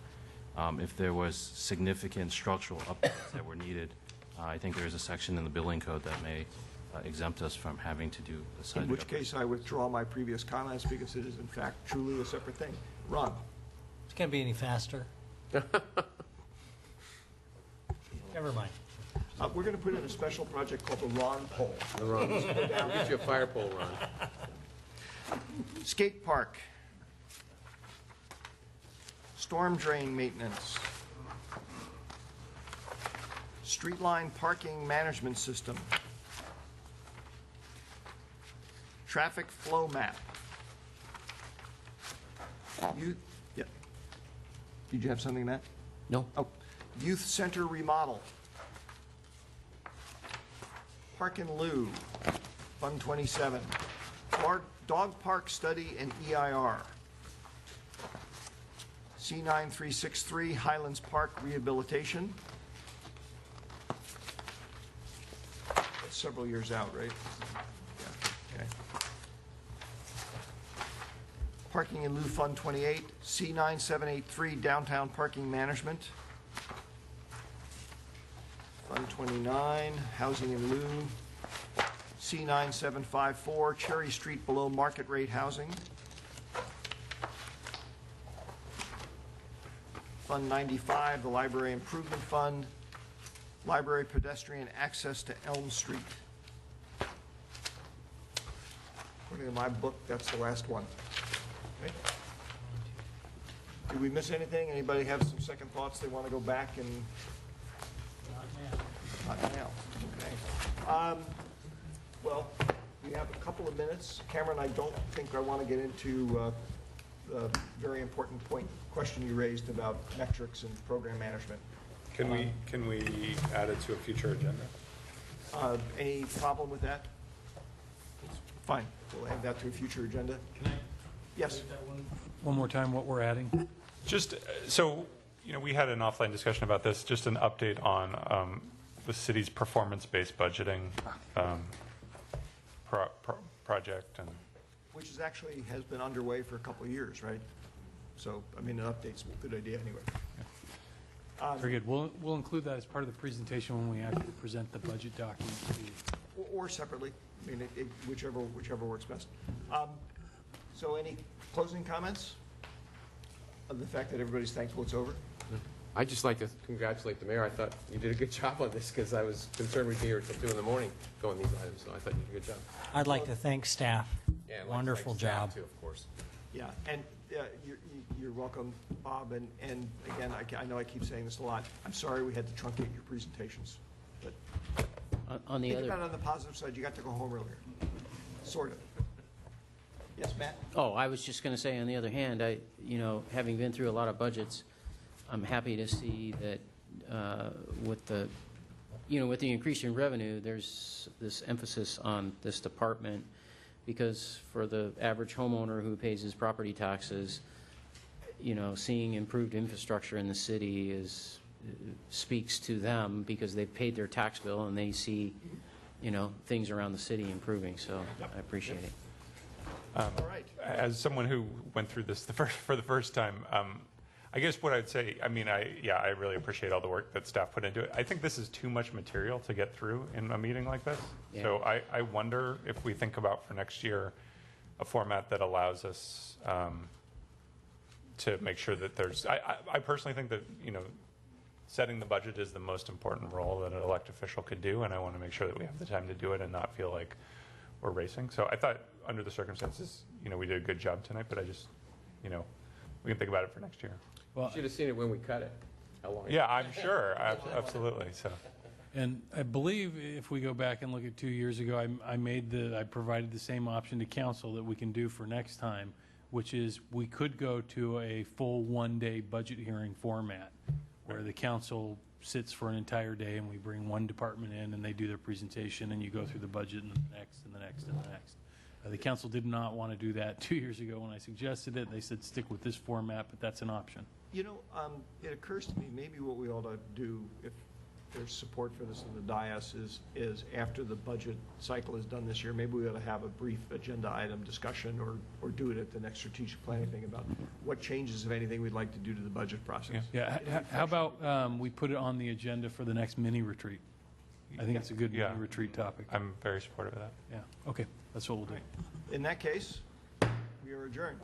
If there was significant structural updates that were needed, I think there is a section in the building code that may exempt us from having to do the seismic. In which case I withdraw my previous comments because it is in fact truly a separate thing. Ron? It can't be any faster. Never mind. We're going to put in a special project called the Ron Pole. The Ron, we'll get you a fire pole, Ron. Skate park. Storm drain maintenance. street line parking management system. Traffic flow map. Yeah. Did you have something, Matt? No. Oh, youth center remodel. Park and Loo, Fund 27. Dog park study and EIR. C9363, Highlands Park rehabilitation. That's several years out, right? Yeah, okay. Parking in Lieu Fund 28, C9783, downtown parking management. Fund 29, housing in lieu. C9754, Cherry Street below market rate housing. Fund 95, the Library Improvement Fund, library pedestrian access to Elm Street. According to my book, that's the last one. Okay. Did we miss anything? Anybody have some second thoughts they want to go back and? Not now. Okay. Well, we have a couple of minutes. Cameron, I don't think I want to get into the very important question you raised about metrics and program management. Can we add it to a future agenda? Any problem with that? Fine, we'll add that to a future agenda. Can I? Yes. One more time, what we're adding? Just, so, we had an offline discussion about this, just an update on the city's performance-based budgeting project. And Which is actually has been underway for a couple of years, right? So, I mean, an update's a good idea anyway. Very good. We'll include that as part of the presentation when we actually present the budget document to you. Or separately, I mean, whichever works best. So any closing comments of the fact that everybody's thankful it's over? I'd just like to congratulate the mayor. I thought you did a good job on this because I was concerned we'd be here until 2 in the morning going these items, so I thought you did a good job. I'd like to thank staff. Yeah, I'd like to Wonderful thank staff job. too, of course. Yeah, and you're welcome, Bob. And again, I know I keep saying this a lot. I'm sorry we had to truncate your presentations, but On the think other, about it on the positive side. You got to go home earlier, sort of. Yes, Matt? oh, I was just going to say, on the other hand, having been through a lot of budgets, I'm happy to see that with the increase in revenue, there's this emphasis on this department, because for the average homeowner who pays his property taxes, seeing improved infrastructure in the city speaks to them because they've paid their tax bill and they see, things around the city improving. So I appreciate it. All right. As someone who went through this for the first time, I guess what I'd say, I really appreciate all the work that staff put into it. I think this is too much material to get through in a meeting like this. Yeah. So I wonder if we think about for next year a format that allows us to make sure that there's, I personally think that, setting the budget is the most important role that an elected official could do, and I want to make sure that we have the time to do it and not feel like we're racing. So I thought under the circumstances, we did a good job tonight, but I just, we can think about it for next year. Well, you should have seen it when we cut it. How long? Yeah, I'm sure. Absolutely. So. And I believe if we go back and look at 2 years ago, I provided the same option to council that we can do for next time, which is we could go to a full one-day budget hearing format where the council sits for an entire day and we bring one department in and they do their presentation and you go through the budget and the next and the next and the next. The council did not want to do that 2 years ago when I suggested it. They said stick with this format, but that's an option. It occurs to me, maybe what we ought to do, if there's support for this in the dais, is after the budget cycle is done this year, maybe we ought to have a brief agenda item discussion or do it at the next strategic planning thing about what changes, if anything, we'd like to do to the budget process. Yeah. How about we put it on the agenda for the next mini retreat? I think it's a good mini retreat topic. I'm very supportive of that. Yeah. Okay. That's what we'll do. In that case, we are adjourned.